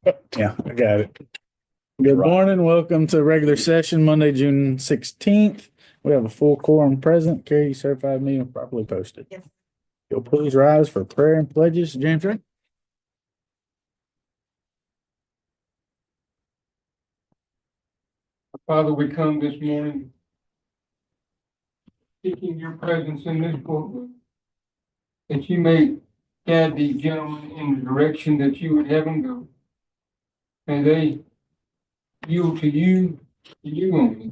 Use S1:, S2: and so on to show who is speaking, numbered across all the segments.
S1: Yeah, I got it. Good morning. Welcome to regular session, Monday, June 16th. We have a full quorum present. Carrie, you certified meeting properly posted.
S2: Yes.
S1: You'll please rise for prayer and pledges. James, right?
S3: Father, we come this morning seeking your presence in this courtroom, that you may guide these gentlemen in the direction that you would have them go. May they yield to you only.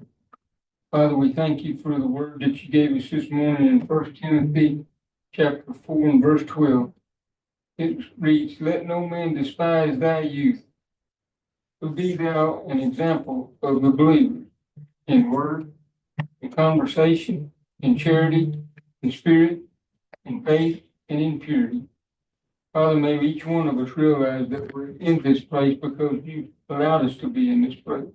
S3: Father, we thank you for the word that you gave us this morning in 1 Timothy chapter 4 and verse 12. It reads, "Let no man despise thy youth, but be thou an example of the believers in word, in conversation, in charity, in spirit, in faith, and in purity." Father, may each one of us realize that we're in this place because you allowed us to be in this place.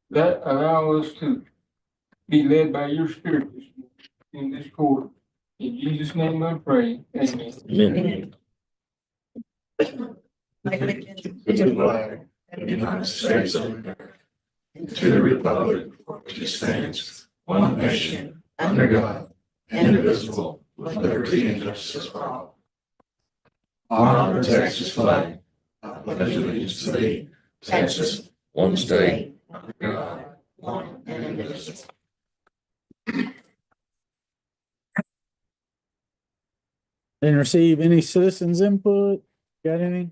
S3: That allow us to be led by your spirit in this court. In Jesus' name I pray. Amen.
S1: Amen.
S4: To the flag of the United States of America, to the republic which stands, one nation, under God, indivisible, with liberty and justice for all. Honor the Texas flag. I pledge allegiance to thee, Texas, one state, under God, one and indivisible.
S1: Didn't receive any citizens input. Got any?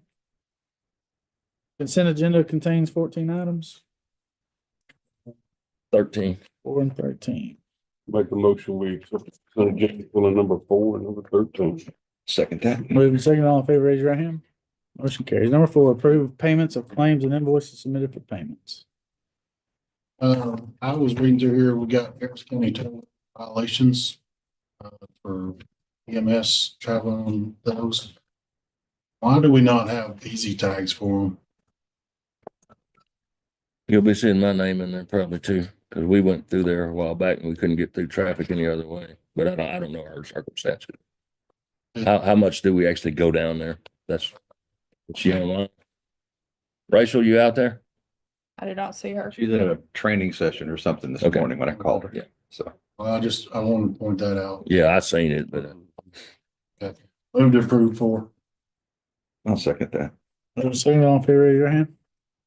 S1: Consent agenda contains 14 items.
S5: 13.
S1: 4 and 13.
S6: Make a motion, we accept the consent agenda for number 4 and number 13.
S5: Second that.
S1: Moving second, all in favor, raise your right hand. Motion carries. Number 4, approve payments of claims and invoices submitted for payments.
S7: I was reading through here, we got Harris County total violations for EMS traveling on those. Why do we not have easy tags for them?
S5: You'll be seeing my name in there probably too, because we went through there a while back and we couldn't get through traffic any other way. But I don't know our circumstances. How much do we actually go down there? That's she online. Rachel, you out there?
S2: I did not see her.
S8: She's in a training session or something this
S5: Okay.
S8: morning when I called her.
S5: Yeah.
S8: So
S7: Well, I wanted to point that out.
S5: Yeah, I seen it, but
S7: Move to approve 4.
S8: I'll second that.
S1: Moving second, all in favor, raise your hand.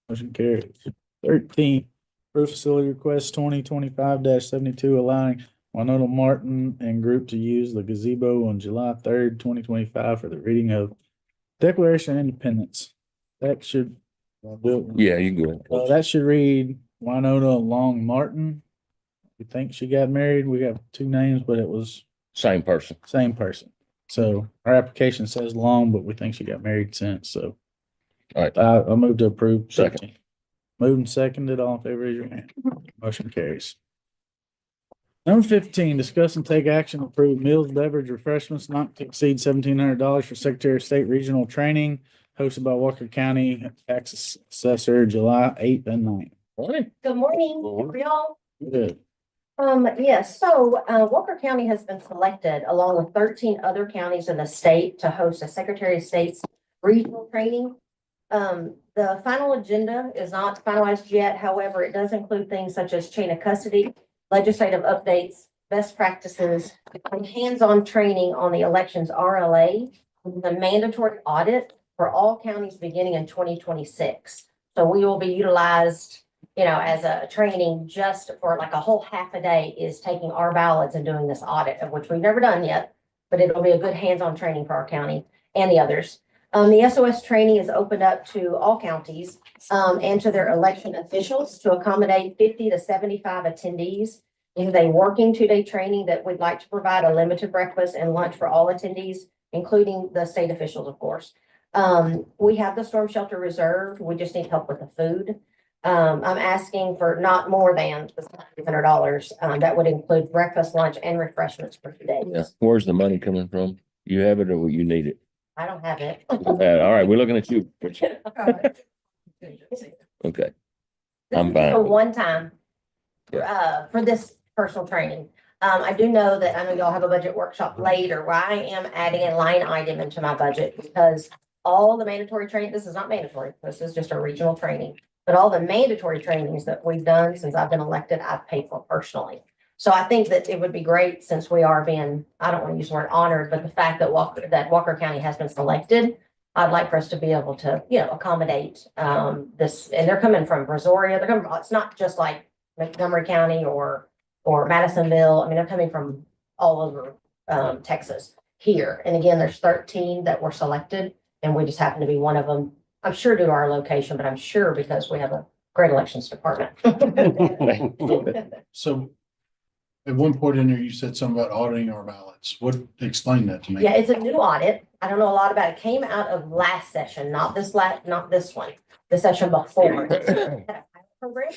S1: Motion carries. 13, approve facility request 2025-72 allowing Winona Martin and group to use the gazebo on July 3rd, 2025 for the reading of Declaration of Independence. That should,
S5: yeah, you can go.
S1: that should read Winona Long Martin. We think she got married. We have 2 names, but it was
S5: Same person.
S1: same person. So our application says Long, but we think she got married since, so.
S5: All right.
S1: I move to approve.
S5: Second.
S1: 13. Moved and seconded, all in favor, raise your hand. Motion carries. Number 15, discuss and take action to approve meals, beverage, refreshments not to exceed $1,700 for Secretary of State Regional Training hosted by Walker County Tax Assessor, July 8th and 9th.
S5: Morning.
S9: Good morning, how are y'all?
S1: Good.
S9: Yes, so Walker County has been selected along with 13 other counties in the state to host a Secretary of State's regional training. The final agenda is not finalized yet. However, it does include things such as chain of custody, legislative updates, best practices, and hands-on training on the elections RLA, the mandatory audit for all counties beginning in 2026. So we will be utilized, as a training just for like a whole half a day is taking our ballots and doing this audit, of which we've never done yet, but it'll be a good hands-on training for our county and the others. The SOS training is opened up to all counties and to their election officials to accommodate 50 to 75 attendees. It is a working 2-day training that we'd like to provide a limited breakfast and lunch for all attendees, including the state officials, of course. We have the storm shelter reserved. We just need help with the food. I'm asking for not more than $500. That would include breakfast, lunch, and refreshments for 2 days.
S5: Yeah. Where's the money coming from? You have it or you need it?
S9: I don't have it.
S5: All right, we're looking at you. Okay. I'm fine.
S9: For one time, for this personal training. I do know that I know y'all have a budget workshop later where I am adding a line item into my budget because all the mandatory training, this is not mandatory, this is just a regional training. But all the mandatory trainings that we've done since I've been elected, I've paid for personally. So I think that it would be great since we are being, I don't want to use the word honored, but the fact that Walker County has been selected, I'd like for us to be able to, accommodate this, and they're coming from Brazoria, they're coming, it's not just like Montgomery County or Madisonville. I mean, they're coming from all over Texas here. And again, there's 13 that were selected, and we just happen to be one of them. I'm sure due to our location, but I'm sure because we have a great elections department.
S7: So at one point in there, you said something about auditing our ballots. Explain that to me.
S9: Yeah, it's a new audit. I don't know a lot about it. It came out of last session, not this one, the session before. Program.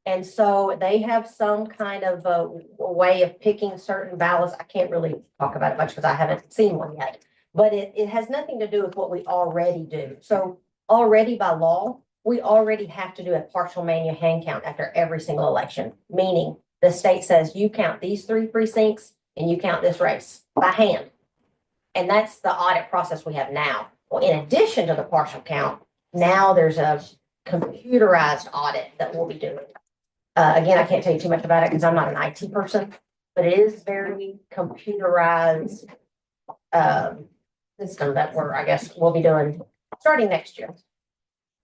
S9: And so they have some kind of a way of picking certain ballots. I can't really talk about it much because I haven't seen one yet, but it has nothing to do with what we already do. So already by law, we already have to do a partial manual hand count after every single election, meaning the state says you count these 3 precincts and you count this race by hand. And that's the audit process we have now. Well, in addition to the partial count, now there's a computerized audit that we'll be doing. Again, I can't tell you too much about it because I'm not an IT person, but it is very computerized system that we'll be doing starting next year. So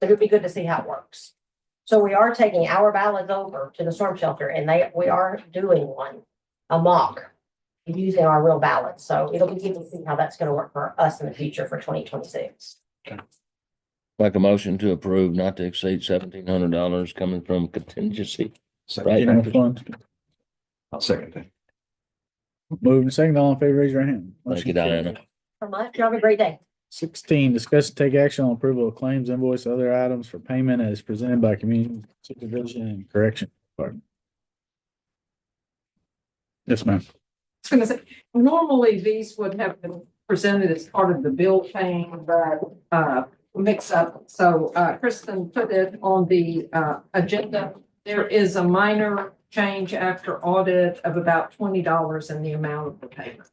S9: it'd be good to see how it works. So we are taking our ballots over to the storm shelter, and we are doing a mock using our real ballots. So it'll be good to see how that's going to work for us in the future for 2026.
S5: Make a motion to approve not to exceed $1,700 coming from contingency.
S8: Second.
S1: General fund.
S8: I'll second that.
S1: Moving second, all in favor, raise your hand.
S5: Thank you, Diana.
S9: So much. Y'all have a great day.
S1: 16, discuss and take action on approval of claims, invoice, other items for payment as presented by Community Subdivision and Correction Department. Yes, ma'am.
S2: I was gonna say, normally these would have been presented as part of the bill paying, but mix up. So Kristen put it on the agenda. There is a minor change after audit of about $20 in the amount of the payment.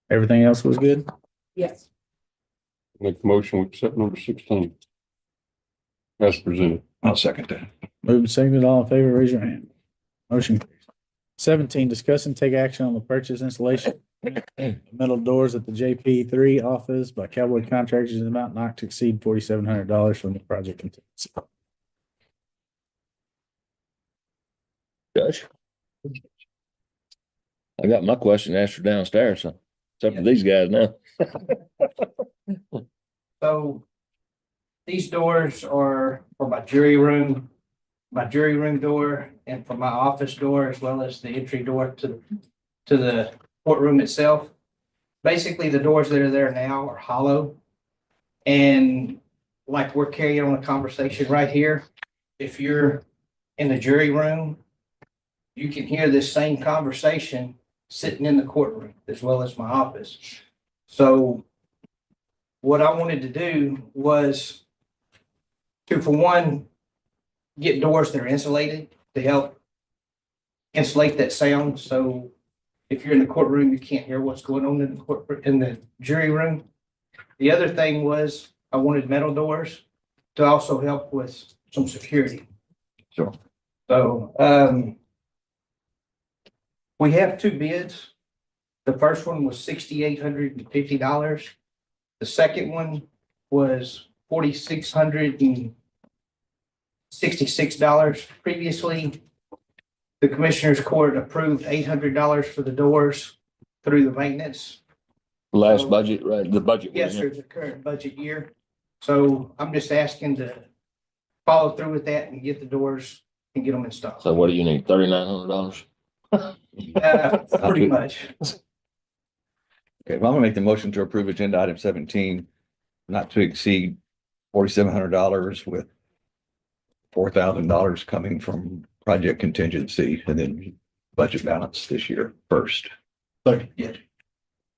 S1: Everything else was good?
S2: Yes.
S6: Make the motion, we accept number 16. As presented.
S8: I'll second that.
S1: Moving second, all in favor, raise your hand. Motion carries. 17, discuss and take action on the purchase installation of metal doors at the JP3 office by Cowboy Contractors in the amount not to exceed $4,700 from the project contingency.
S5: Judge? I got my question answered downstairs, so it's up to these guys now.
S10: So these doors are for my jury room door, and for my office door, as well as the entry door to the courtroom itself. Basically, the doors that are there now are hollow. And like we're carrying on a conversation right here, if you're in the jury room, you can hear this same conversation sitting in the courtroom as well as my office. So what I wanted to do was to, for one, get doors that are insulated to help insulate that sound. So if you're in the courtroom, you can't hear what's going on in the jury room. The other thing was I wanted metal doors to also help with some security.
S8: Sure.
S10: So we have 2 bids. The first one was $6,850. The second one was $4,666. Previously, the Commissioners Court approved $800 for the doors through the maintenance.
S5: Last budget, right? The budget.
S10: Yes, sir, the current budget year. So I'm just asking to follow through with that and get the doors and get them installed.
S5: So what do you need? $3,900?
S10: Pretty much.
S8: Okay, well, I'm gonna make the motion to approve agenda item 17, not to exceed $4,700 with $4,000 coming from project contingency and then budget balance this year first.
S1: I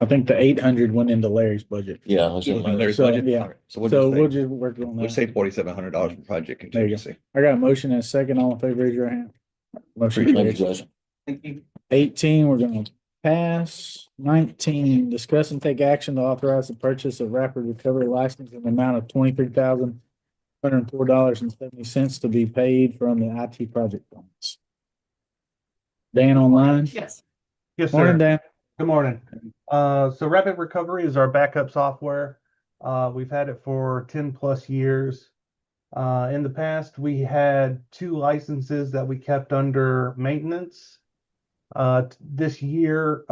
S1: think the 800 went into Larry's budget.
S5: Yeah. I was in my-
S8: There's
S1: So,
S8: budget.
S1: yeah.
S8: All right. So we'll
S1: So we'll
S8: just
S1: just work on
S8: we'll say
S1: that.
S8: $4,700 from project
S1: There you go.
S8: contingency.
S1: I got a motion and a second. All in favor, raise your hand. Motion
S5: Thank you,
S1: carries.
S5: Judge.
S10: Thank you.
S1: 18, we're gonna pass. 19, discuss and take action to authorize the purchase of rapid recovery license in the amount of $23,104.70 to be paid from the IT project funds. Dan online?
S11: Yes,
S1: Morning,
S11: sir.
S1: Dan.
S11: Good morning. So Rapid Recovery is our backup software. We've had it for 10+ years. In the past, we had 2 licenses that we kept under maintenance. This year,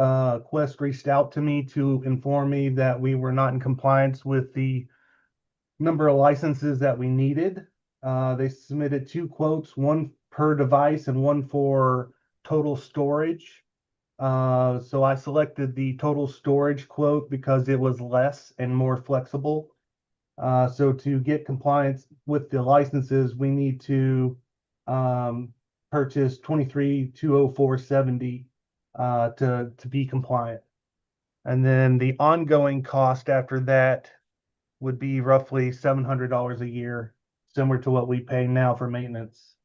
S11: Quest reached out to me to inform me that we were not in compliance with the number of licenses that we needed. They submitted 2 quotes, one per device and one for total storage. So I selected the total storage quote because it was less and more flexible. So to get compliance with the licenses, we need to purchase 23,204.70 to be compliant. And then the ongoing cost after that would be roughly $700 a year, similar to what we pay now for maintenance.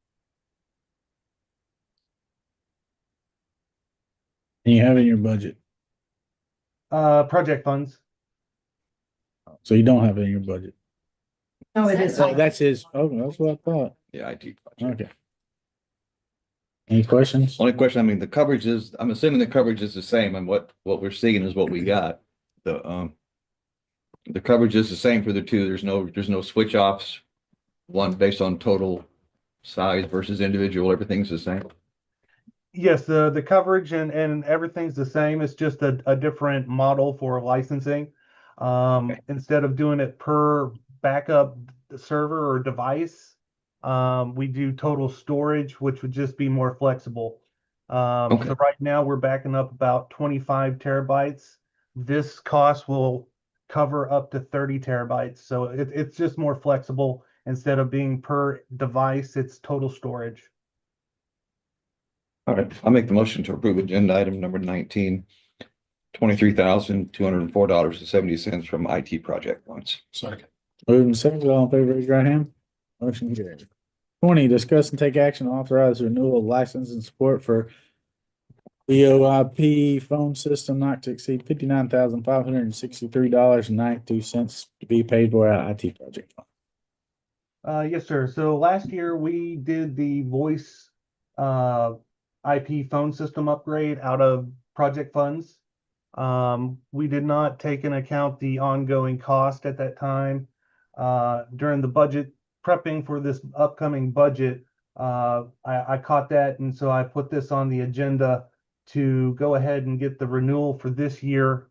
S1: And you have it in your budget.
S11: Project funds.
S1: So you don't have it in your budget.
S2: No, it is.
S1: So that's his, oh, that's what I thought.
S8: Yeah, IT project.
S1: Okay. Any questions?
S8: Only question, I mean, the coverage is, I'm assuming the coverage is the same and what we're seeing is what we got. The coverage is the same for the 2. There's no switch offs. One based on total size versus individual, everything's the same.
S11: Yes, the coverage and everything's the same. It's just a different model for licensing. Instead of doing it per backup server or device, we do total storage, which would just be more flexible. So right now we're backing up about 25 terabytes. This cost will cover up to 30 terabytes. So it's just more flexible. Instead of being per device, it's total storage.
S8: All right, I'll make the motion to approve agenda item number 19, $23,204.70 from IT project funds.
S7: Second.
S1: Moving second, all in favor, raise your right hand. Motion carried. 20, discuss and take action to authorize renewal of license and support for VoIP phone system not to exceed $59,563.92 to be paid for our IT project fund.
S11: Yes, sir. So last year we did the voice IP phone system upgrade out of project funds. We did not take into account the ongoing cost at that time. During the budget prepping for this upcoming budget, I caught that, and so I put this on the agenda to go ahead and get the renewal for this year,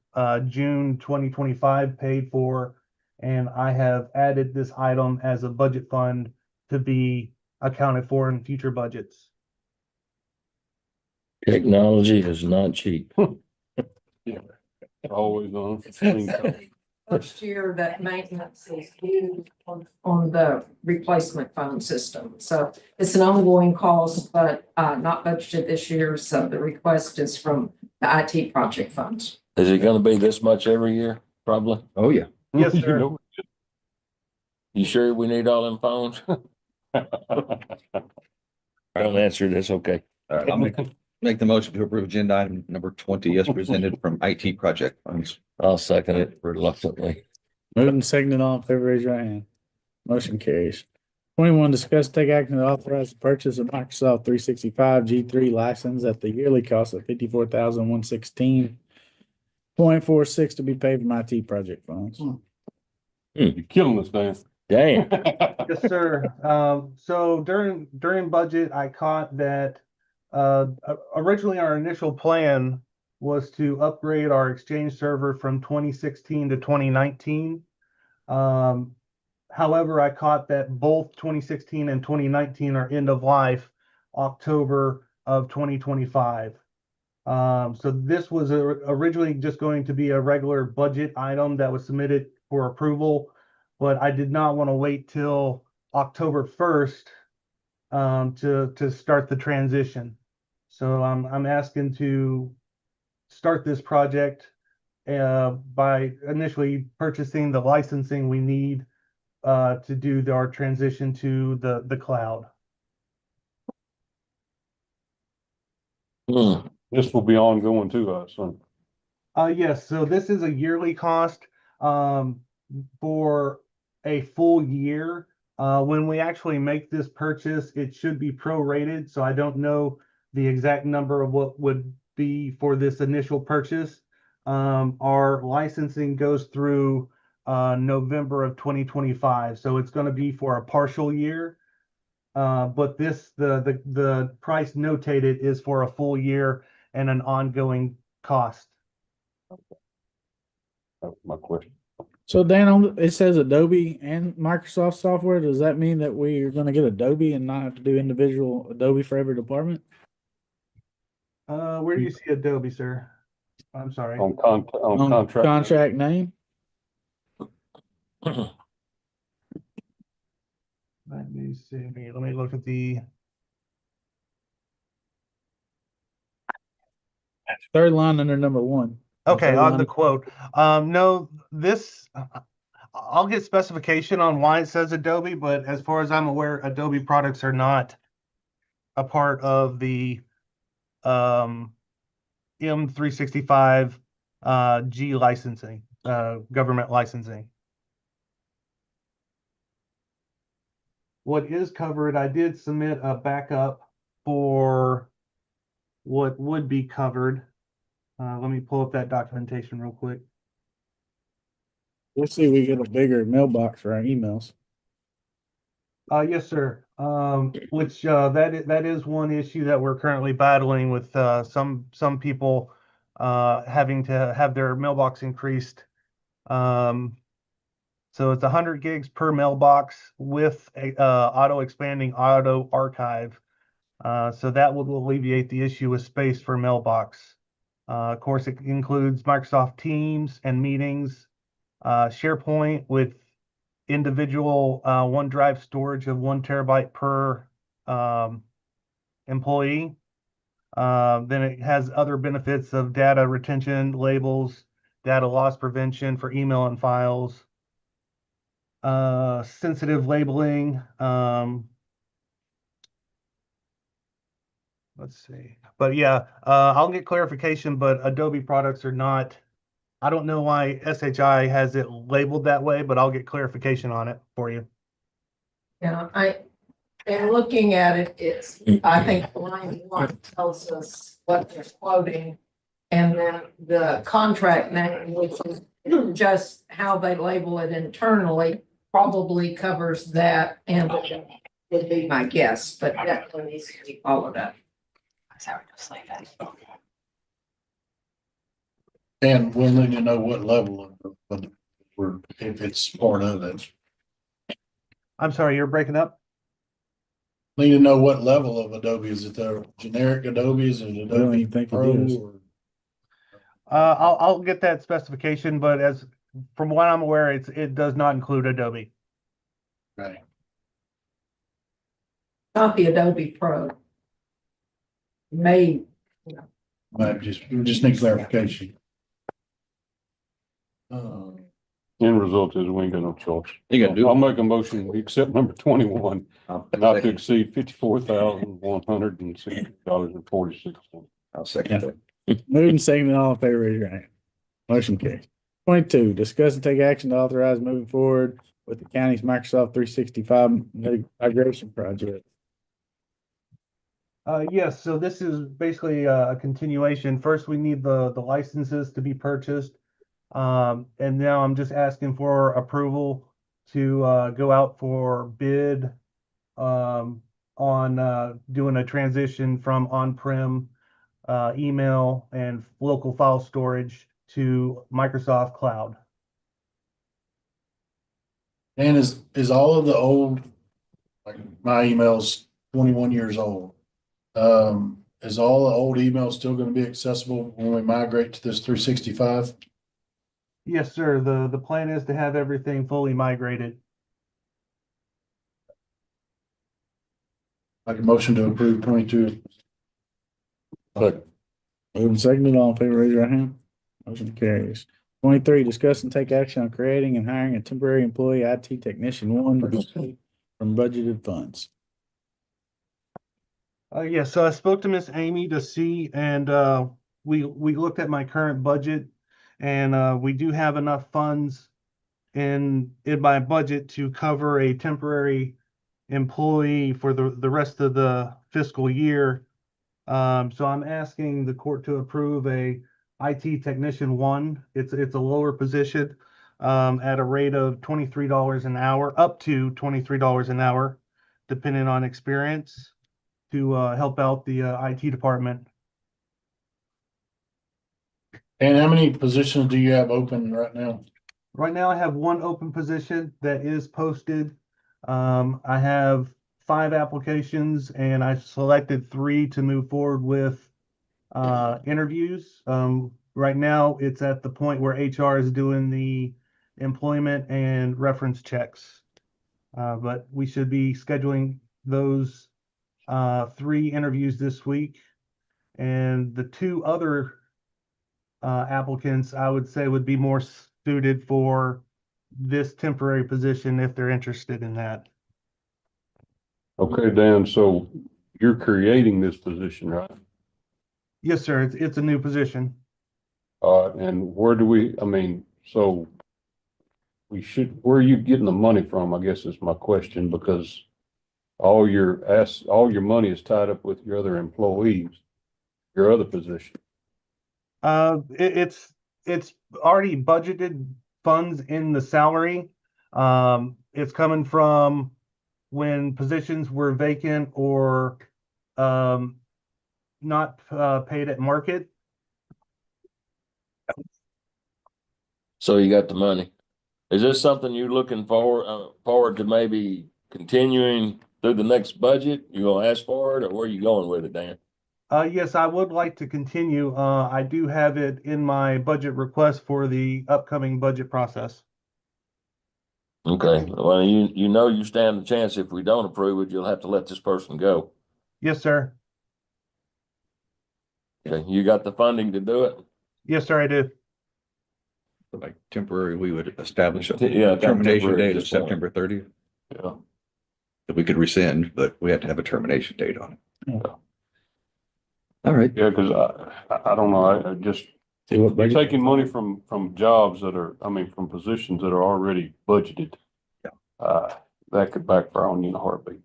S11: June 2025 paid for, and I have added this item as a budget fund to be accounted for in future budgets.
S5: Technology is not cheap.
S6: Always on.
S2: First year that maintenance is due on the replacement phone system. So it's an ongoing cost, but not budgeted this year. So the request is from the IT project funds.
S5: Is it gonna be this much every year? Probably.
S8: Oh, yeah.
S11: Yes, sir.
S5: You sure we need all them phones? Don't answer this, okay.
S8: All right, I'll make the motion to approve agenda item number 20 as presented from IT project funds.
S5: I'll second it reluctantly.
S1: Moving second, all in favor, raise your hand. Motion carries. 21, discuss take action to authorize the purchase of Microsoft 365 G3 license at the yearly cost of $54,116.46 to be paid from IT project funds.
S6: You're killing us, Dan.
S5: Damn.
S11: Yes, sir. So during budget, I caught that originally our initial plan was to upgrade our Exchange server from 2016 to 2019. However, I caught that both 2016 and 2019 are end of life October of 2025. So this was originally just going to be a regular budget item that was submitted for approval, but I did not want to wait till October 1st to start the transition. So I'm asking to start this project by initially purchasing the licensing we need to do our transition to the cloud.
S6: This will be ongoing too, I assume.
S11: Yes, so this is a yearly cost, for a full year. When we actually make this purchase, it should be prorated, so I don't know the exact number of what would be for this initial purchase. Our licensing goes through, November of 2025, so it's gonna be for a partial year. But the price notated is for a full year and an ongoing cost.
S6: That was my question.
S1: So Dan, it says Adobe and Microsoft software. Does that mean that we are gonna get Adobe and not have to do individual Adobe for every department?
S11: Where do you see Adobe, sir? I'm sorry.
S6: On
S1: On
S6: contract.
S1: contract name?
S11: Let me see. Let me look at the.
S1: Third line under number one.
S11: Okay,
S1: Third
S11: on
S1: line.
S11: the quote. No, this, I'll get specification on why it says Adobe, but as far as I'm aware, Adobe products are not a part of the M365 G licensing, government licensing. What is covered, I did submit a backup for what would be covered. Let me pull up that documentation real quick.
S1: Let's see if we get a bigger mailbox for our emails.
S11: Yes, sir. Which that is one issue that we're currently battling with some people having to have their mailbox increased. So it's 100 gigs per mailbox with a auto expanding auto archive. So that will alleviate the issue with space for mailbox. Of course, it includes Microsoft Teams and meetings, SharePoint with individual OneDrive storage of 1 terabyte per employee. Then it has other benefits of data retention, labels, data loss prevention for email and files, sensitive labeling. Let's see. But yeah, I'll get clarification, but Adobe products are not. I don't know why SHI has it labeled that way, but I'll get clarification on it for you.
S2: Yeah, in looking at it, it's, I think line one tells us what they're quoting. And then the contract name, which is just how they label it internally, probably covers that and would be my guess, but definitely needs to be followed up.
S7: And we'll need to know what level of, if it's part of it.
S11: I'm sorry, you're breaking up.
S7: Need to know what level of Adobe. Is it the generic Adobe? Is it
S1: don't
S7: Adobe
S1: even think it
S7: Pro?
S1: is.
S7: Or-
S11: I'll get that specification, but as from what I'm aware, it does not include Adobe.
S7: Right.
S2: Not the Adobe Pro. May,
S7: Might we just need clarification.
S6: End result is we ain't got no choice.
S8: You gotta do
S6: I'll
S8: it.
S6: make a motion, we accept number 21, not to exceed $54,160.46.
S8: I'll second that.
S1: Moving second, all in favor, raise your hand. Motion carries. 22, discuss and take action to authorize moving forward with the county's Microsoft 365 migration project.
S11: Yes, so this is basically a continuation. First, we need the licenses to be purchased. And now I'm just asking for approval to go out for bid on doing a transition from on-prem email and local file storage to Microsoft Cloud.
S7: And is all of the old, like my email's 21 years old. Is all the old emails still going to be accessible when we migrate to this 365?
S11: Yes, sir. The plan is to have everything fully migrated.
S7: Like a motion to approve 22.
S6: Second.
S1: Moving second, all in favor, raise your hand. Motion carries. 23, discuss and take action on creating and hiring a temporary employee IT technician 1 from budgeted funds.
S11: Yeah, so I spoke to Miss Amy to see, and we looked at my current budget, and we do have enough funds in my budget to cover a temporary employee for the rest of the fiscal year. So I'm asking the court to approve a IT technician one. It's a lower position at a rate of $23 an hour, up to $23 an hour, depending on experience, to help out the IT department.
S7: And how many positions do you have open right now?
S11: Right now, I have one open position that is posted. I have 5 applications, and I selected 3 to move forward with interviews. Right now, it's at the point where HR is doing the employment and reference checks. But we should be scheduling those 3 interviews this week. And the 2 other applicants, I would say, would be more suited for this temporary position if they're interested in that.
S6: Okay, Dan, so you're creating this position, right?
S11: Yes, sir. It's a new position.
S6: And where do we, I mean, so where are you getting the money from, I guess is my question, because all your money is tied up with your other employees, your other position.
S11: It's already budgeted funds in the salary. It's coming from when positions were vacant or not paid at market.
S5: So you got the money. Is this something you're looking forward to maybe continuing through the next budget? You gonna ask for it, or where are you going with it, Dan?
S11: Yes, I would like to continue. I do have it in my budget request for the upcoming budget process.
S5: Okay, well, you know you stand a chance if we don't approve it, you'll have to let this person go.
S11: Yes, sir.
S5: Okay, you got the funding to do it?
S11: Yes, sir, I do.
S8: Like temporary, we would establish a
S5: Yeah,
S8: termination
S5: temporary,
S8: date of
S5: just one.
S8: September 30th.
S5: Yeah.
S8: That we could rescind, but we have to have a termination date on it.
S5: Yeah.
S8: All right.
S6: Yeah, because I don't know, I just,
S1: See what
S6: you're
S1: budget-
S6: taking money from jobs that are, I mean, from positions that are already budgeted.
S8: Yeah.
S6: That could backfire on you in a heartbeat.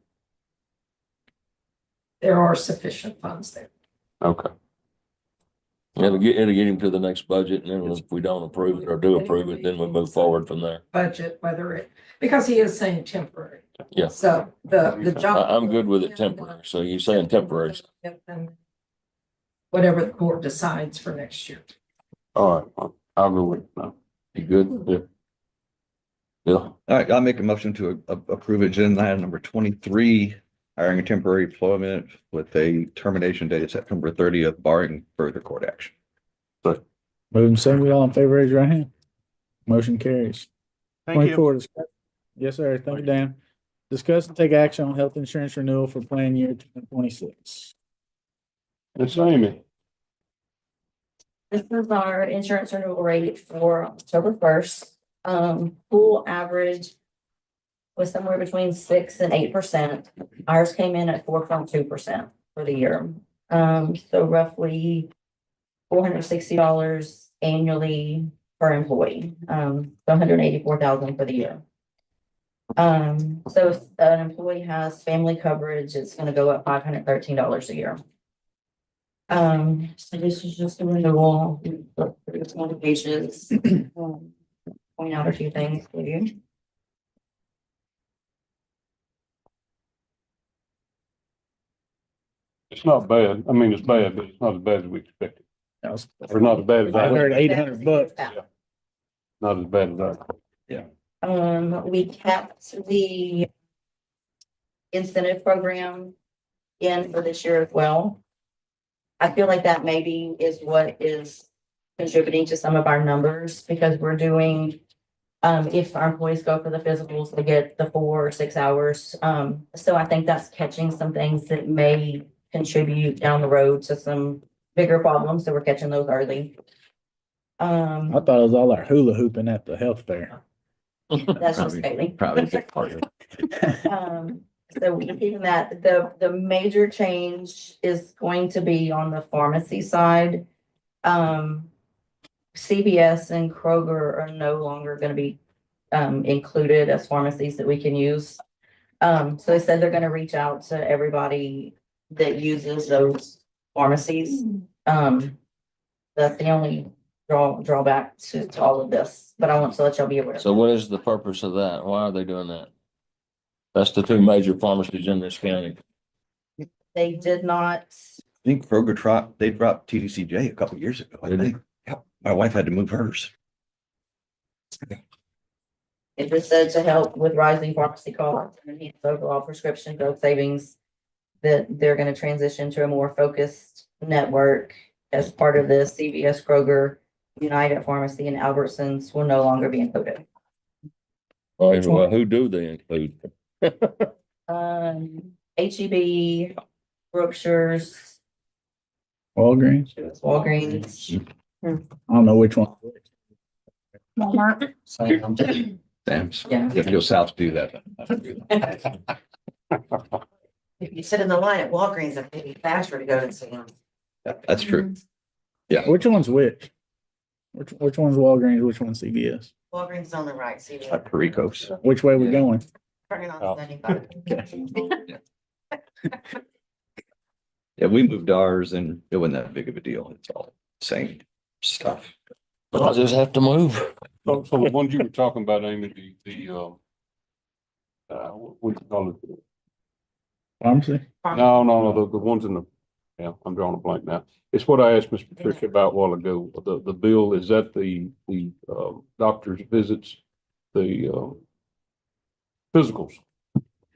S2: There are sufficient funds there.
S6: Okay.
S5: It'll get him to the next budget, and then if we don't approve it or do approve it, then we move forward from there.
S2: Budget, because he is saying temporary.
S5: Yeah.
S2: So the job.
S5: I'm good with it temporary, so you're saying temporary.
S2: And whatever the court decides for next year.
S6: All right, I'll go with it now.
S5: You good?
S6: Yeah.
S5: Yeah.
S8: All right, I'll make a motion to approve agenda item number 23, hiring a temporary employment with a termination date of September 30th, barring further court action.
S1: Moving second, all in favor, raise your right hand. Motion carries.
S11: Thank you.
S1: 24. Yes, sir. Thank you, Dan. Discuss and take action on health insurance renewal for plan year 2026.
S6: It's Amy.
S9: This is our insurance renewal rate for October 1st. Pool average was somewhere between 6% and 8%. Ours came in at 4.2% for the year. So roughly $460 annually per employee. So $184,000 for the year. So if an employee has family coverage, it's going to go up $513 a year. So this is just a renewal. It's 1 pages. Point out a few things for you.
S6: It's not bad. I mean, it's bad, but it's not as bad as we expected. Or not as bad as
S1: I
S6: I,
S1: heard $800.
S6: not as bad as I.
S9: We kept the incentive program in for this year as well. I feel like that maybe is what is contributing to some of our numbers, because we're doing, if our employees go for the physicals, they get the 4 or 6 hours. So I think that's catching some things that may contribute down the road to some bigger problems. So we're catching those early.
S1: I thought it was all our hula hooping at the health fair.
S9: That's just Bailey.
S8: Probably a big part of it.
S12: So we're keeping that. The major change is going to be on the pharmacy side. CVS and Kroger are no longer gonna be included as pharmacies that we can use. So they said they're gonna reach out to everybody that uses those pharmacies. That's the only drawback to all of this, but I want to let y'all be aware.
S5: So what is the purpose of that? Why are they doing that? That's the two major pharmacies in this county.
S12: They did not,
S8: I think Kroger they dropped TDCJ a couple years ago, I
S5: Did they?
S8: think. Yeah, my wife had to move hers.
S12: it just said to help with rising pharmacy costs and enhance overall prescription drug savings. That they're gonna transition to a more focused network as part of this. CVS, Kroger, United Pharmacy, and Albertsons will no longer be included.
S5: Well, who do they include?
S12: HEB, Brookshire's,
S1: Walgreens,
S12: Walgreens.
S1: I don't know which one.
S12: Walmart.
S7: Same.
S8: Sam's.
S12: Yeah.
S8: You have to go south to do that.
S9: If you sit in the line at Walgreens, it'd be faster to go to see them.
S8: That's true.
S1: Which one's which? Which one's Walgreens, which one's CVS?
S9: Walgreens on the right, see,
S8: Like Perico's.
S1: Which way we going?
S9: turning on
S6: Oh.
S9: 75.
S8: Yeah, we moved ours and it wasn't that big of a deal. It's all same stuff.
S5: I'll just have to move.
S6: So the ones you were talking about, Amy, what you call it?
S1: Pharmacy?
S6: No, the ones in the, yeah, I'm drawing a blank now. It's what I asked Ms. Patricia about a while ago. The bill, is that the doctor's visits, the physicals?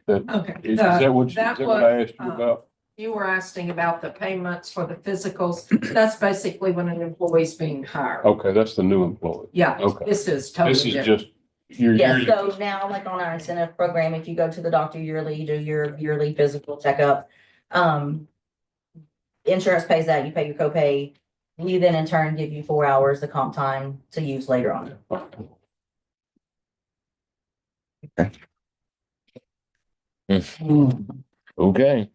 S2: Okay.
S6: Is that what
S2: That
S6: I asked you
S2: was,
S6: about?
S2: You were asking about the payments for the physicals. That's basically when an employee's being hired.
S6: Okay, that's the new employee.
S2: Yeah,
S6: Okay.
S2: this is totally
S6: This is
S2: different.
S6: just your
S12: Yeah,
S6: yearly.
S12: so now, like on our incentive program, if you go to the doctor yearly, you do your yearly physical checkup. Insurance pays that, you pay your copay. We then in turn give you 4 hours of comp time to use later on.
S5: Okay.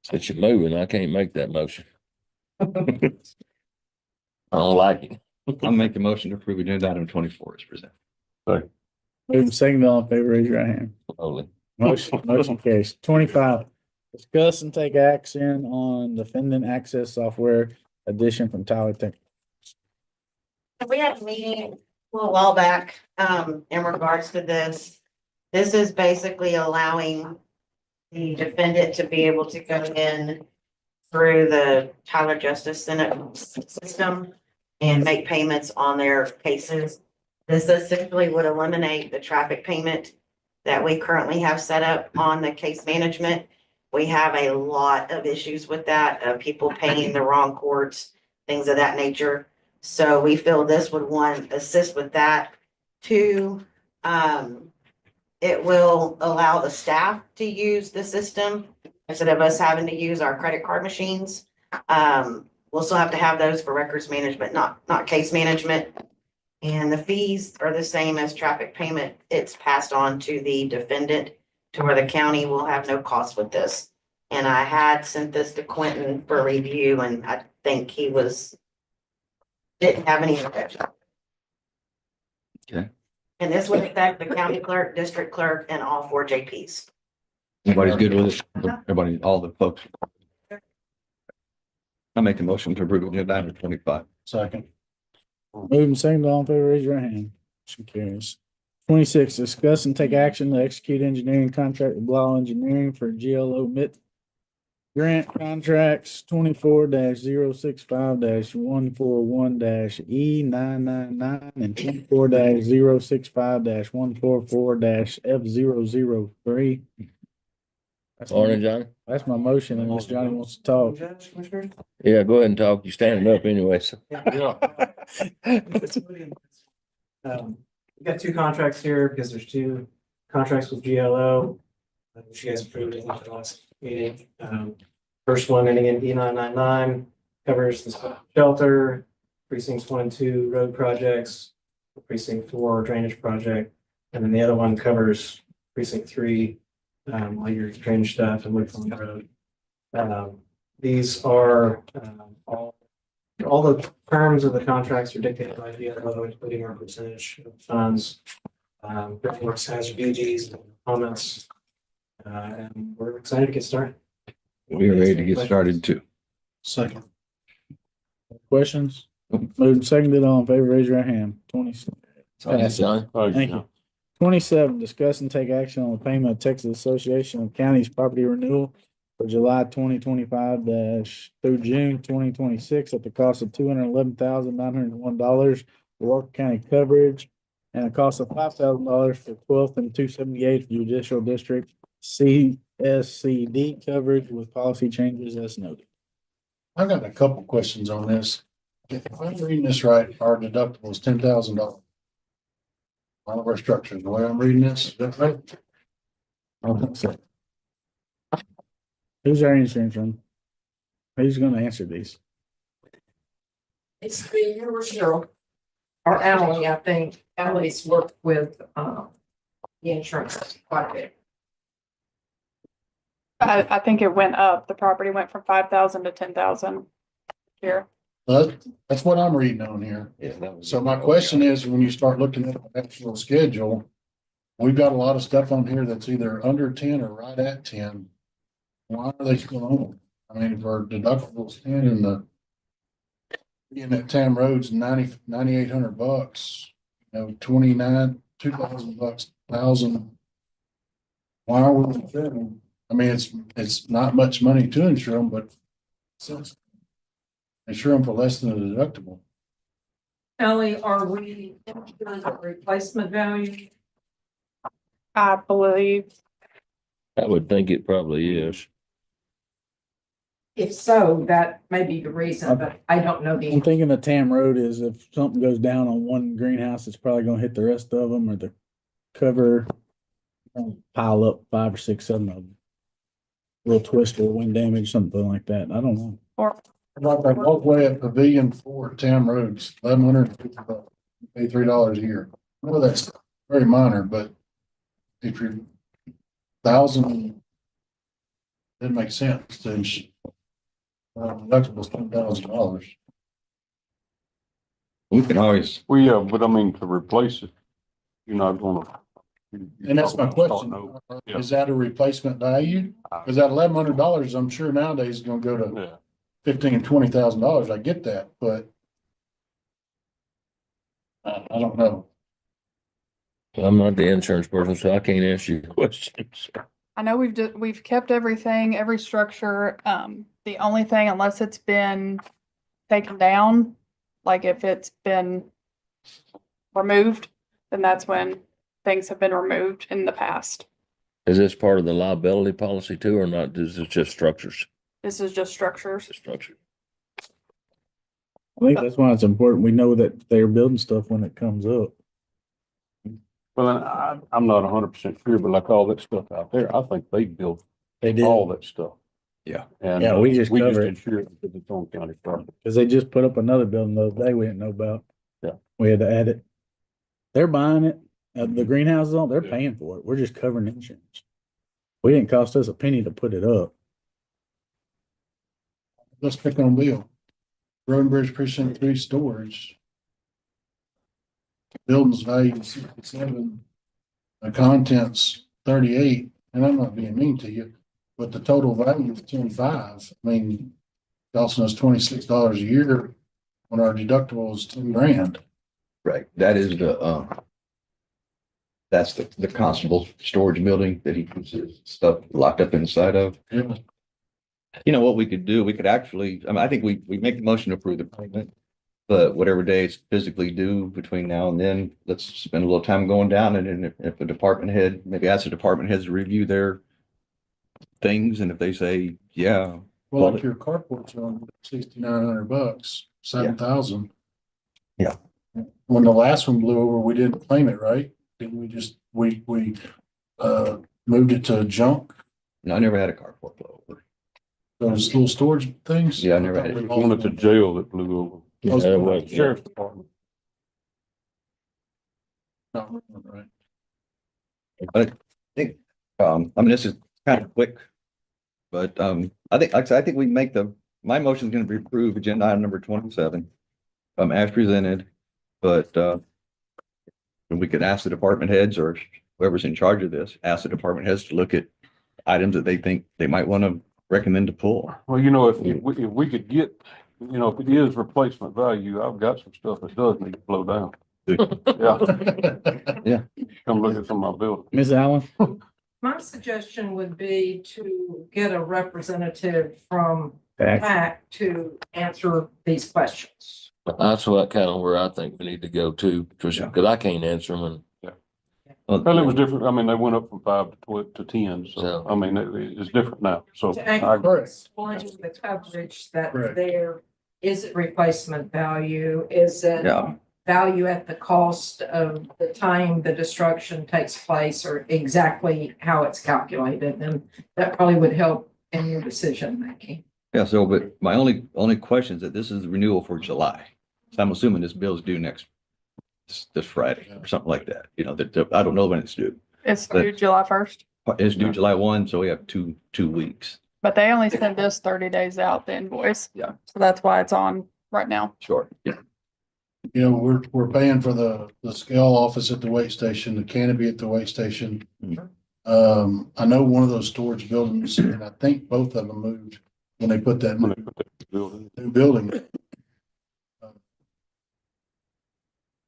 S5: Since you're moving, I can't make that motion. I don't like it.
S8: I'll make a motion to approve agenda item 24 as presented.
S1: Moving second, all in favor, raise your right hand.
S5: Slowly.
S1: Motion carries. 25, discuss and take action on defendant access software addition from Tyler Tech.
S9: We had a meeting a little while back, in regards to this. This is basically allowing the defendant to be able to go in through the Tyler Justice Center system and make payments on their cases. This essentially would eliminate the traffic payment that we currently have set up on the case management. We have a lot of issues with that, of people paying the wrong courts, things of that nature. So we feel this would, one, assist with that. Two, it will allow the staff to use the system instead of us having to use our credit card machines. We'll still have to have those for records management, not case management. And the fees are the same as traffic payment. It's passed on to the defendant to where the county will have no cost with this. And I had sent this to Quentin for review, and I think he didn't have any objection.
S8: Okay.
S9: And this would affect the county clerk, district clerk, and all 4 JPs.
S8: Everybody's good with it? Everybody, all the folks? I'll make a motion to approve agenda item 25.
S7: Second.
S1: Moving second, all in favor, raise your hand. Motion carries. 26, discuss and take action to execute engineering contract with Blau Engineering for GLO MIT grant contracts 24-065-141-E999 and 24-065-144-F003.
S5: Morning, Johnny.
S1: That's my motion unless Johnny wants to talk.
S5: Yeah, go ahead and talk. You're standing up anyway, so.
S10: We've got two contracts here because there's two contracts with GLO, which you guys approved in the last meeting. First one ending in E999 covers the shelter, precincts 1 and 2 road projects, precinct 4 drainage project, And then the other one covers precinct 3, all your drainage stuff and Wood Farm Road. These are, all the terms of the contracts are dictated by the other, including our percentage of funds. Works has BGs and comments. And we're excited to get started.
S8: We're ready to get started too.
S7: Second.
S1: Questions? Moved and seconded, all in favor, raise your hand.
S5: Thanks, John.
S1: Thank you. 27, discuss and take action on the payment of Texas Association of Counties property renewal for July 2025 through June 2026 at the cost of $211,901 for Walker County coverage and a cost of $5,000 for 12th and 278th Judicial District CSCD coverage with policy changes as noted.
S7: I got a couple questions on this. If I'm reading this right, our deductible is $10,000. All of our structures, the way I'm reading this, is that right?
S1: I don't think so. Who's our insurance on? Who's gonna answer these?
S2: It's the universal. Or Ally, I think, Ally's worked with, the insurance quite a bit.
S13: I think it went up. The property went from 5,000 to 10,000 here.
S7: That's what I'm reading on here. So my question is, when you start looking at the actual schedule, we've got a lot of stuff on here that's either under 10 or right at 10. Why are they still on? I mean, if our deductible's 10 and in that Tam Road's $9,800, 2,000 bucks, 1,000. Why are we insuring them? I mean, it's not much money to insure them, but insure them for less than a deductible.
S2: Ally, are we insuring the replacement value?
S13: I believe.
S5: I would think it probably is.
S2: If so, that may be the reason, but I don't know
S1: I'm
S2: the.
S1: thinking the Tam Road is if something goes down on one greenhouse, it's probably gonna hit the rest of them or the cover. Pile up 5 or 6, 7 of them. Little twist or wind damage, something like that. I don't know.
S13: Or
S7: Like that walkway at Pavilion 4 at Tam Roads, $1,150, pay $3 a year. Well, that's very minor, but if you're 1,000, it makes sense to insure. Deductible's $10,000.
S8: We can always,
S6: Well, yeah, but I mean, to replace it, you're not gonna.
S7: And that's my question.
S6: Yeah.
S7: Is that a replacement value? Because that $1,100, I'm sure nowadays is gonna go to
S6: Yeah.
S7: $15,000 and $20,000. I get that, but I don't know.
S5: I'm not the insurance person, so I can't answer your questions.
S13: I know we've kept everything, every structure. The only thing, unless it's been taken down, like if it's been removed, then that's when things have been removed in the past.
S5: Is this part of the liability policy too, or not? This is just structures?
S13: This is just structures.
S5: Just structure.
S1: I think that's why it's important. We know that they're building stuff when it comes up.
S6: Well, and I'm not 100% sure, but like all that stuff out there, I think they built
S1: They did.
S6: all that stuff.
S8: Yeah.
S6: And
S1: Yeah, we just cover it.
S6: insure it because it's on county property.
S1: Cause they just put up another building the other day we didn't know about.
S6: Yeah.
S1: We had to add it. They're buying it. The greenhouses on, they're
S6: Yeah.
S1: paying for it. We're just covering insurance. We didn't cost us a penny to put it up.
S7: Let's pick on Bill. Road and Bridge Precinct 3 storage. Building's value 67, the contents 38, and I'm not being mean to you, but the total value is 25. I mean, costing us $26 a year when our deductible is $10,000.
S8: right, that is that's the constable storage building that he keeps his stuff locked up inside of.
S7: Yeah.
S8: You know what we could do? We could actually, I mean, I think we make the motion to approve the payment. But whatever days physically due between now and then, let's spend a little time going down and then if the department head, maybe ask the department heads to review their things. And if they say, yeah,
S7: Well, like your carport's on $6,900, 7,000.
S8: Yeah.
S7: When the last one blew over, we didn't claim it, right? Didn't we just, we moved it to junk,
S8: no, I never had a carport blow over.
S7: those little storage things?
S8: Yeah, I never had it.
S6: There's one at the jail that blew over.
S7: Those-
S5: Yeah, it was.
S6: Sheriff's Department.
S7: No, right.
S8: I think, I mean, this is kind of quick. But, I think, like I said, I think we can make my motion is gonna be approved agenda item number 27. As presented, but, and we could ask the department heads or whoever's in charge of this, ask the department heads to look at items that they think they might want to recommend to pull.
S6: Well, if we could get, if it is replacement value, I've got some stuff that does need to blow down. Yeah.
S8: Yeah.
S6: Come look at some of my buildings.
S1: Ms. Allen?
S2: My suggestion would be to get a representative from
S1: Tax.
S2: PAC to answer these questions.
S5: That's what kind of where I think we need to go to, Tricia, because I can't answer them and.
S6: Well, it was different. I mean, they went up from 5 to 12 to 10. So,
S5: So-
S6: I mean, it's different now. So
S2: To
S6: I
S2: actually explain the coverage that's
S7: Correct.
S2: there. Is it replacement value? Is it
S8: Yeah.
S2: value at the cost of the time the destruction takes place, or exactly how it's calculated? And that probably would help in your decision making.
S8: Yeah, so, but my only question is that this is the renewal for July. So I'm assuming this bill is due this Friday or something like that, that I don't know when it's due.
S13: It's
S8: But-
S13: due July 1st,
S8: It's due July 1, so we have two weeks.
S13: but they only send us 30 days out the invoice.
S8: Yeah.
S13: So that's why it's on right now.
S8: Sure. Yeah.
S7: We're paying for the scale office at the weight station, the canopy at the weight station. I know one of those storage buildings, and I think both of them moved when they put that
S6: when they put that building.
S7: new building.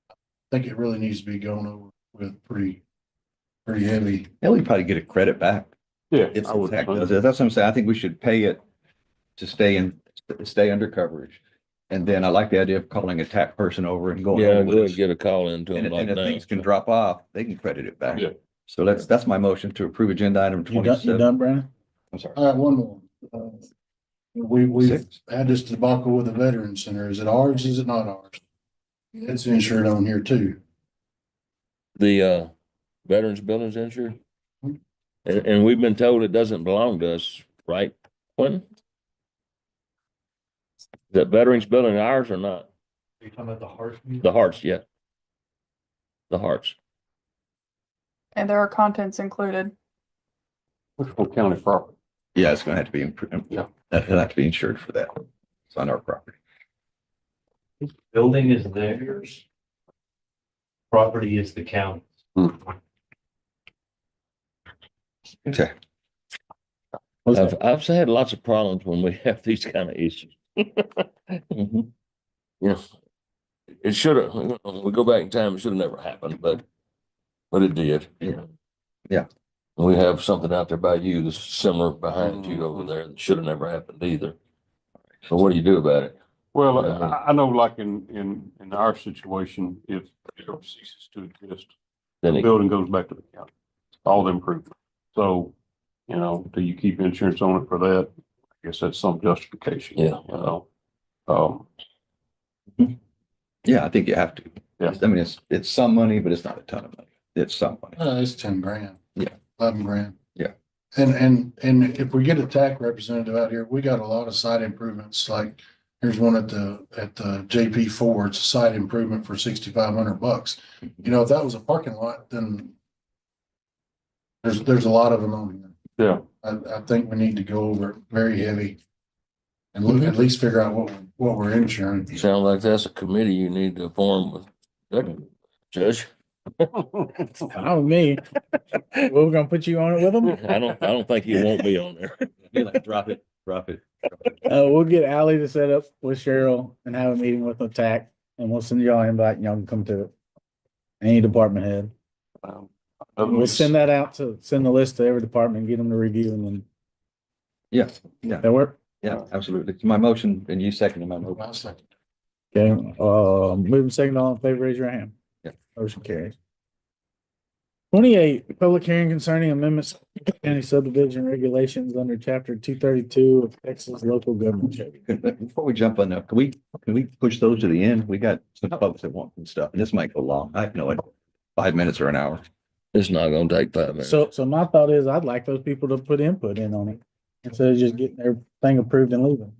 S7: I think it really needs to be going over with pretty heavy.
S8: Yeah, we probably get a credit back.
S6: Yeah,
S8: If
S6: I would.
S8: the tax does it. That's what I'm saying. I think we should pay it to stay under coverage. And then I like the idea of calling a tax person over and going.
S5: Yeah,
S8: over
S5: go ahead
S8: this.
S5: and get a call into them
S8: And
S5: like
S8: if things
S5: that.
S8: can drop off, they can credit it back.
S6: Yeah.
S8: So that's my motion to approve agenda item
S1: You done,
S8: 27.
S1: Brandon?
S8: I'm sorry.
S7: All right, one more. We've
S8: Six.
S7: had this debacle with the Veteran Center. Is it ours? Is it not ours? It's insured on here too.
S5: The veterans buildings insured. And we've been told it doesn't belong to us, right, Quentin? Is that veterans building ours or not?
S7: Are you talking about the Hearts?
S5: The Hearts, yeah. The Hearts.
S13: And there are contents included.
S6: Which one county property?
S8: Yeah, it's gonna have to be,
S6: Yeah.
S8: that'll have to be insured for that. It's on our property.
S14: Building is theirs. Property is the county.
S8: Okay.
S5: I've had lots of problems when we have these kind of issues. Mhm. Yeah. It should have, we go back in time, it should have never happened, but it did.
S8: Yeah.
S5: We have something out there by you that's similar behind you over there that should have never happened either. So what do you do about it?
S6: Well,
S5: Yeah.
S6: I know like in our situation, if it ceases to exist,
S5: Then
S6: the
S5: it,
S6: building goes back to the county, all the improvement. So, do you keep insurance on it for that? I guess that's some justification.
S5: Yeah.
S8: Yeah, I think you have to.
S6: Yeah.
S8: I mean, it's some money, but it's not a ton of money. It's some money.
S7: It's 10 grand.
S8: Yeah.
S7: 11 grand.
S8: Yeah.
S7: And if we get a TAC representative out here, we got a lot of site improvements, like here's one at the JP4. It's a site improvement for $6,500. If that was a parking lot, then there's a lot of them on here.
S6: Yeah.
S7: I think we need to go over it very heavy and look, at least figure out what we're insuring.
S5: sounds like that's a committee you need to form with that Judge.
S1: Not with me. We're gonna put you on it with them?
S5: I don't think you won't be on there.
S8: Be like, drop it.
S1: We'll get Ally to set up with Cheryl and have a meeting with the TAC, and we'll send y'all an invite and y'all can come to it. Any department head. We'll send that out send the list to every department, get them to review, and then
S8: Yeah, yeah,
S1: that work?
S8: yeah, absolutely. It's my motion and you seconded my motion.
S7: I'll second.
S1: Okay, moving second, all in favor, raise your hand.
S8: Yeah.
S1: Motion carries. 28, public hearing concerning amendments to county subdivision regulations under chapter 232 of Texas local government code.
S8: Before we jump on that, can we push those to the end? We got some folks that want some stuff and this might go long. I have no idea. 5 minutes or an hour.
S5: It's not gonna take 5 minutes.
S1: So my thought is I'd like those people to put input in on it instead of just getting their thing approved and leaving.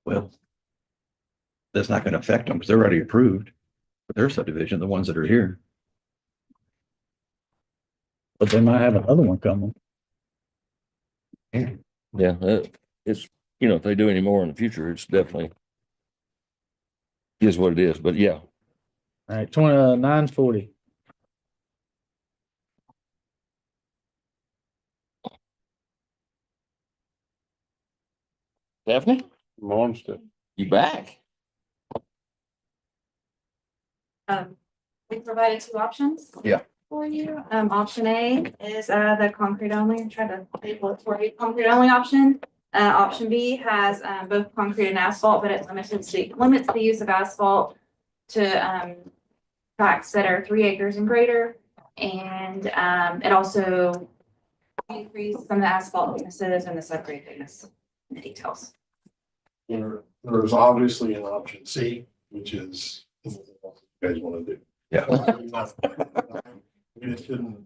S8: Well, that's not gonna affect them because they're already approved for their subdivision, the ones that are here.
S1: But they might have another one coming.
S5: Yeah, it's, if they do any more in the future, it's definitely is what it is, but yeah.
S1: All right, 940.
S5: Daphne,
S6: Monster.
S5: you back?
S15: We provided two options.
S8: Yeah.
S15: For you. Option A is, the concrete only, try to label it for you, concrete only option. Option B has, both concrete and asphalt, but it limits the use of asphalt to, tracts that are 3 acres and greater. And, it also increases some of the asphalt thicknesses and the subgrade thickness, the details.
S7: There's obviously an option C, which is what you guys want to do.
S8: Yeah.
S7: We just didn't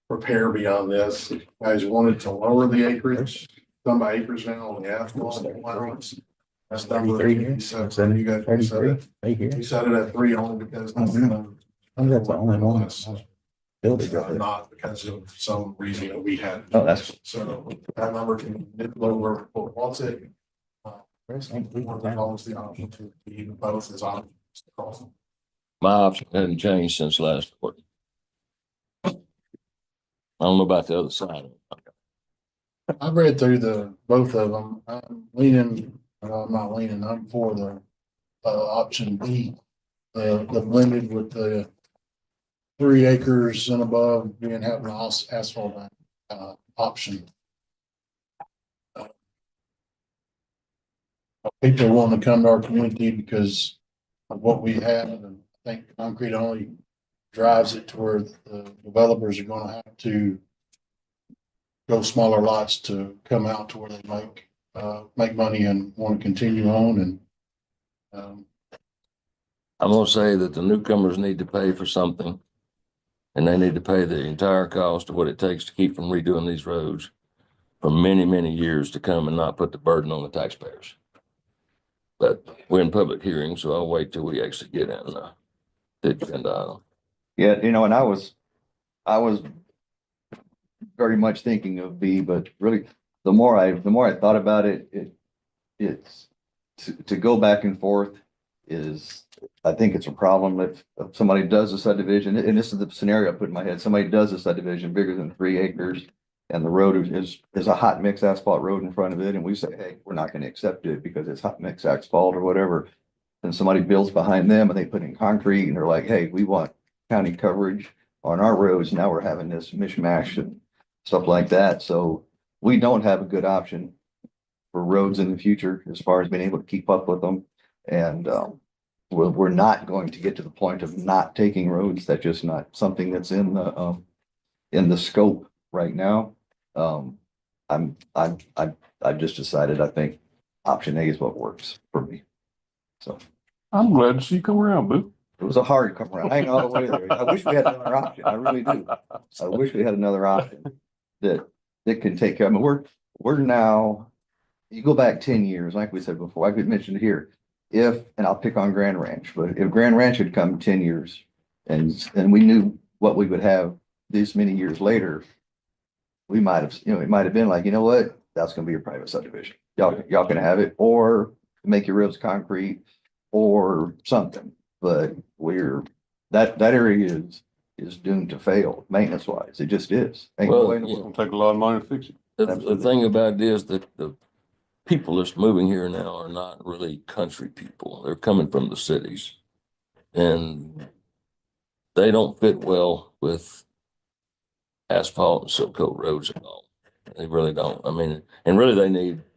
S7: prepare beyond this. If you guys wanted to lower the acreage, done by acres now on the asphalt allowance. That's number
S1: 33
S7: so you guys set it.
S1: Right here.
S7: We set it at 3 only because that's
S1: That's the only one.
S7: not because of some reason that we had.
S8: Oh, that's.
S7: So that number can be lower, but once it. There's always the option to even both as options.
S5: My option hasn't changed since last quarter. I don't know about the other side.
S7: I've read through both of them. I'm not leaning, I'm for the option B. The blended with the 3 acres and above being having asphalt option. People want to come to our community because of what we have, and I think concrete only drives it to where the developers are gonna have to go smaller lots to come out to where they make money and want to continue on and
S5: I'm gonna say that the newcomers need to pay for something. And they need to pay the entire cost of what it takes to keep from redoing these roads for many, many years to come and not put the burden on the taxpayers. But we're in public hearing, so I'll wait till we actually get in the agenda item.
S8: Yeah, and I was very much thinking of B, but really, the more I thought about it's to go back and forth is, I think it's a problem if somebody does a subdivision, and this is the scenario I put in my head, somebody does a subdivision bigger than 3 acres, and the road is a hot mix asphalt road in front of it, and we say, hey, we're not gonna accept it because it's hot mix asphalt or whatever. And somebody builds behind them and they put in concrete and they're like, hey, we want county coverage on our roads. Now we're having this mishmash and stuff like that. So we don't have a good option for roads in the future as far as being able to keep up with them. And we're not going to get to the point of not taking roads. That's just not something that's in the scope right now. I've just decided, I think option A is what works for me. So
S6: I'm glad to see you come around, Boo.
S8: it was a hard come around. I ain't all the way there. I wish we had another option. I really do. I wish we had another option that can take care. I mean, we're now, you go back 10 years, like we said before, I could mention it here. And I'll pick on Grand Ranch, but if Grand Ranch had come 10 years and we knew what we would have this many years later, we might have, it might have been like, you know what, that's gonna be your private subdivision. Y'all can have it, or make your roads concrete or something. But that area is doomed to fail maintenance wise. It just is. Ain't no
S5: Well,
S8: way in the
S6: It's
S8: world.
S6: gonna take a lot of money to fix it.
S5: The thing about it is that the people that's moving here now are not really country people. They're coming from the cities. And they don't fit well with asphalt and silk coat roads at all. They really don't. I mean, and really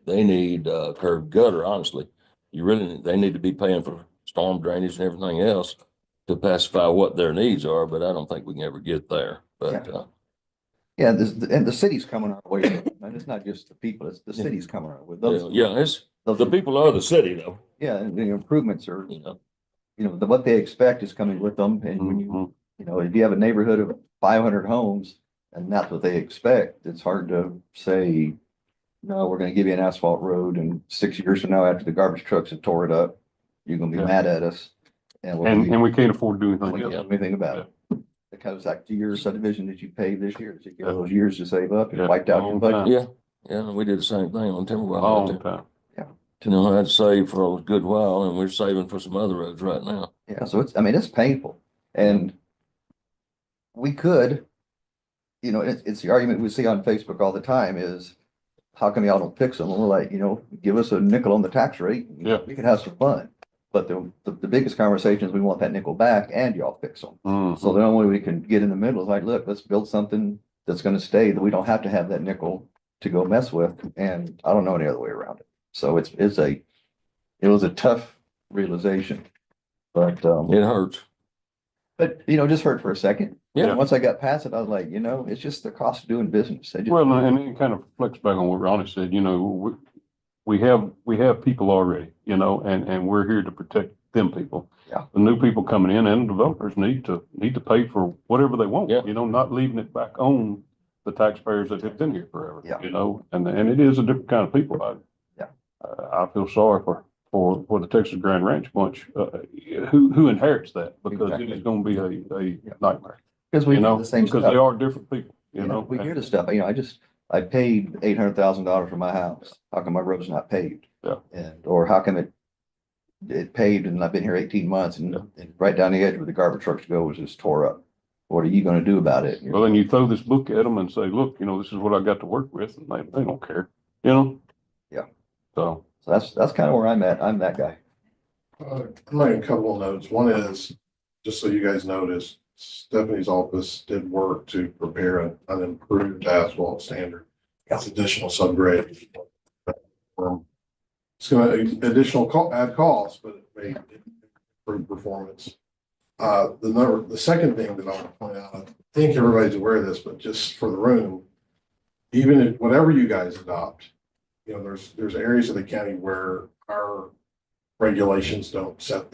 S5: they need curb gutter, honestly. They need to be paying for storm drainage and everything else to pacify what their needs are, but I don't think we can ever get there. But
S8: Yeah, and the city's coming our way. And it's not just the people, it's the city's coming our way.
S5: it's the people are the city though.
S8: Yeah, and the improvements are, what they expect is coming with them. And when if you have a neighborhood of 500 homes and that's what they expect, it's hard to say, no, we're going to give you an asphalt road, and 6 years from now, after the garbage trucks have tore it up, you're going to be mad at us.
S6: And we can't afford to do anything
S8: we can't
S6: else.
S8: do anything about it. It comes back to your subdivision that you paid this year. Did you get those years to save up and
S6: Yeah,
S8: wiped out your
S6: long
S8: budget?
S6: time.
S5: Yeah, yeah, we did the same thing on Timberwell.
S6: Long time.
S5: You know, I had to save for a good while and we're saving for some other roads right now.
S8: Yeah, so it's, I mean, it's painful. And we could, you know, it's the argument we see on Facebook all the time is, how come y'all don't fix them? And we're like, you know, give us a nickel on the tax rate.
S6: Yeah.
S8: We can have some fun. But the biggest conversation is we want that nickel back and y'all fix them.
S6: Mhm.
S8: So the only way we can get in the middle is like, look, let's build something that's gonna stay, that we don't have to have that nickel to go mess with. And I don't know any other way around it. So it was a tough realization, but,
S5: It hurts.
S8: but, you know, just hurt for a second.
S5: Yeah.
S8: And once I got past it, I was like, you know, it's just the cost of doing business. They just-
S6: Well, and it kind of reflects back on what Ronnie said, you know, we have people already, you know, and we're here to protect them people.
S8: Yeah.
S6: The new people coming in and developers need to pay for whatever they want,
S5: Yeah.
S6: you know, not leaving it back on the taxpayers that have been here forever.
S8: Yeah.
S6: You know, and it is a different kind of people. I feel sorry for the Texas Grand Ranch bunch, who inherits that, because it is gonna be a nightmare.
S8: Because we
S6: You
S8: do
S6: know,
S8: the same
S6: because
S8: stuff.
S6: they are different people, you
S8: You
S6: know.
S8: know, we hear the stuff, you know, I paid $800,000 for my house. How come my road's not paved?
S6: Yeah.
S8: And, or how come it paved and I've been here 18 months and right down the edge where the garbage trucks go was just tore up. What are you gonna do about it?
S6: Well, then you throw this book at them and say, look, you know, this is what I got to work with, and they don't care, you know?
S8: Yeah.
S6: So.
S8: So that's kind of where I'm at. I'm that guy.
S7: I'm making a couple of notes. One is, just so you guys notice, Stephanie's office did work to prepare an improved asphalt standard. That's additional subgrade. It's gonna add costs, but it may improve performance. The second thing that I want to point out, I think everybody's aware of this, but just for the room, even if whatever you guys adopt, you know, there's areas of the county where our regulations don't set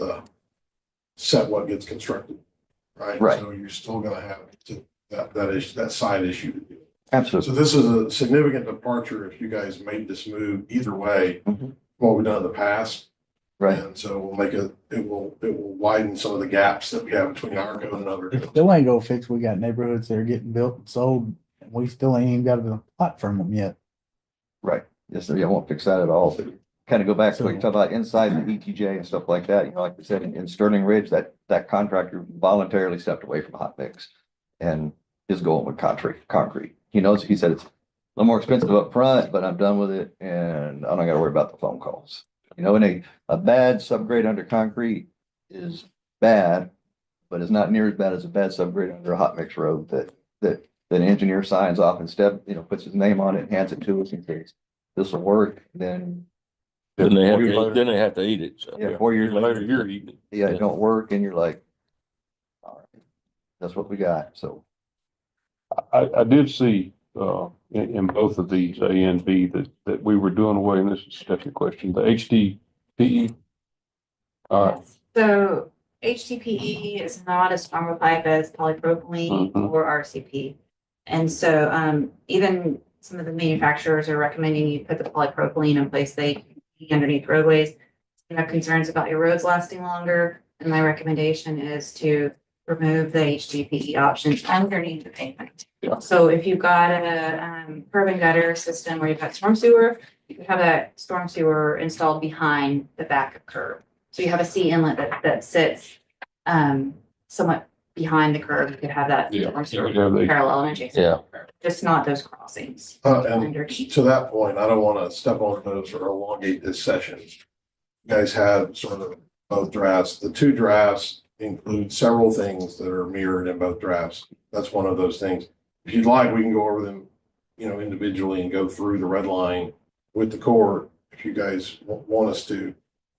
S7: what gets constructed, right?
S8: Right.
S7: So you're still gonna have that side issue to do.
S8: Absolutely.
S7: So this is a significant departure if you guys made this move either way,
S8: Mhm.
S7: what we've done in the past.
S8: Right.
S7: And so it will widen some of the gaps that we have between our code and other
S1: It
S7: codes.
S1: still ain't gonna fix, we got neighborhoods that are getting built and sold, and we still ain't even got a plot from them yet.
S8: Right. Yes, sir. Yeah, I won't fix that at all. But kind of go back to what you
S1: So-
S8: talked about inside the ETJ and stuff like that. You know, like we said, in Sterling Ridge, that contractor voluntarily stepped away from hot mix and is going with concrete. He knows, he said it's a little more expensive up front, but I'm done with it and I don't gotta worry about the phone calls. You know, and a bad subgrade under concrete is bad, but it's not near as bad as a bad subgrade under a hot mix road that an engineer signs off and puts his name on it, hands it to us and says, this will work, then.
S5: Then they have
S8: 4 years
S5: to,
S8: later-
S5: then they have to eat it. So.
S8: Yeah, 4 years later,
S6: You're eating.
S8: yeah, it don't work and you're like, all right, that's what we got. So,
S6: I did see, in both of these, A and B, that we were doing away, and this is Stephanie's question, the HDPE. All right,
S15: Yes. So HDPE is not as strong of a pipe as polypropylene
S6: Mhm.
S15: or RCP. And so, even some of the manufacturers are recommending you put the polypropylene in place they underneath roadways. You have concerns about your roads lasting longer, and my recommendation is to remove the HDPE options underneath the pavement.
S6: Yeah.
S15: So if you've got a curb and gutter system where you've got storm sewer, you could have that storm sewer installed behind the back of curb. So you have a C inlet that sits somewhat behind the curb. You could have that
S6: Yeah.
S15: storm sewer
S6: Yeah, they-
S15: parallel and adjacent.
S5: Yeah.
S15: to the curb, just not those crossings.
S7: And
S15: Underneath.
S7: to that point, I don't want to step on those or elongate this session. You guys had sort of both drafts. The two drafts include several things that are mirrored in both drafts. That's one of those things. If you'd like, we can go over them, you know, individually and go through the red line with the court. If you guys want us to,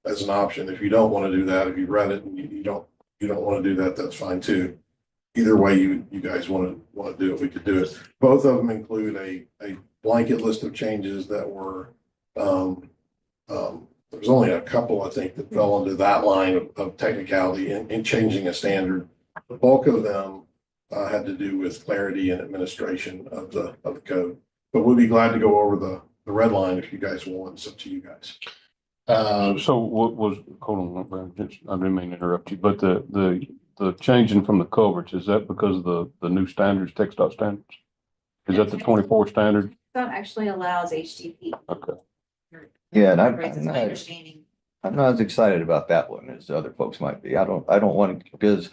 S7: as an option. If you don't want to do that, if you've read it and you don't want to do that, that's fine too. Either way you guys want to do it, we could do it. Both of them include a blanket list of changes that were, there's only a couple, I think, that fell into that line of technicality in changing a standard. The bulk of them had to do with clarity and administration of the code. But we'll be glad to go over the red line if you guys want. It's up to you guys.
S6: So what was, hold on, Brad, I didn't mean to interrupt you, but the the changing from the coverage, is that because of the new standards, TxDOT standards? Is that the 24 standard?
S15: That actually allows HTTP.
S6: Okay.
S8: Yeah, and
S15: Is my understanding.
S8: I'm not as excited about that one as other folks might be. I don't want to, because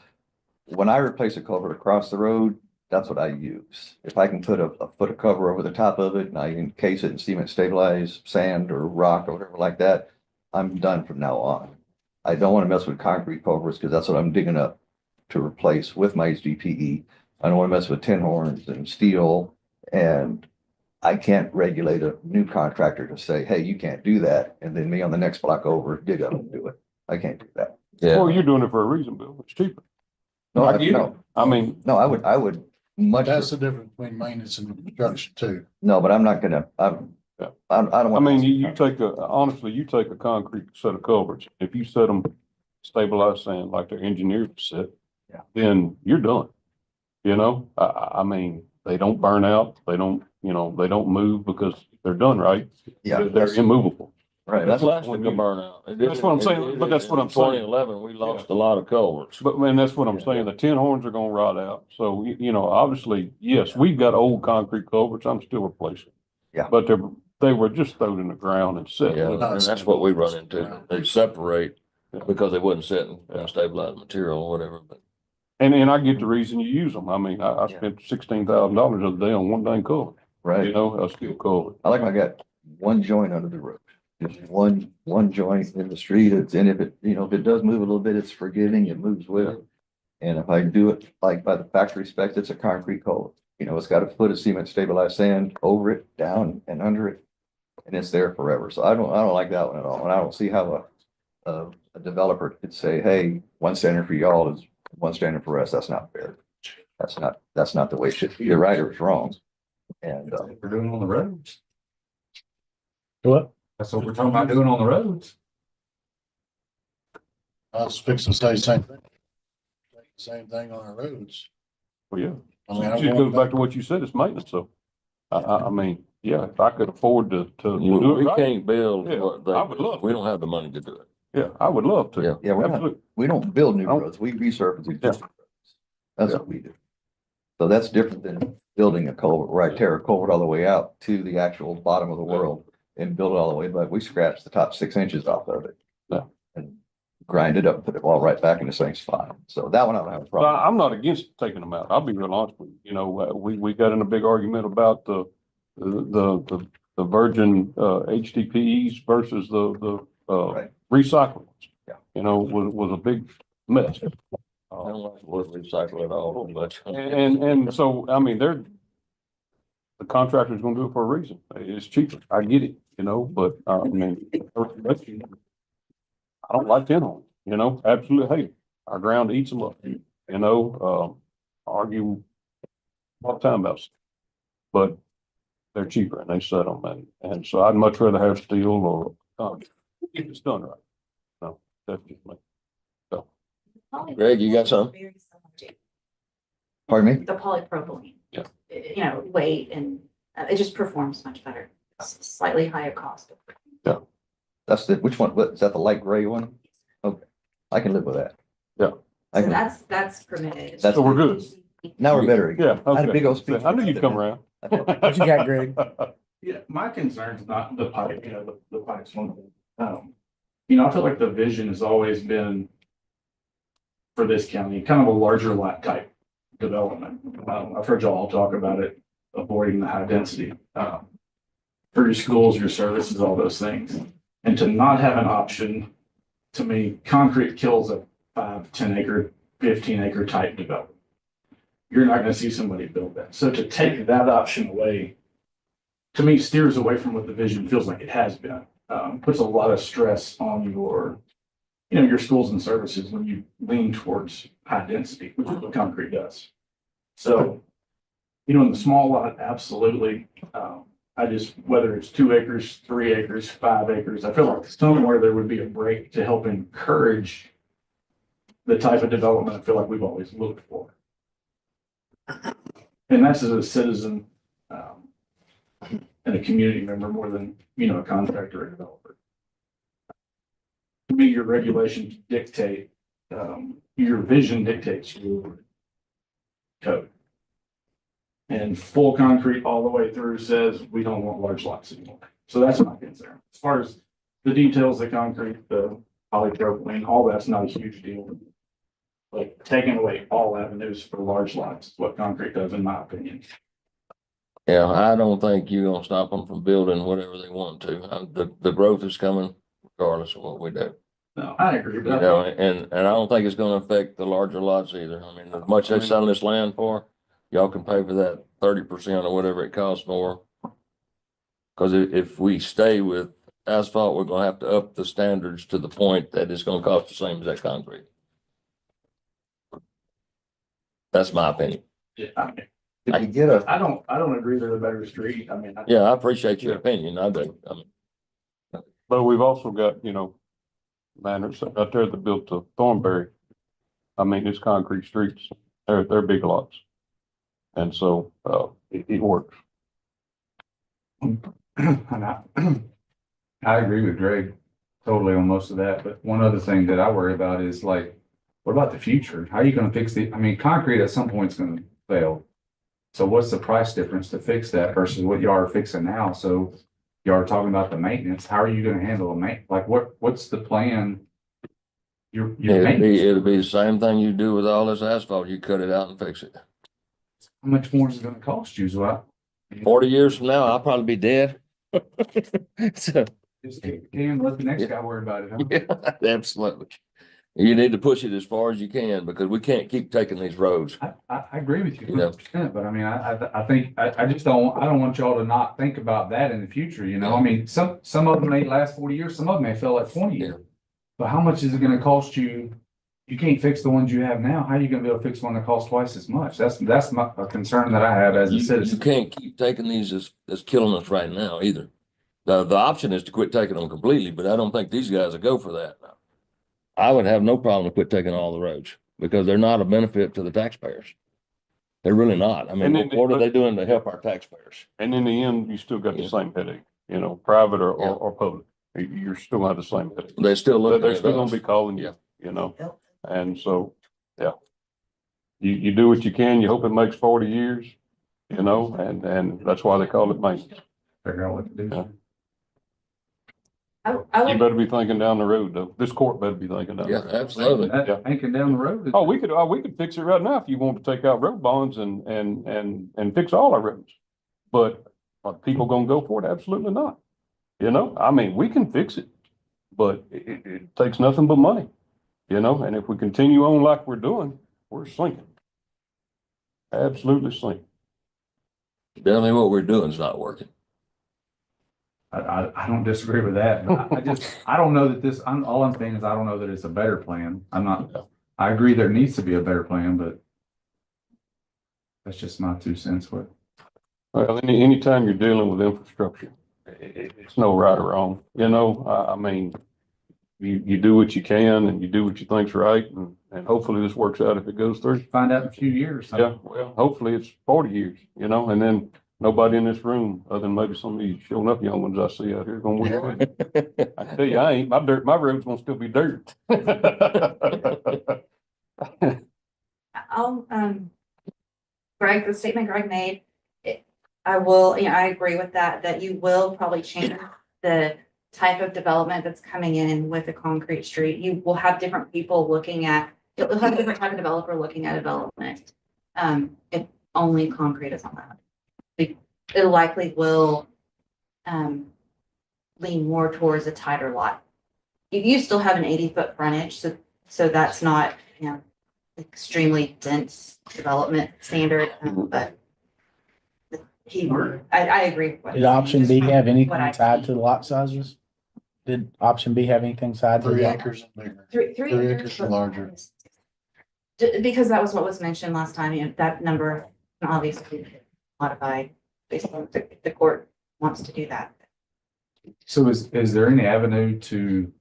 S8: when I replace a culvert across the road, that's what I use. If I can put a foot of cover over the top of it and I encase it in cement stabilized sand or rock or whatever like that, I'm done from now on. I don't want to mess with concrete culverts because that's what I'm digging up to replace with my HDPE. I don't want to mess with tin horns and steel, and I can't regulate a new contractor to say, hey, you can't do that. And then me on the next block over, dig up and do it. I can't do that.
S6: Well, you're doing it for a reason, Bill. It's cheaper.
S8: No,
S6: No, I mean,
S8: no, I would much.
S7: That's the difference between maintenance and construction too.
S8: No, but I'm not gonna, I don't
S6: I
S8: want.
S6: mean, you take honestly, you take a concrete set of culverts. If you set them stabilized sand like they're engineered to set,
S8: Yeah.
S6: then you're done. You know, I mean, they don't burn out. They don't, they don't move because they're done right.
S8: Yeah.
S6: They're immovable.
S8: Right.
S5: That's
S8: That's
S5: plastic will burn out.
S6: That's what I'm saying, but that's what I'm saying.
S5: 2011, we lost a lot of culverts.
S6: But man, that's what I'm saying. The tin horns are gonna rot out. So, obviously, yes, we've got old concrete culverts. I'm still replacing.
S8: Yeah.
S6: But they were just thrown in the ground and set.
S5: Yeah, and that's what we run into. They separate because they wouldn't sit in stabilized material or whatever, but.
S6: And I get the reason you use them. I mean, I spent $16,000 the other day on one dang culvert.
S8: right.
S6: A steel culvert.
S8: I got one joint under the road. Just one joint in the street. And if it does move a little bit, it's forgiving. It moves with it. And if I do it like by the factory specs, it's a concrete culvert. It's got a foot of cement stabilized sand over it, down and under it, and it's there forever. So I don't like that one at all. And I don't see how a developer could say, hey, one standard for y'all is one standard for us. That's not fair. That's not the way it should be. You're right or it's wrong. And
S14: We're doing on the roads.
S1: What?
S14: That's what we're talking about doing on the roads.
S7: I was fixing to say the same thing. Same thing on our roads.
S6: Well, yeah.
S7: I mean,
S6: It
S7: I'm
S6: just
S7: going
S6: goes back to what you said. It's maintenance. So I mean, yeah, if I could afford to do it
S5: We
S6: right,
S5: can't build
S6: Yeah,
S5: what
S6: I would love
S5: we
S6: to.
S5: don't have the money to do it.
S6: yeah, I would love to.
S5: Yeah.
S8: yeah,
S6: Absolutely.
S8: we don't build new
S6: Oh.
S8: roads. We resurface existing roads. That's what we do. So that's different than building a culvert where I tear a culvert all the way out to the actual bottom of the world and build it all the way, but we scratch the top 6 inches off of it.
S6: Yeah.
S8: And grind it up, and put it all right back in the same spot. So that one I don't have a
S6: So
S8: problem.
S6: I'm not against taking them out. I'll be real honest with you. We got in a big argument about the virgin HDPEs versus the
S8: Right.
S6: recyclables.
S8: Yeah.
S6: Was a big mess.
S5: I don't like the word recycle at all, but.
S6: And so, I mean, the contractor's gonna do it for a reason. It's cheaper. I get it, but I mean, I don't like tin horns, absolutely hate it. Our ground eats them up, argue all the time about it. But they're cheaper and they set them, and so I'd much rather have steel or if it's done right. No, that's just me.
S5: Greg, you got some?
S15: Very similar to
S8: Pardon me?
S15: the polypropylene.
S6: Yeah.
S15: Weight and it just performs much better. It's slightly higher cost.
S8: That's which one? What, is that the light gray one? Okay, I can live with that.
S6: Yeah.
S15: So that's permitted.
S8: That's-
S6: So we're good.
S8: Now we're better again.
S6: Yeah.
S8: I had a
S6: okay.
S8: big old speech.
S6: I knew you'd come around.
S1: What you got, Greg?
S14: Yeah, my concern's not the pipe, the pipe's one thing. I feel like the vision has always been for this county, kind of a larger lot type development. I've heard y'all talk about it, avoiding the high density, for your schools, your services, all those things. And to not have an option, to me, concrete kills a 5, 10 acre, 15 acre type development. You're not gonna see somebody build that. So to take that option away, to me, steers away from what the vision feels like it has been. Puts a lot of stress on your schools and services when you lean towards high density, which is what concrete does. So, in the small lot, absolutely. Whether it's 2 acres, 3 acres, 5 acres, I feel like somewhere there would be a break to help encourage the type of development I feel like we've always looked for. And that's as a citizen, and a community member more than, a contractor or developer. To me, your regulations dictate, your vision dictates your code. And full concrete all the way through says we don't want large lots anymore. So that's my concern. As far as the details, the concrete, the polypropylene, all that's not a huge deal. Like taking away all avenues for large lots is what concrete does, in my opinion.
S5: Yeah, I don't think you're gonna stop them from building whatever they want to. The growth is coming regardless of what we do.
S14: No, I agree.
S5: You
S14: But
S5: know, and I don't think it's gonna affect the larger lots either. I mean, as much as they're selling this land for, y'all can pay for that 30% or whatever it costs more. Cause if we stay with asphalt, we're gonna have to up the standards to the point that it's gonna cost the same as that concrete. That's my opinion.
S14: yeah, I mean,
S8: Did we get a,
S14: I don't agree they're the better street. I mean,
S5: Yeah, I appreciate your opinion. I do. I mean,
S6: But we've also got, Manners out there that built to Thornberry. I mean, it's concrete streets. They're big lots. And so, it works.
S16: And I agree with Greg totally on most of that, but one other thing that I worry about is like, what about the future? How are you gonna fix I mean, concrete at some point is gonna fail. So what's the price difference to fix that versus what y'all are fixing now? So y'all are talking about the maintenance. How are you gonna handle like what's the plan? Your maintenance,
S5: it'll be the same thing you do with all this asphalt. You cut it out and fix it.
S16: how much more is it gonna cost you? So
S5: 40 years from now, I'll probably be dead. So,
S16: just can let the next guy worry about it, huh?
S5: yeah, absolutely. You need to push it as far as you can because we can't keep taking these roads.
S16: I agree with you
S5: You know.
S16: 100%, but I mean, I think, I just I don't want y'all to not think about that in the future, you know? I mean, some of them may last 40 years, some of them may feel like 20 years. But how much is it gonna cost you? You can't fix the ones you have now. How are you gonna be able to fix one that costs twice as much? That's a concern that I have as a
S5: You
S16: citizen.
S5: can't keep taking these as killing us right now either. The option is to quit taking them completely, but I don't think these guys will go for that. I would have no problem to quit taking all the roads because they're not a benefit to the taxpayers. They're really not. I mean, what are they doing to help our taxpayers?
S6: And in the end, you still got the same headache, private or public. You're still gonna have the same headache.
S5: They still look.
S6: They're still gonna be calling you, and so, yeah. You do what you can. You hope it makes 40 years, and that's why they call it maintenance.
S16: Figure out what to do.
S6: Yeah.
S12: I
S6: You
S12: would,
S6: better be thinking down the road, though. This court better be thinking down. the
S5: Yeah,
S6: road.
S5: absolutely.
S16: Thinking down the road.
S6: Oh, we could fix it right now if you want to take out road bonds and fix all our roads. But are people gonna go for it? Absolutely not. I mean, we can fix it, but it takes nothing but money, and if we continue on like we're doing, we're sinking. Absolutely sinking.
S5: Tell me what we're doing is not working.
S16: I don't disagree with that, but I don't know that all I'm saying is I don't know that it's a better plan. I agree there needs to be a better plan, but that's just my 2 cents worth.
S6: Well, anytime you're dealing with infrastructure, it's no right or wrong, I mean, you do what you can and you do what you think's right and hopefully this works out if it goes through.
S16: Find out in a few years.
S6: Yeah, well, hopefully it's 40 years, and then nobody in this room, other than maybe some of these showing up young ones I see out here gonna win. I tell you, my road's gonna still be dirt.
S15: I'll, Greg, the statement Greg made, I will, I agree with that you will probably change the type of development that's coming in with a concrete street. You will have different people you'll have a different type of developer looking at development. If only concrete is allowed. It likely will, lean more towards a tighter lot. You still have an 80-foot frontage, so that's not, extremely dense development standard, but I agree with what
S1: Did option B have anything
S15: what I
S1: tied
S15: see.
S1: to the lot sizes? Did option B have anything tied to?
S7: 3
S1: the-
S7: acres and bigger.
S15: Three
S7: 3 acres and larger.
S15: Because that was what was mentioned last time, that number can obviously be modified based on if the court wants to do that.
S16: So is there any avenue to?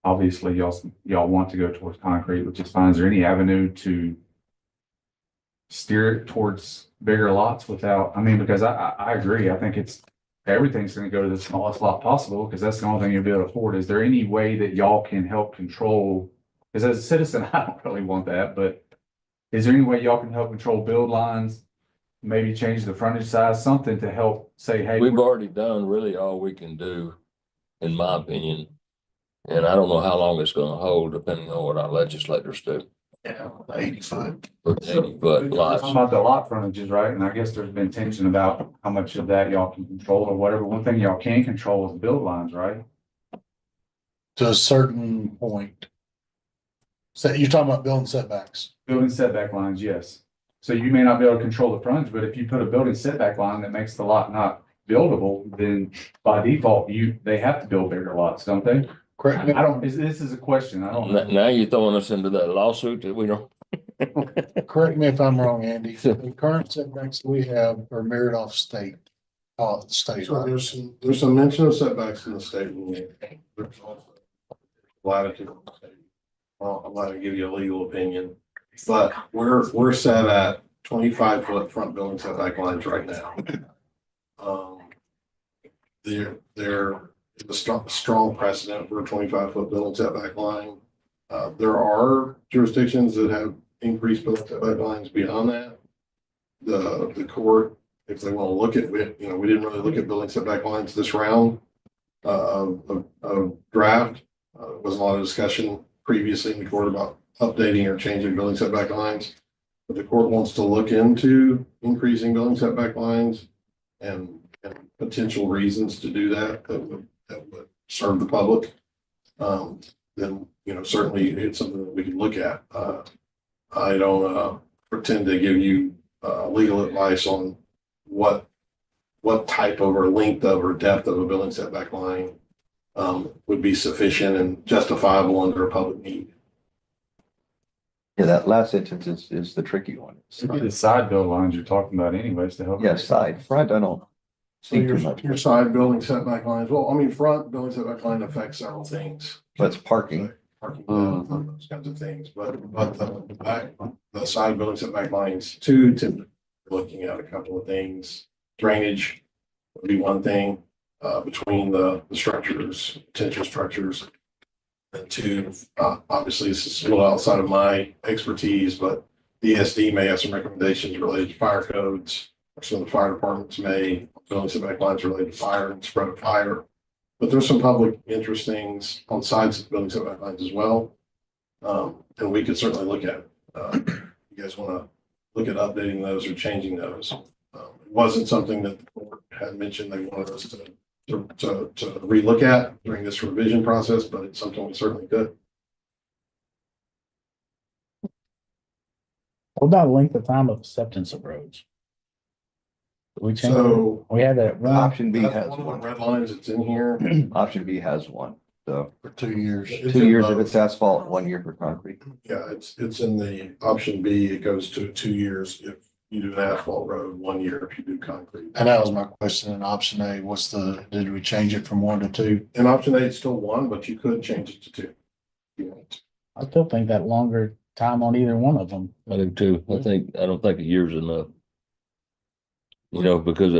S16: Obviously, y'all want to go towards concrete, which is fine. Is there any avenue to steer it towards bigger lots without, because I agree. I think it's everything's gonna go to the smallest lot possible, because that's the only thing you'll be able to afford. Is there any way that y'all can help control? Because as a citizen, I don't really want that, but is there any way y'all can help control build lines? Maybe change the frontage size, something to help say, hey.
S5: We've already done really all we can do, in my opinion. And I don't know how long it's gonna hold, depending on what our legislators do.
S7: Yeah, 85.
S5: 80-foot lots.
S16: Talking about the lot frontages, right? And I guess there's been tension about how much of that y'all can control or whatever. One thing y'all can control is build lines, right?
S7: To a certain point. So you're talking about building setbacks.
S16: Building setback lines, yes. So you may not be able to control the frontage, but if you put a building setback line that makes the lot not buildable, then by default, they have to build bigger lots, don't they?
S7: Correct.
S16: I don't, this is a question. I don't know.
S5: Now you're throwing us into that lawsuit that we don't.
S7: Correct me if I'm wrong, Andy. The current setbacks we have are mirrored off state. State.
S4: So there's some mention of setbacks in the state rule. There's also latitude. in the state. Well, I'm not gonna give you a legal opinion, but we're set at 25-foot front building setback lines right now. There is a strong precedent for a 25-foot building setback line. There are jurisdictions that have increased building setback lines beyond that. The court, if they want to look at it, we didn't really look at building setback lines this round of draft. There wasn't a lot of discussion previously in the court about updating or changing building setback lines. But the court wants to look into increasing building setback lines and potential reasons to do that would serve the public. Then, certainly it's something that we can look at. I don't pretend to give you legal advice on what type of or length of or depth of a building setback line would be sufficient and justifiable under a public need.
S8: Yeah, that last sentence is the tricky one.
S16: It'd be the side build lines you're talking about anyways to help.
S8: Yeah, side, front, I don't.
S4: So your side building setback lines, front building setback line affects several things.
S8: That's parking.
S4: Parking, those kinds of things, but the side building setback lines too, typically looking at a couple of things. Drainage would be one thing, between the structures, potential structures. And two, obviously this is a little outside of my expertise, but the ESD may have some recommendations related to fire codes. Or some of the fire departments may building setback lines related to fire and spread of fire. But there's some public interest things on sides of building setback lines as well. And we could certainly look at it. You guys want to look at updating those or changing those. It wasn't something that the court had mentioned they wanted us to relook at during this revision process, but it's something we certainly could.
S1: What about length of time of acceptance of roads? We changed,
S4: So
S1: we had that run.
S8: Option B
S4: that's
S8: has
S4: one of
S8: one.
S4: the red lines that's in here
S8: Option B has one. So
S7: For 2 years.
S4: It's
S8: 2
S4: in
S8: years if
S4: both.
S8: it's asphalt, 1 year for concrete.
S4: Yeah, it's in the option B. It goes to 2 years if you do an asphalt road, 1 year if you do concrete.
S7: And that was my question in option A. Did we change it from 1 to 2?
S4: In option A, it's still 1, but you could change it to 2. if you want to.
S1: I still think that longer time on either one of them.
S5: I do too. I don't think a year's enough. Because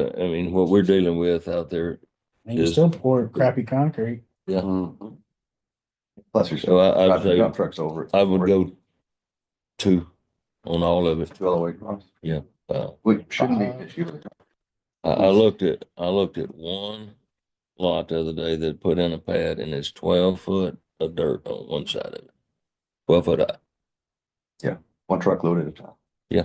S5: what we're dealing with out there.
S1: And you still pour crappy concrete.
S5: Yeah.
S8: Plus you're
S5: So
S8: still
S5: I'd
S8: driving
S5: say
S8: dump trucks over it.
S5: I would go 2 on all of it.
S8: 2 all the way across.
S5: Yeah.
S8: We shouldn't need this year.
S5: I looked at one lot the other day that put in a pad and it's 12 foot of dirt on one side of it. 12 foot high.
S8: Yeah, 1 truckload at a time.
S5: Yeah.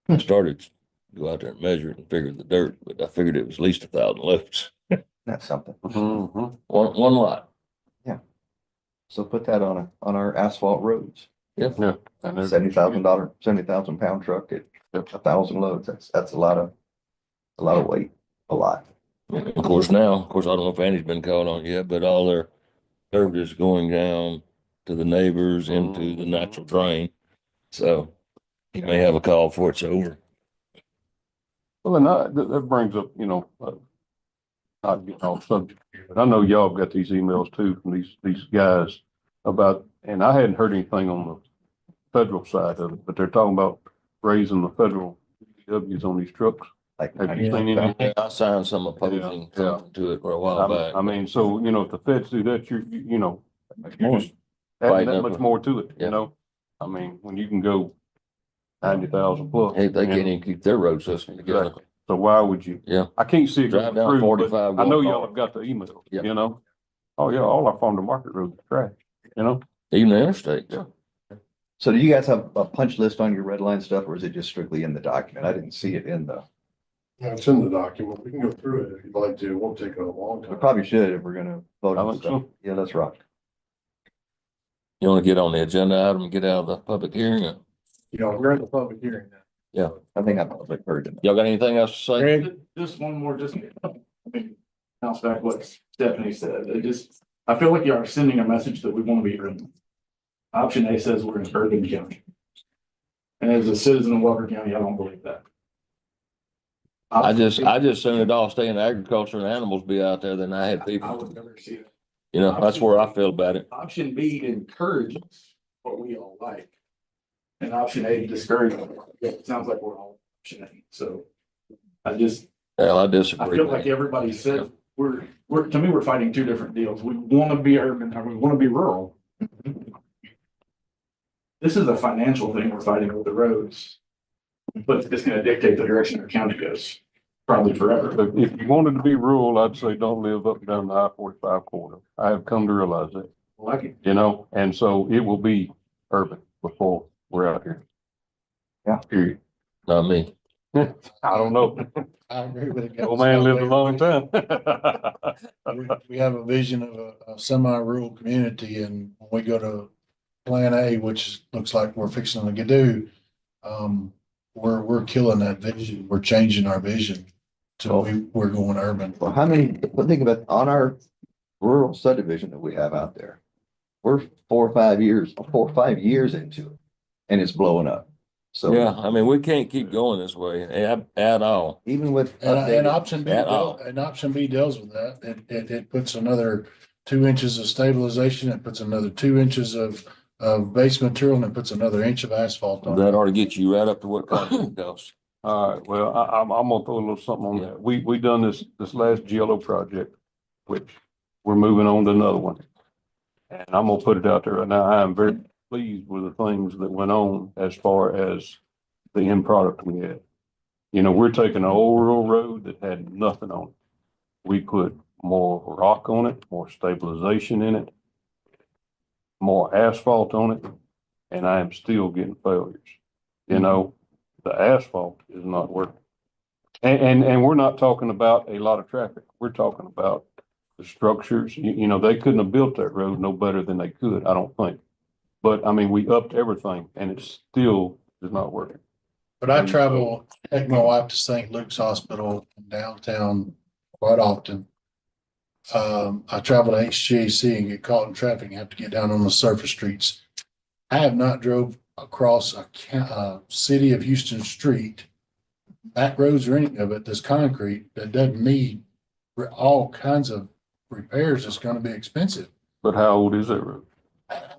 S5: I started to go out there and measure it and figure the dirt, but I figured it was at least 1,000 loads.
S8: That's something.
S5: One lot.
S8: Yeah. So put that on our asphalt roads.
S5: Yeah.
S8: $70,000, 70,000 pound truck at 1,000 loads. That's a lot of weight. A lot.
S5: And of course, I don't know if Andy's been called on yet, but all their dirt is going down to the neighbors into the natural drain. So he may have a call before it's over.
S6: Well, then that brings up, not getting off subject here, but I know y'all have got these emails too from these guys about, and I hadn't heard anything on the federal side of it, but they're talking about raising the federal VFWs on these trucks.
S8: Like,
S6: Have you seen any?
S5: Yeah, I signed some opposing something to it for a while back.
S6: I mean, so, you know, if the feds do that, you know, you're
S5: More
S6: just adding
S5: fighting
S6: that
S5: over
S6: much
S5: it.
S6: more to it,
S5: Yeah.
S6: you know? I mean, when you can go 90,000 plus.
S5: Hey, they
S6: you
S5: can't
S6: know?
S5: even keep their road system together.
S6: Exactly. So why would you?
S5: Yeah.
S6: I can't see it
S5: Drive
S6: going
S5: down
S6: through,
S5: 45
S6: but I know
S5: going
S6: y'all
S5: forward.
S6: have got the emails,
S5: Yeah.
S6: you know? Oh, yeah, all our farm to market roads are trash, you know?
S5: Even the interstate.
S6: Yeah.
S8: so do you guys have a punch list on your red line stuff, or is it just strictly in the document? I didn't see it in the,
S7: Yeah, it's in the document. We can go through it if you'd like to. It won't take a long
S8: we
S7: time.
S8: probably should if we're gonna vote
S6: I
S8: on
S6: think
S8: stuff.
S6: so.
S8: Yeah, let's rock.
S5: You want to get on the agenda item and get out of the public hearing? Or-
S7: You know, we're in the public hearing now.
S5: Yeah.
S8: I think I've probably heard it.
S5: Y'all got anything else to say?
S1: Greg?
S14: Just one more, I mean, bounce back what Stephanie said. I feel like you are sending a message that we want to be urban. Option A says we're in urban county. And as a citizen of Walker County, I don't believe that.
S5: I just soon it all stay in agriculture and animals be out there than I had
S14: I
S5: people.
S14: would never see that.
S5: You know, that's where I feel about it.
S14: Option B encourages what we all like. And option A discourages. It sounds like we're all option A. So I
S5: Well, I disagree.
S14: feel like everybody said, to me, we're fighting two different deals. We want to be urban or we want to be rural. This is a financial thing we're fighting with the roads. But it's going to dictate the direction our county goes, probably forever.
S6: But if you wanted to be rural, I'd say don't live up and down the I-45 corridor. I have come to realize that,
S14: Like it.
S6: you know, and so it will be urban before we're out here.
S8: Yeah.
S6: Period.
S5: Not me.
S6: I don't know.
S7: I agree with it.
S6: Old man lived a long time.
S7: We have a vision of a semi-rural community, and when we go to Plan A, which looks like we're fixing to do, we're killing that vision. We're changing our vision. So we're going urban.
S8: Well, think about on our rural subdivision that we have out there. We're 4 or 5 years into it and it's blowing up. So
S5: Yeah, I mean, we can't keep going this way at all.
S8: even with
S7: And option B,
S5: At all.
S7: and option B deals with that. It puts another 2 inches of stabilization. It puts another 2 inches of base material, and it puts another inch of asphalt on
S5: That
S7: it.
S5: ought to get you right up to what concrete costs.
S6: All right, well, I'm gonna throw a little something on that. We done this last GLO project, which we're moving on to another one. And I'm gonna put it out there right now. I am very pleased with the things that went on as far as the end product we had. You know, we're taking an old rural road that had nothing on it. We put more rock on it, more stabilization in it, more asphalt on it, and I am still getting failures. You know, the asphalt is not working. And we're not talking about a lot of traffic. We're talking about the structures. You know, they couldn't have built that road no better than they could, I don't think. But I mean, we upped everything and it still is not working.
S7: But I travel, take my wife to St. Luke's Hospital in downtown quite often. I travel to HGAC and get caught in traffic and have to get down on the surface streets. I have not drove across a city of Houston street, back roads or any of it, that's concrete, that doesn't need all kinds of repairs. It's gonna be expensive.
S6: But how old is that road?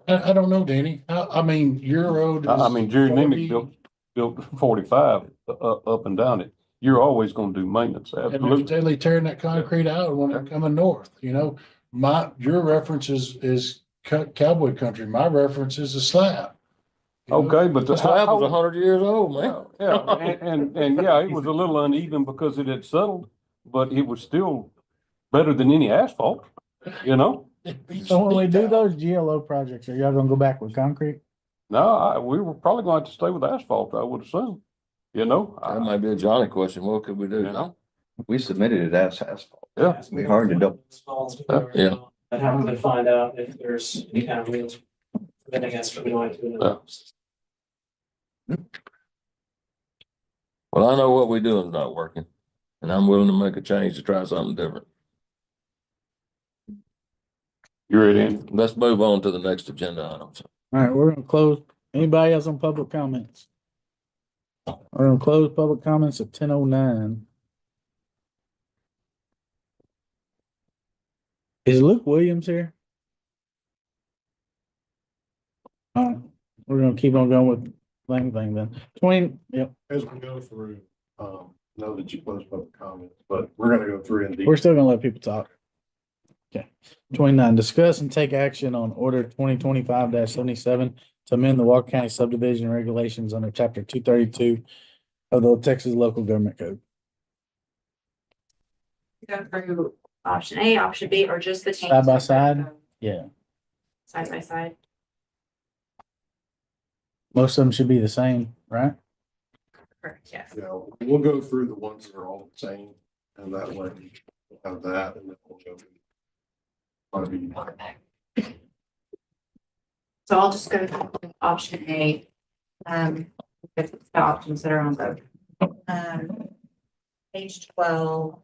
S7: I don't know, Danny. I mean, your road is.
S6: I mean, Jerry
S7: 40.
S6: Nemick built 45 up and down it. You're always gonna do maintenance,
S7: And they're
S6: absolutely.
S7: steadily tearing that concrete out when they're coming north, you know? Your reference is cowboy country. My reference is a slab. You know?
S6: Okay, but
S5: The slab was 100 years old, man.
S6: Yeah, and yeah, it was a little uneven because it had settled, but it was still better than any asphalt, you know?
S1: So when we do those GLO projects, are y'all gonna go back with concrete?
S6: No, we were probably going to have to stay with asphalt, I would assume, you know?
S5: That might be a Johnny question. What could we do?
S6: You know?
S8: we submitted it as asphalt.
S6: Yeah.
S8: It's gonna be hard to double.
S5: Yeah.
S10: And having to find out if there's any kind of real, then I guess we don't have to.
S5: Well, I know what we do is not working, and I'm willing to make a change to try something different.
S6: You ready, Andy?
S5: Let's move on to the next agenda item.
S1: All right, we're gonna close. Anybody else on public comments? We're gonna close public comments at 10:09. Is Luke Williams here? We're gonna keep on going with thing then. Yep.
S7: As we go through. know that you closed public comments, but we're gonna go through in
S1: We're
S7: detail.
S1: still gonna let people talk. Okay. 29, discuss and take action on order 2025-77 to amend the Walker County subdivision regulations under chapter 232 of the Texas Local Government Code.
S15: Go through option A, option B, or just the change.
S1: Side by side? Yeah,
S15: Side by side.
S1: most of them should be the same, right?
S15: Correct, yes.
S7: Yeah, we'll go through the ones that are all the same, and that way we'll have that, and then we'll go.
S15: So I'll just go through option A. Because it's the options that are on both. Page 12.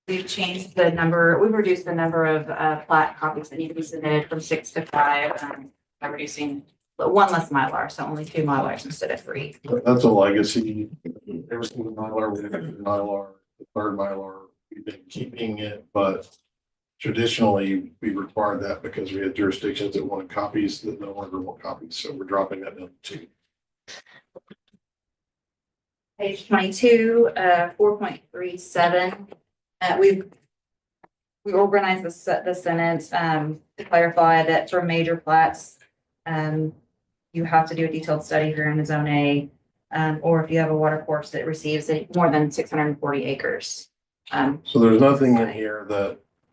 S15: We've changed the number, we've reduced the number of plat copies that need to be submitted from 6 to 5, by reducing one less Mylar, so only 2 Mylars instead of 3.
S7: That's a legacy. Every single Mylar, we have a Mylar, the third Mylar, we've been keeping it, but traditionally we required that because we had jurisdictions that wanted copies that no longer want copies. So we're dropping that down to 2.
S15: Page 22, 4.37. We organized the sentence to clarify that for major plats, you have to do a detailed study if you're in a zone A, or if you have a water course that receives more than 640 acres.
S7: So there's nothing in here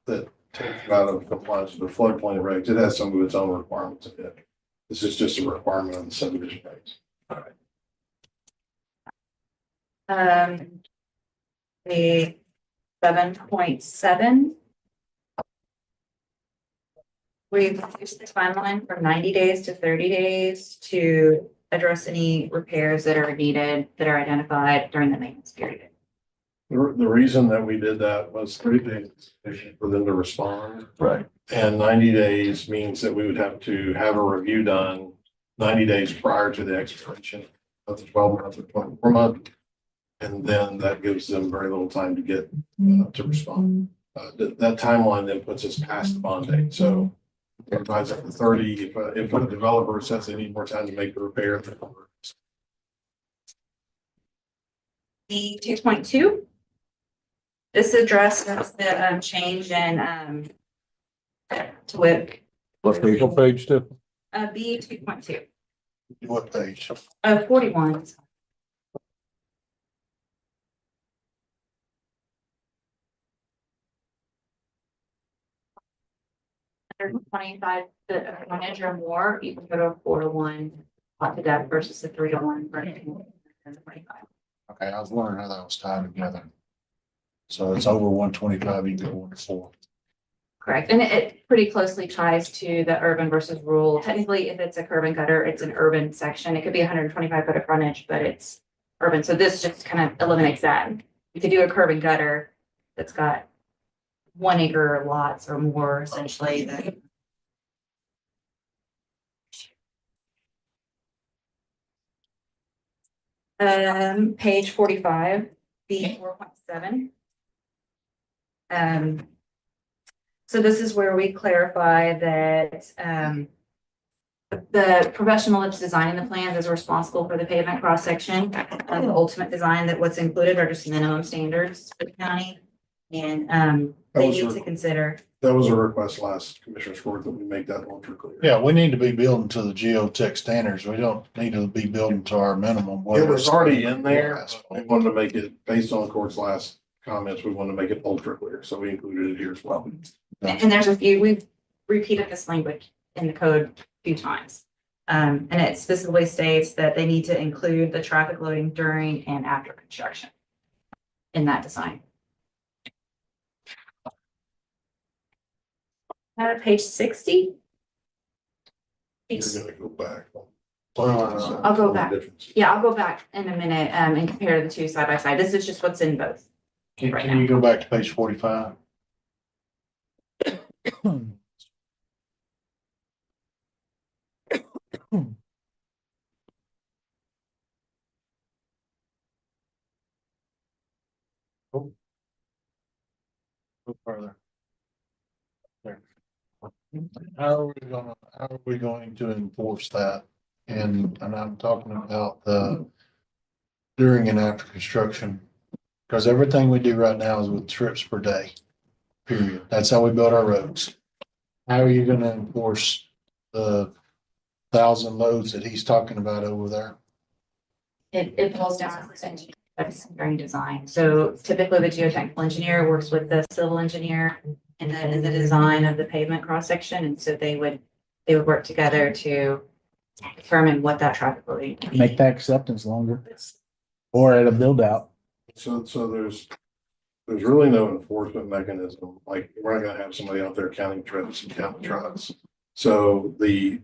S7: that takes you out of compliance with the floodplain regs. It has some of its own requirements in it. This is just a requirement of the subdivision regs. All right.
S15: The 7.7. We've reduced the timeline from 90 days to 30 days to address any repairs that are needed that are identified during the maintenance period.
S7: The reason that we did that was 3 days for them to respond.
S5: Right.
S7: And 90 days means that we would have to have a review done 90 days prior to the expiration of the 12 month or 24 month. And then that gives them very little time to get to respond. That timeline then puts us past the bond date. So everybody's up to 30. If a developer says they need more time to make the repair.
S15: The 2.2. This addresses the change in to WIP.
S6: What page, Tiff?
S15: B 2.2.
S7: What page?
S15: 41. 125 the frontage or more, you can go to a 4-to-1 lot to depth versus a 3-to-1 for 25.
S7: Okay, I was wondering how that was tied together. So it's over 125, you can go 1 to 4.
S15: Correct, and it pretty closely ties to the urban versus rural. Technically, if it's a curb and gutter, it's an urban section. It could be 125 foot of frontage, but it's urban. So this just kind of eliminates that. You could do a curb and gutter that's got 1 acre lots or more, essentially. Page 45, B 4.7. So this is where we clarify that the professional that's designing the plans is responsible for the pavement cross section and the ultimate design, that what's included are just minimum standards for the county. And they need to consider.
S7: That was a request last Commissioner's Court that we make that ultra clear.
S17: Yeah, we need to be building to the geotech standards. We don't need to be building to our minimum.
S7: It was already in there. We wanted to make it, based on the court's last comments, we wanted to make it ultra clear. So we included it here as well.
S15: And there's a few, we've repeated this language in the code a few times. And it specifically states that they need to include the traffic loading during and after construction in that design. Page 60.
S7: You're gonna go back.
S15: I'll go back. Yeah, I'll go back in a minute and compare the two side by side. This is just what's in both.
S17: Can you go back to page 45? Go further. There. How are we going to enforce that? And I'm talking about the
S7: during and after construction. Because everything we do right now is with trips per day, period. That's how we build our roads. How are you gonna enforce the 1,000 loads that he's talking about over there?
S15: It falls down to engineering during design. So typically the geotechnical engineer works with the civil engineer in the design of the pavement cross section. And so they would work together to determine what that traffic will be.
S1: Make that acceptance longer or at a build out.
S17: So there's really no enforcement mechanism. Like, we're not gonna have somebody out there counting trips and counting trucks. So the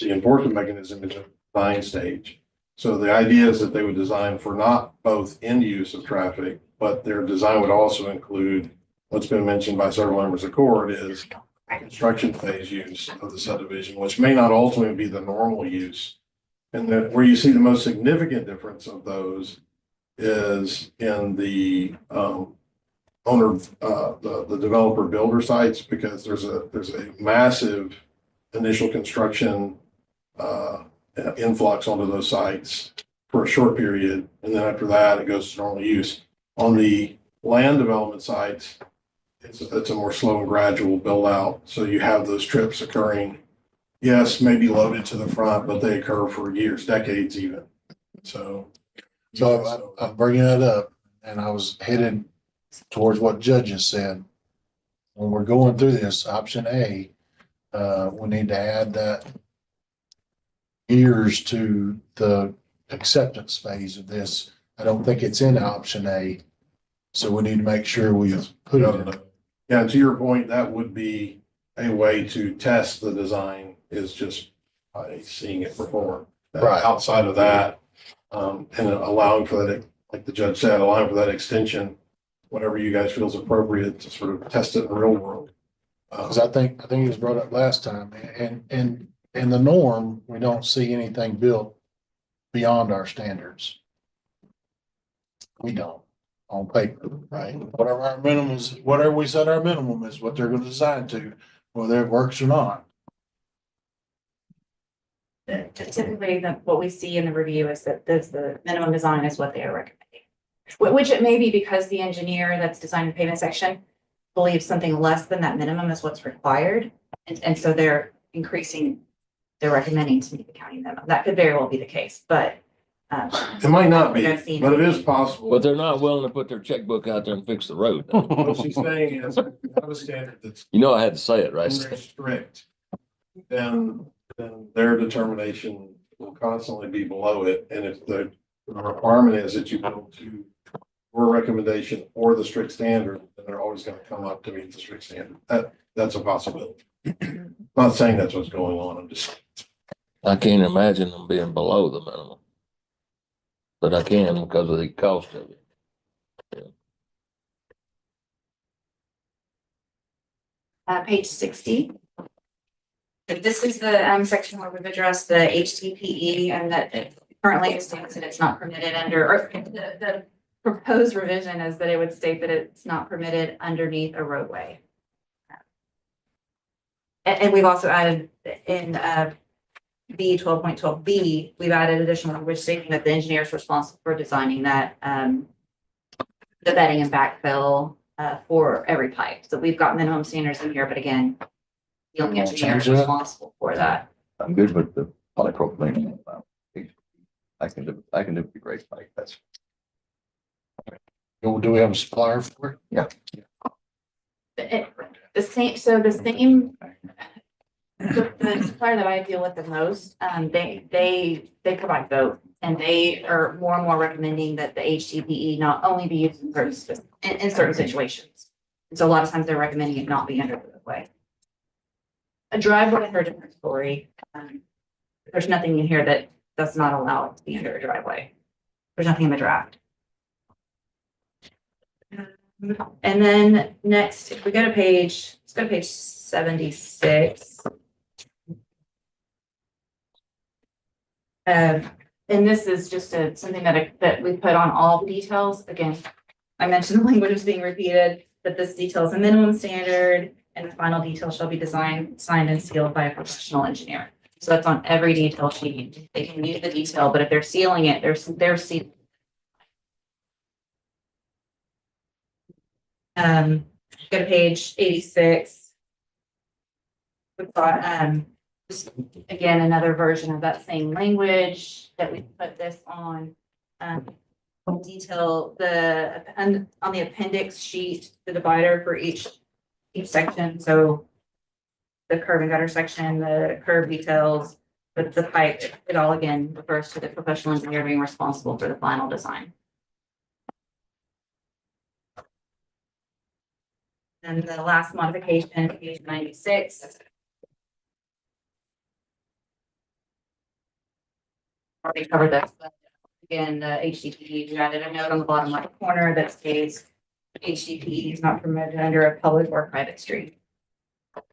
S17: enforcement mechanism is a design stage. So the idea is that they would design for not both end use of traffic, but their design would also include what's been mentioned by several members of court is construction phase use of the subdivision, which may not ultimately be the normal use. And then where you see the most significant difference of those is in the the developer builder sites, because there's a massive initial construction influx onto those sites for a short period, and then after that it goes to normal use. On the land development sites, it's a more slow and gradual build out, so you have those trips occurring, yes, maybe loaded to the front, but they occur for years, decades even. So I'm bringing it up, and I was headed towards what Judge just said. When we're going through this, option A, we need to add that years to the acceptance phase of this. I don't think it's in option A, so we need to make sure we put it in. Yeah, to your point, that would be a way to test the design, is just by seeing it perform. Right. Outside of that, and allowing for that, like the judge said, allowing for that extension, whatever you guys feel is appropriate to sort of test it in the real world. Because I think it was brought up last time, and in the norm, we don't see anything built beyond our standards. We don't, on paper, right? Whatever our minimum is, whatever we set our minimum is what they're going to design to, whether it works or not.
S15: Typically, what we see in the review is that the minimum design is what they are recommending. Which it may be because the engineer that's designing the pavement section believes something less than that minimum is what's required. And so they're recommending to meet the county minimum. That could very well be the case, but
S17: it might not be, but it is possible.
S5: But they're not willing to put their checkbook out there and fix the road.
S17: What she's saying is, have a standard that's
S5: You know, I had to say it, right?
S17: strict, then their determination will constantly be below it. And if the requirement is that you go to your recommendation or the strict standard, then they're always going to come up to meet the strict standard. That's a possibility. I'm not saying that's what's going on. I'm just.
S5: I can't imagine them being below the minimum. But I can because of the cost of it.
S15: Page 60. This is the section where we've addressed the HTPE and that currently it states that it's not permitted under, or the proposed revision is that it would state that it's not permitted underneath a roadway. And we've also added in B 12.12B, we've added additional language stating that the engineer is responsible for designing that the bedding and backfill for every pipe. So we've got minimum standards in here, but again, the only engineer is responsible for that.
S8: I'm good with the polypropylene. I can do the great pipe. That's.
S7: Do we have a supplier for it?
S8: Yeah.
S15: The same, the supplier that I deal with the most, they provide both, and they are more and more recommending that the HDPE not only be used in certain situations. So a lot of times they're recommending it not be under the roadway. A driveway is a different story. There's nothing in here that does not allow it to be under a driveway. There's nothing in the draft. And then next, if we go to page, let's go to page 76. And this is just something that we put on all the details. Again, I mentioned the language is being repeated, but this details a minimum standard, and the final detail shall be designed, signed, and sealed by a professional engineer. So that's on every detail sheet. They can use the detail, but if they're sealing it, they're Go to page 86. We've got, just again, another version of that same language that we put this on. Detail on the appendix sheet, the divider for each section. So the curb and gutter section, the curb details, the pipe, it all again refers to the professional engineer being responsible for the final design. And the last modification, page 96. Already covered that. Again, the HDPE, we added a note on the bottom left corner that states HDPE is not permitted under a public or private street.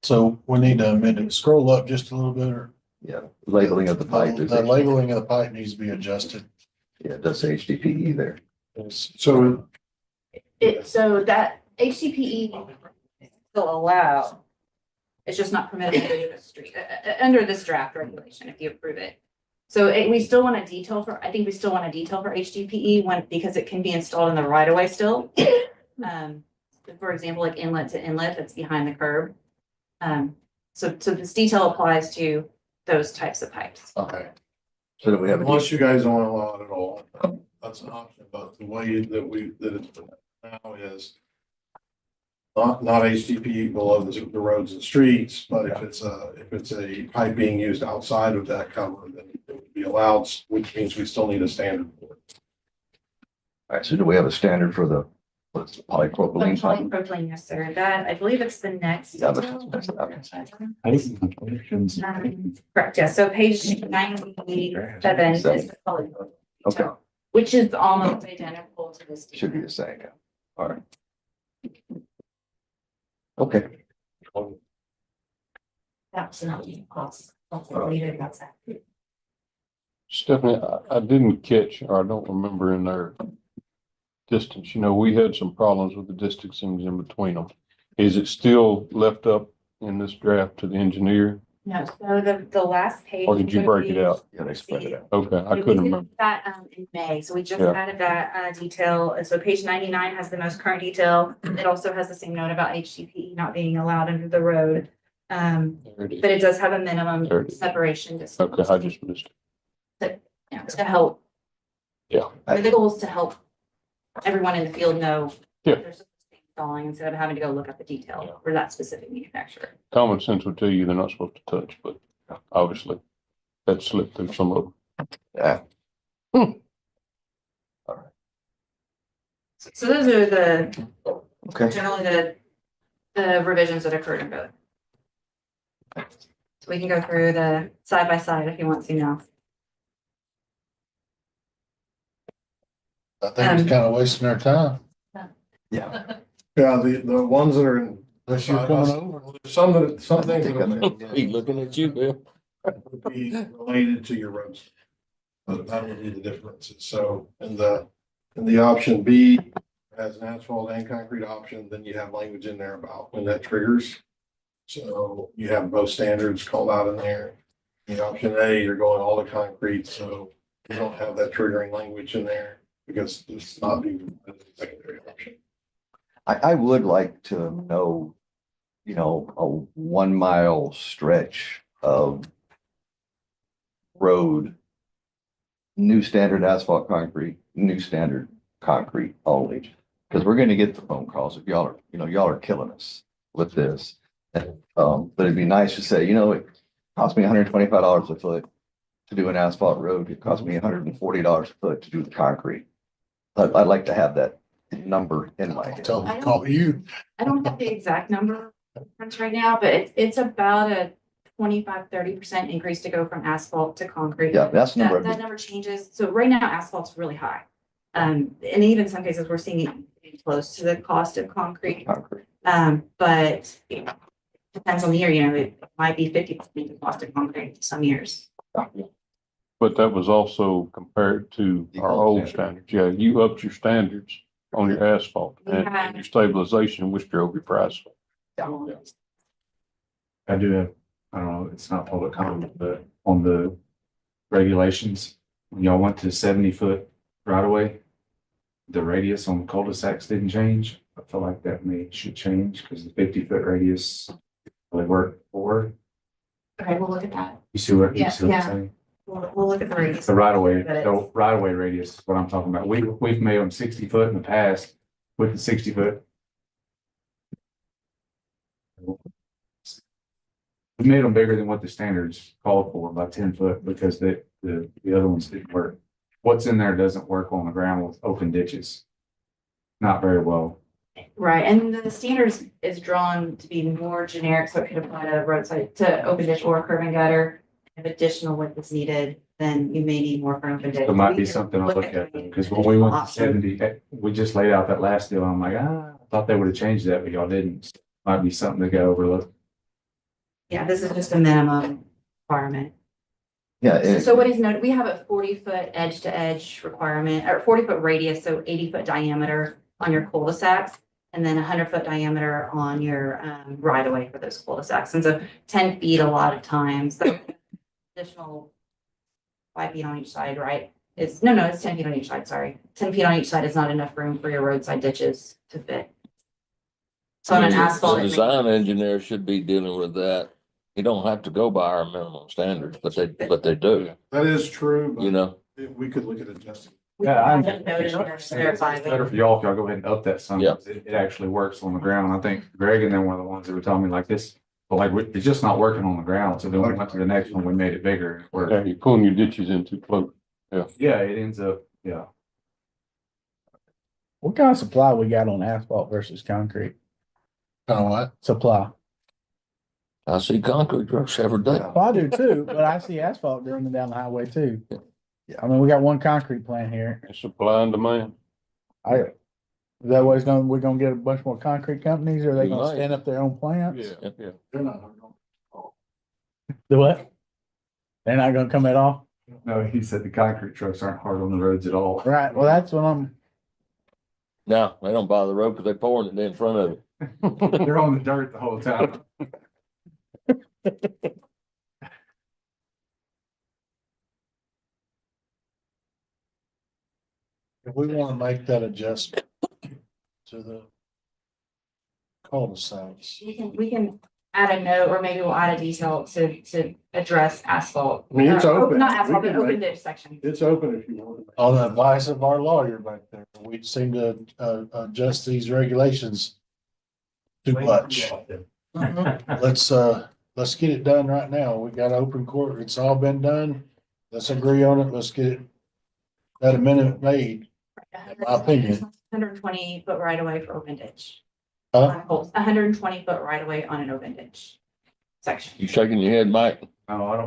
S7: So we need to amend it. Scroll up just a little bit, or
S8: Yeah, labeling of the pipe is.
S7: the labeling of the pipe needs to be adjusted.
S8: Yeah, it does say HDPE there.
S17: So
S15: So that HDPE is still allowed. It's just not permitted under the street, under this draft regulation, if you approve it. So we still want a detail for, I think we still want a detail for HDPE because it can be installed in the right of way still. For example, like inlet to inlet that's behind the curb. So this detail applies to those types of pipes.
S17: okay,
S8: So that we have.
S17: unless you guys don't want to allow it at all, that's an option, but the way that it's now is not HDPE below the roads and streets, but if it's a pipe being used outside of that cover, then it would be allowed, which means we still need a standard for it.
S8: All right, so do we have a standard for the, what's the polypropylene pipe?
S15: Polypropylene, yes, sir. That, I believe it's the next.
S8: Yeah,
S15: detail.
S8: okay.
S15: Correct, yeah. So page 97 is the polypropylene.
S8: Okay,
S15: Which is almost identical to this.
S8: should be the same, yeah. All right. Okay.
S15: That's not cost. That's what we did, that's that.
S6: Stephanie, I didn't catch, or I don't remember in their distance, we had some problems with the distancings in between them. Is it still left up in this draft to the engineer,
S15: No, so the last page.
S6: or did you break it out?
S8: Yeah, they spread it out.
S6: Okay, I
S15: We
S6: couldn't
S15: did
S6: remember.
S15: that in May, so we just
S6: Yeah.
S15: added that detail. So page 99 has the most current detail. It also has the same note about HDPE not being allowed under the road.
S6: There it is.
S15: But it does have a
S6: There
S15: minimum
S6: it is.
S15: separation distance.
S6: Okay, I just missed it.
S15: To help.
S6: Yeah.
S15: I mean, the goal is to help everyone in the field know.
S6: Yeah.
S15: There's things installing instead of having to go look up the detail for that specific manufacturer.
S6: Common sense would tell you they're not supposed to touch, but obviously that slipped through some of them.
S8: Yeah.
S15: So those are the,
S8: Okay.
S15: generally the revisions that occurred in both. So we can go through the side by side if you want to now.
S7: I think it's kind of wasting our time.
S8: Yeah.
S17: Yeah, the ones that are in.
S7: Unless you're coming over.
S17: Some things that
S5: He looking at you, Bill.
S17: would be related to your roads. But that would be the differences. So in the option B has an asphalt and concrete option, then you have language in there about when that triggers. So you have both standards called out in there. In option A, you're going all to concrete, so you don't have that triggering language in there because it's not being a secondary option.
S8: I would like to know, a 1 mile stretch of road, new standard asphalt concrete, new standard concrete only. Because we're gonna get the phone calls if y'all are killing us with this. But it'd be nice to say, it cost me $125 a foot to do an asphalt road. It cost me $140 a foot to do the concrete. I'd like to have that number in my head.
S7: Tell them to call you.
S15: I don't have the exact number right now, but it's about a 25-30% increase to go from asphalt to concrete.
S8: Yeah, that's the number.
S15: That number changes. So right now asphalt's really high. And even in some cases, we're seeing it close to the cost of concrete. But it depends on the year, it might be 50% the cost of concrete some years.
S6: But that was also compared to our old standards. Yeah, you upped your standards on your asphalt and your stabilization, which drove your price.
S16: I do have, I don't know, it's not public comment, but on the regulations, when y'all went to 70-foot right away, the radius on cul-de-sacs didn't change. I feel like should change because the 50-foot radius really work for.
S15: Okay, we'll look at that.
S16: You see what
S15: Yeah,
S16: I'm
S15: yeah.
S16: saying?
S15: We'll look at the radius.
S16: The right of way,
S15: But it's-
S16: so right of way radius is what I'm talking about. We've made them 60 foot in the past with the 60 foot. We made them bigger than what the standards called for by 10 foot because the other ones didn't work. What's in there doesn't work on the ground with open ditches. Not very well.
S15: Right, and the standards is drawn to be more generic, so it could apply to roadside, to open ditch or curb and gutter. If additional width is needed, then you may need more for open ditch.
S16: There might be something I'll look at because when we went to 70, we just laid out that last deal. I'm like, I thought they would have changed that, but y'all didn't. Might be something to go overlook.
S15: Yeah, this is just a minimum requirement.
S8: Yeah.
S15: So what is noted, we have a 40-foot edge to edge requirement, or 40-foot radius, so 80-foot diameter on your cul-de-sacs. And then 100-foot diameter on your right of way for those cul-de-sacs. And so 10 feet a lot of times, so additional 5 feet on each side, right? It's 10 feet on each side, sorry. 10 feet on each side is not enough room for your roadside ditches to fit. So on an asphalt.
S5: The design engineer should be dealing with that. You don't have to go by our minimum standards, but they do,
S17: That is true,
S5: you know?
S17: we could look at adjusting.
S16: Yeah, I
S15: haven't noted on this, verify
S16: It's better for y'all if y'all go ahead and up that some.
S5: Yeah.
S16: It actually works on the ground. I think Greg and then one of the ones that were telling me like this, but like it's just not working on the ground. So then we went to the next one, we made it bigger. Where,
S6: Yeah, you're pulling your ditches in too close.
S16: yeah, it ends up, yeah.
S1: What kind of supply we got on asphalt versus concrete?
S7: Kind of what?
S1: Supply.
S5: I see concrete trucks every day.
S1: Well, I do too, but I see asphalt running down the highway too. I mean, we got one concrete plant here.
S6: Supply and demand.
S1: Is that what we're gonna get a bunch more concrete companies, or are they
S6: We
S1: gonna
S6: might.
S1: stand up their own plants?
S6: Yeah.
S17: They're not.
S1: Do what? They're not gonna come at all?
S16: No, he said the concrete trucks aren't hard on the roads at all.
S1: Right, well, that's what
S5: No, they don't buy the road because they're pouring it in front of it.
S16: They're on the dirt the whole time.
S7: If we want to make that adjustment to the cul-de-sacs.
S15: We can add a note, or maybe we'll add a detail to address asphalt.
S17: I mean, it's open.
S15: Not asphalt,
S17: We
S15: but
S17: can
S15: open
S17: make-
S15: ditch section.
S17: It's open if you want.
S7: On the advice of our lawyer back there, we seem to adjust these regulations too much. Let's get it done right now. We got open court. It's all been done. Let's agree on it. Let's get it. That amendment made, in my opinion.
S15: 120-foot right away for open ditch.
S7: Huh?
S15: 120-foot right away on an open ditch section.
S5: You shaking your head, Mike?
S16: No, I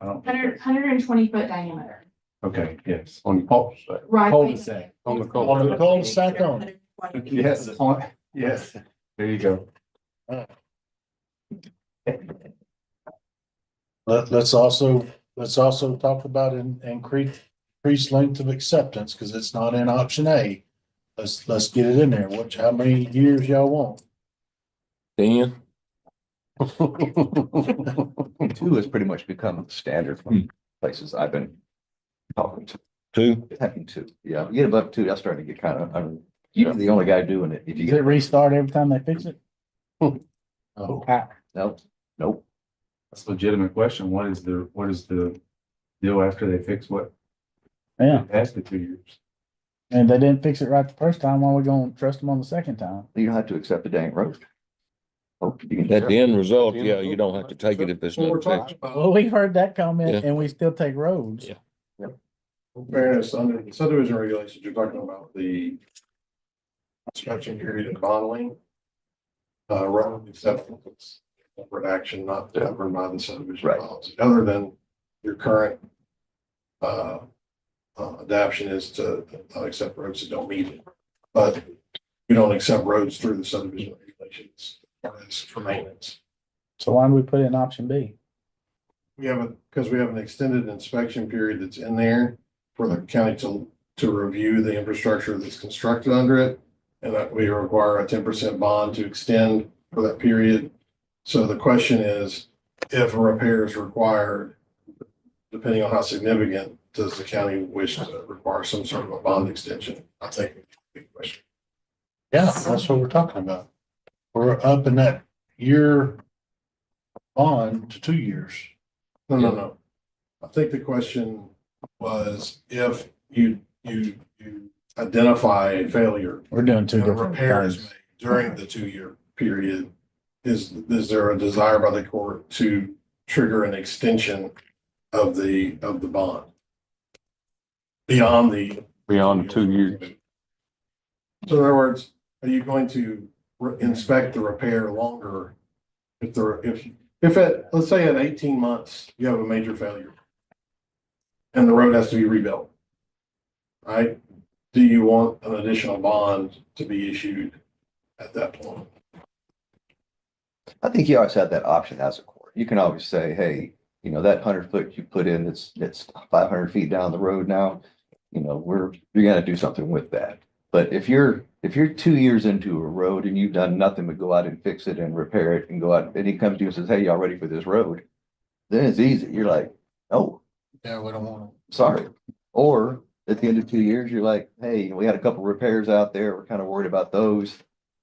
S16: don't.
S15: 120-foot diameter.
S16: Okay, yes.
S6: On the cul-de-sac.
S15: Right.
S16: Cul-de-sac.
S6: On the
S7: On the cul-de-sac on.
S16: Yes, yes. There you go.
S7: Let's also talk about increased length of acceptance, because it's not in option A. Let's get it in there. How many years y'all want?
S5: 10?
S8: 2 has pretty much become standard from places I've been talking to.
S5: 2?
S8: Having 2, yeah. You get above 2, that's starting to get kind of, you're the only guy doing it. If you
S1: does it
S8: get,
S1: restart every time they fix it?
S7: Oh,
S8: nope.
S16: That's a legitimate question. What is the deal after they fix what?
S1: Yeah,
S16: Past the 2 years.
S1: and they didn't fix it right the first time, why are we gonna trust them on the second time?
S8: You don't have to accept the dang road. Oh, you can
S5: At the end result,
S6: At the
S5: yeah,
S6: end
S5: you don't have to take it if it's
S17: What we're
S5: not
S17: talking
S5: fixed.
S17: about,
S1: Well, we've heard that comment
S5: Yeah.
S1: and we still take roads.
S5: Yeah.
S17: in fairness, under the subdivision regulations, you're talking about the inspection period and modeling. Road acceptance, separate action not governed by the subdivision
S8: Right.
S17: policy, other than your current adoption is to not accept roads that don't meet it. But we don't accept roads through the subdivision regulations for maintenance.
S1: So why do we put it in option B?
S17: Because we have an extended inspection period that's in there for the county to review the infrastructure that's constructed under it. And that we require a 10% bond to extend for that period. So the question is, if a repair is required, depending on how significant, does the county wish to require some sort of a bond extension? I think it's a big question.
S7: Yeah, that's what we're talking about. We're up in that year on to 2 years.
S17: No. I think the question was if you identify a failure.
S1: We're doing two
S17: and a
S1: different
S17: repair is
S1: things.
S17: made during the 2 year period, is there a desire by the court to trigger an extension of the bond? Beyond the
S6: 2 years.
S17: So in other words, are you going to inspect the repair longer? If let's say at 18 months, you have a major failure and the road has to be rebuilt, right? Do you want an additional bond to be issued at that point?
S8: I think you always have that option as a court. You can always say, hey, that 100 foot you put in, it's 500 feet down the road now. You're gonna do something with that. But if you're 2 years into a road and you've done nothing but go out and fix it and repair it and go out, and he comes to you and says, hey, y'all ready for this road? Then it's easy. You're like, oh,
S7: Yeah, we don't want
S8: sorry. Or at the end of 2 years, you're like, hey, we had a couple repairs out there. We're kind of worried about those.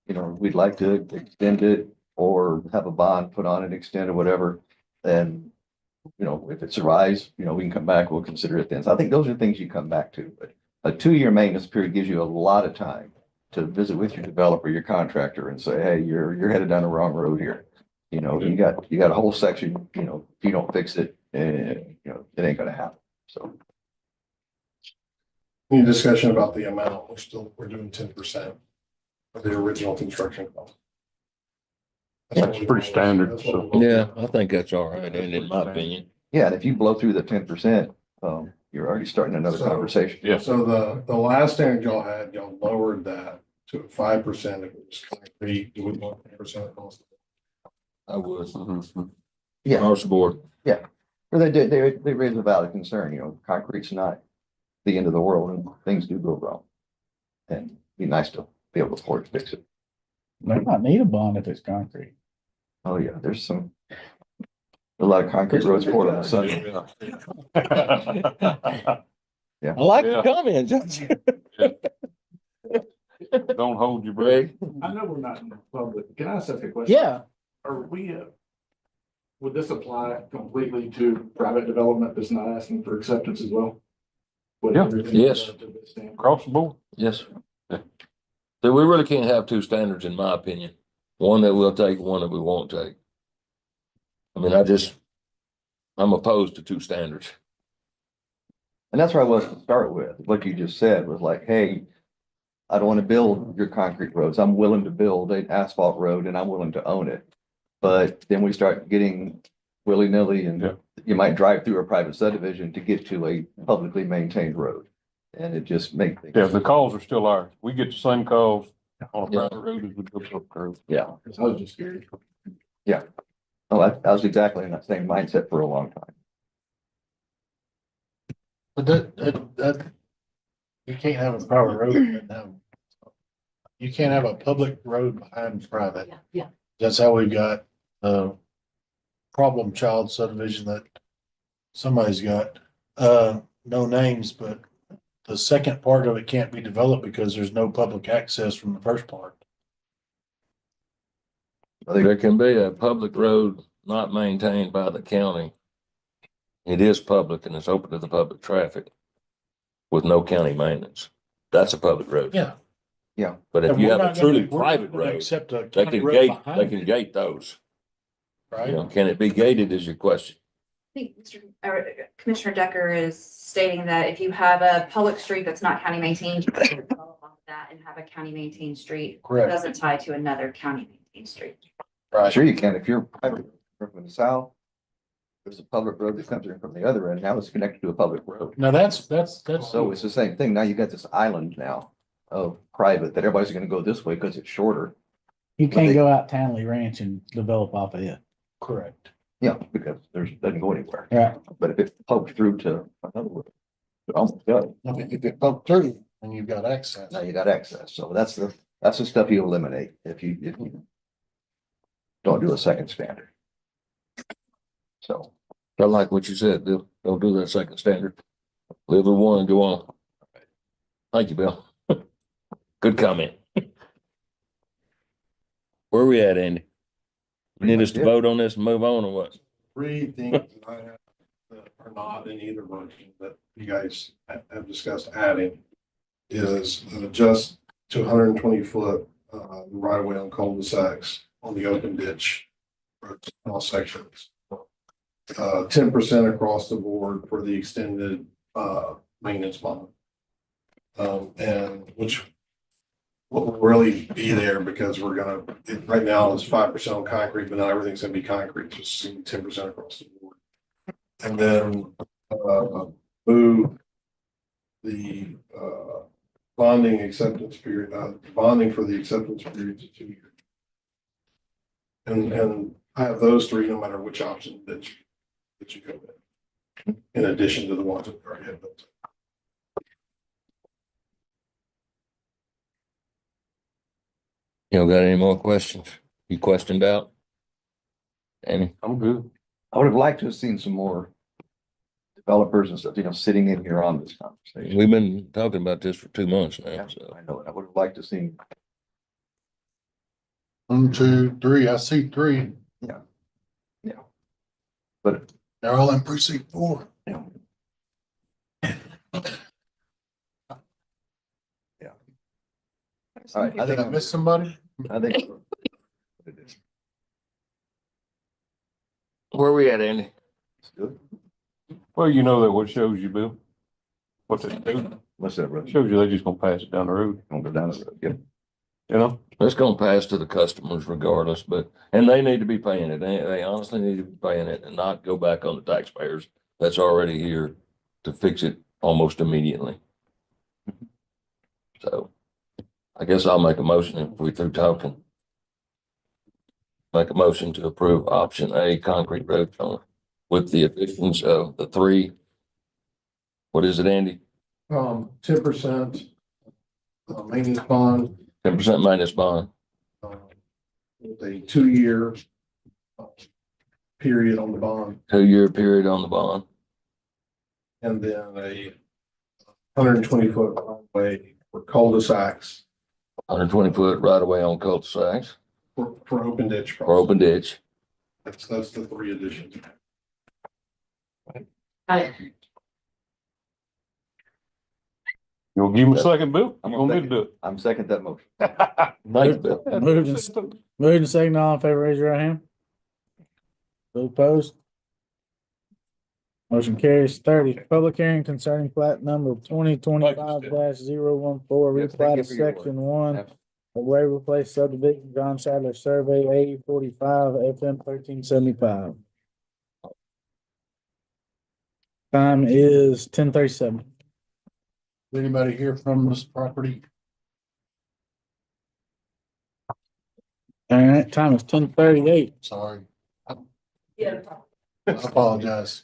S8: We'd like to extend it or have a bond put on it, extend or whatever. And, if it survives, we can come back, we'll consider it then. So I think those are things you come back to. But a 2 year maintenance period gives you a lot of time to visit with your developer, your contractor, and say, hey, you're headed down the wrong road here. You got a whole section, if you don't fix it, it ain't gonna happen. So.
S17: Any discussion about the amount? We're doing 10% of the original construction cost.
S6: That's pretty standard. So
S5: Yeah, I think that's all right, and in my opinion.
S8: Yeah, and if you blow through the 10%, you're already starting another conversation.
S6: Yeah.
S17: So the last standard y'all had, y'all lowered that to 5% if it was concrete. Do we want 10% of cost?
S5: I would.
S8: Yeah.
S5: Across the board.
S8: Yeah. Or they raise a valid concern, concrete's not the end of the world and things do go wrong. And it'd be nice to be able to afford to fix it.
S1: They might need a bond if it's concrete.
S8: Oh, yeah, there's a lot of concrete roads poured on the sun. Yeah.
S5: I like the comment, Judge.
S6: Don't hold your breath.
S14: I know we're not in the public. Can I ask a question?
S1: Yeah,
S14: Are we, would this apply completely to private development that's not asking for acceptance as well? Would
S6: Yeah.
S14: everything
S5: Yes.
S14: go to this standard?
S6: Across the board.
S5: Yes. So we really can't have two standards, in my opinion. One that we'll take, one that we won't take. I mean, I'm opposed to two standards.
S8: And that's where I was to start with. What you just said was like, hey, I don't want to build your concrete roads. I'm willing to build an asphalt road and I'm willing to own it. But then we start getting willy-nilly and you might drive through a private subdivision to get to a publicly maintained road. And it just makes things.
S6: Yeah, the calls are still ours. We get the same calls on a private road as we go to a road.
S8: Yeah.
S14: I was just curious.
S8: Yeah. Oh, I was exactly in that same mindset for a long time.
S7: But that, you can't have a private road. You can't have a public road behind private.
S2: Yeah.
S7: That's how we got the problem child subdivision that somebody's got, no names, but the second part of it can't be developed because there's no public access from the first part.
S5: There can be a public road not maintained by the county. It is public and it's open to the public traffic with no county maintenance. That's a public road.
S7: Yeah.
S8: Yeah.
S5: But if
S7: And
S5: you
S7: we're
S5: have a
S7: not gonna-
S5: truly
S7: we're not
S5: private
S7: gonna
S5: road,
S7: accept a
S5: they
S7: county
S5: can
S7: road
S5: gate,
S7: behind
S5: they
S7: it,
S5: can gate those.
S7: right?
S5: Can it be gated is your question.
S15: I think Commissioner Decker is stating that if you have a public street that's not county maintained, you can develop off that and have a county maintained street. It
S7: Correct.
S15: doesn't tie to another county maintained street.
S7: Right.
S8: Sure you can. If you're private from the south, there's a public road that comes in from the other end. Now it's connected to a public road.
S7: Now that's.
S8: So it's the same thing. Now you got this island now of private that everybody's gonna go this way because it's shorter.
S1: you
S8: But
S1: can't
S8: they-
S1: go out Townley Ranch and develop off of it.
S7: Correct.
S8: Yeah, because doesn't go anywhere.
S1: Right.
S8: But if it pokes through to another road, it almost does.
S7: I mean, if it poked through and you've got access.
S8: Now you got access. So that's the stuff you eliminate if you don't do a second standard. So.
S5: I like what you said, Bill. Don't do that second standard. Live with one and go on. Thank you, Bill. Good comment. Where we at, Andy? You need us to vote on this and move on or what?
S17: Three things that I have that are not in either version that you guys have discussed adding is just to 120 foot right away on cul-de-sacs on the open ditch all sections. 10% across the board for the extended maintenance bond. And which will really be there because we're gonna, right now it's 5% on concrete, but not everything's gonna be concrete, just 10% across the board. And then move the bonding acceptance period, bonding for the acceptance period to 2 years. And I have those three, no matter which option that you go with, in addition to the ones that we already have built.
S5: You don't got any more questions? You questioned out? Andy?
S6: I'm good.
S8: I would have liked to have seen some more developers and stuff, sitting in here on this conversation.
S5: We've been talking about this for 2 months now,
S8: Yeah,
S5: so.
S8: I know, it. I would have liked to see.
S7: 1, 2, 3. I see 3.
S8: But
S7: They're all in precinct 4.
S8: all right,
S7: Did I miss somebody?
S8: I think.
S5: Where we at, Andy?
S8: It's good.
S6: Well, you know that what shows you, Bill? What they do,
S8: What's that, brother?
S6: shows you they're just gonna pass it down the road,
S8: Gonna go down the road. Yep.
S6: you know?
S5: It's gonna pass to the customers regardless, and they need to be paying it. They honestly need to be paying it and not go back on the taxpayers that's already here to fix it almost immediately. So I guess I'll make a motion if we through talking. Make a motion to approve option A, concrete road on with the additions of the 3. What is it, Andy?
S17: 10% maintenance bond,
S5: 10% minus bond,
S17: with a 2 year period on the bond,
S5: 2-year period on the bond,
S17: and then a 120 foot way for cul-de-sacs
S5: 120 foot right away on cul-de-sacs
S17: for open ditch.
S5: or open ditch.
S17: That's the 3 additions.
S6: You gonna give him a second, Bill?
S8: I'm
S6: You
S8: gonna
S6: want me to do it?
S8: I'm second that motion.
S5: Thanks, Bill.
S1: Moved and second, all in favor, raise your right hand. Those opposed? Motion carries. 30, public hearing concerning plat number 2025-014, replat of section 1 of Waverly Place subdivision, John Sadler survey, A45, FM 1375. Time is 10:37.
S7: Anybody here from this property?
S1: All right, time is 10:38.
S7: Sorry,
S2: Yeah.
S7: I apologize.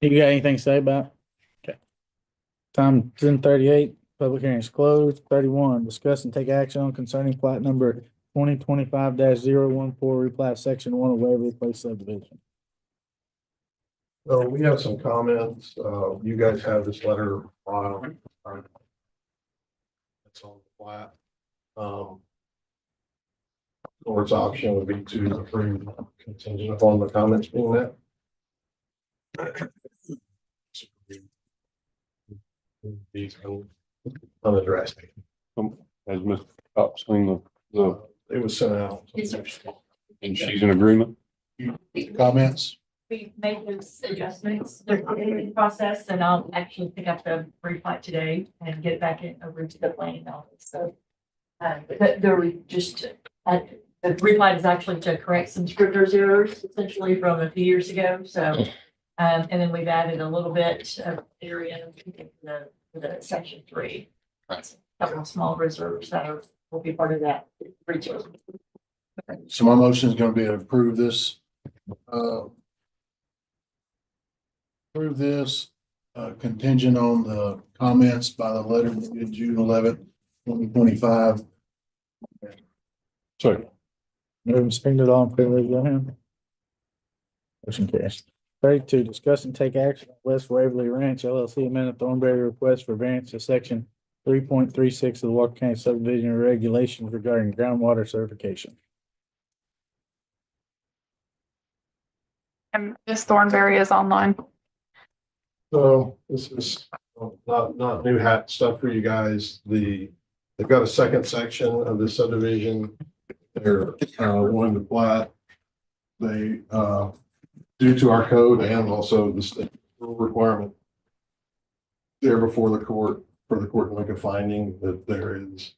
S1: You got anything to say about it? Okay. Time 10:38, public hearing is closed. 31, discuss and take action on concerning plat number 2025-014, replat section 1 of Waverly Place subdivision.
S17: So we have some comments. You guys have this letter on. It's on the plat. Board's option would be to approve contingent upon the comments being met. These unaddressed.
S6: Has Mr. Cox seen
S17: It was sent out.
S6: and she's in agreement?
S7: Comments?
S12: We made those adjustments, they're in the process, and I'll actually pick up the replat today and get it back in over to the planning office, so. But there were just, the replat is actually to correct some scrivener's errors essentially from a few years ago, so. And then we've added a little bit of area for the section 3. A couple of small reserves that will be part of that.
S7: So my motion is gonna be to approve this. Approve this contingent on the comments by the letter dated June 11th, 2025.
S6: Sorry.
S1: Moved and seconded, all in favor, raise your hand. Motion carries. 32, discuss and take action on West Waverly Ranch LLC amended Thornberry request for variance to section 3.36 of the Walker County subdivision regulations regarding groundwater certification.
S13: And Ms. Thornberry is online.
S17: So this is not new hat stuff for you guys. They've got a second section of the subdivision. They're wanting to plat. They due to our code and also the state rule requirement. There before the court, for the court to make a finding that there is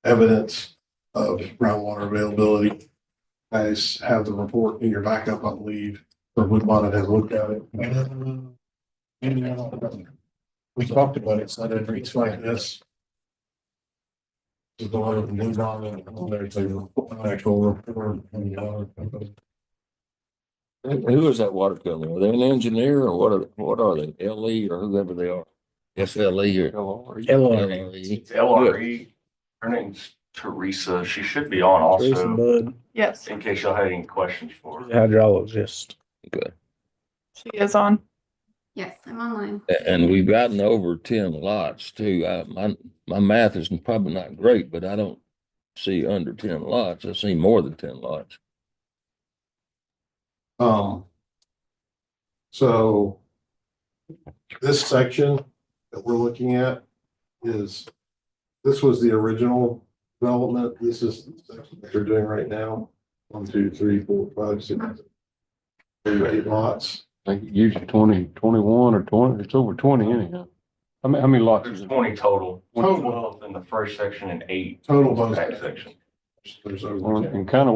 S17: evidence of groundwater availability. Guys have the report in your backup, I believe, or Woodbonnet has looked at it. We talked about it, so I didn't explain this. There's a lot of news on it, and there's an actual report.
S5: Who is that water company? Are they an engineer or what are they? LE or whoever they are? SLE or
S6: LRE.
S5: LRE?
S18: It's LRE. Her name's Teresa. She should be on
S1: Teresa
S18: also,
S1: Bud,
S13: Yes,
S18: in case y'all had any questions for her.
S1: hydrologist.
S5: Okay.
S13: she is on.
S15: Yes, I'm online.
S5: And we've gotten over 10 lots too. My math is probably not great, but I don't see under 10 lots. I see more than 10 lots.
S17: So this section that we're looking at is, this was the original development. This is the section that they're doing right now. 1, 2, 3, 4, 5, 6, 7, 8 lots.
S6: I think usually 20, 21 or 20, it's over 20 anyhow. How many lots
S18: There's
S6: is it?
S18: 20 total.
S17: Total.
S18: 12 in the first section and 8
S17: Total
S18: in the
S17: both
S18: back section.
S17: There's over 10.
S6: And kind of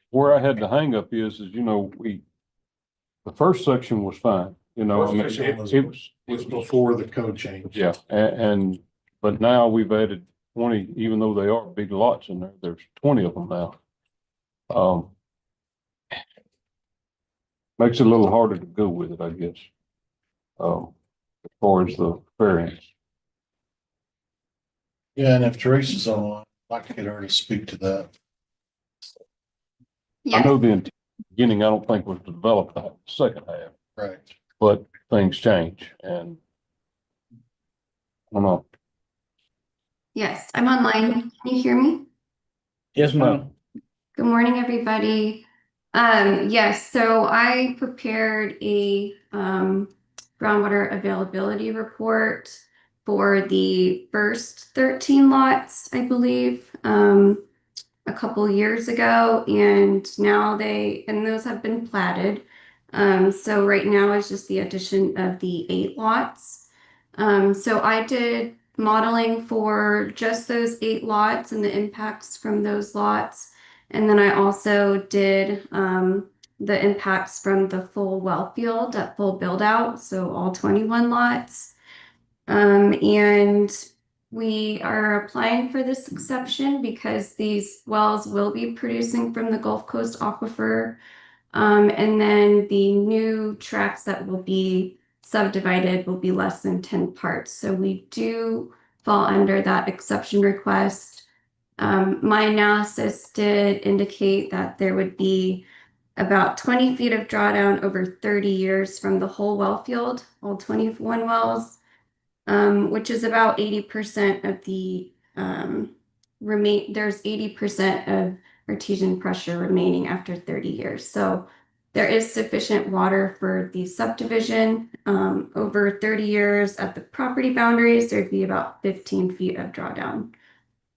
S6: where I had the hang up is, the first section was fine, I mean,
S17: First section was-
S6: it was,
S17: was before the code change.
S6: yeah, but now we've added 20, even though they are big lots in there, there's 20 of them now. Makes it a little harder to go with it, I guess. As far as the variance.
S17: Yeah, and if Teresa's on, I could get her to speak to that.
S6: I know the beginning, I don't think was developed the second half,
S17: Right.
S6: but things change and I don't know.
S15: Yes, I'm online. Can you hear me?
S1: Yes, ma'am.
S15: Good morning, everybody. Yes, so I prepared a groundwater availability report for the first 13 lots, I believe, a couple years ago, and now those have been platted. So right now is just the addition of the 8 lots. So I did modeling for just those 8 lots and the impacts from those lots. And then I also did the impacts from the full well field at full build out, so all 21 lots. And we are applying for this exception because these wells will be producing from the Gulf Coast aquifer. And then the new tracts that will be subdivided will be less than 10 parts. So we do fall under that exception request. My analysis did indicate that there would be about 20 feet of drawdown over 30 years from the whole well field, all 21 wells, which is about 80% of the there's 80% of artesian pressure remaining after 30 years. So there is sufficient water for the subdivision. Over 30 years at the property boundaries, there'd be about 15 feet of drawdown.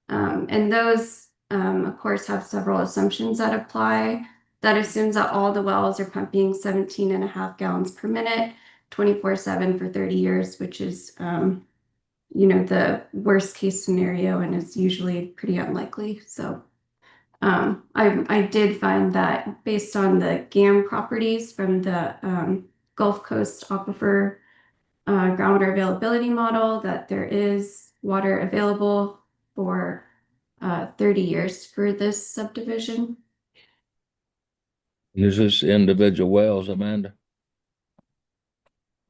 S15: And those, of course, have several assumptions that apply. That assumes that all the wells are pumping 17.5 gallons per minute, 24/7 for 30 years, which is, the worst case scenario and is usually pretty unlikely. So I did find that based on the GAM properties from the Gulf Coast Aquifer groundwater availability model, that there is water available for 30 years for this subdivision.
S5: Is this individual wells, Amanda?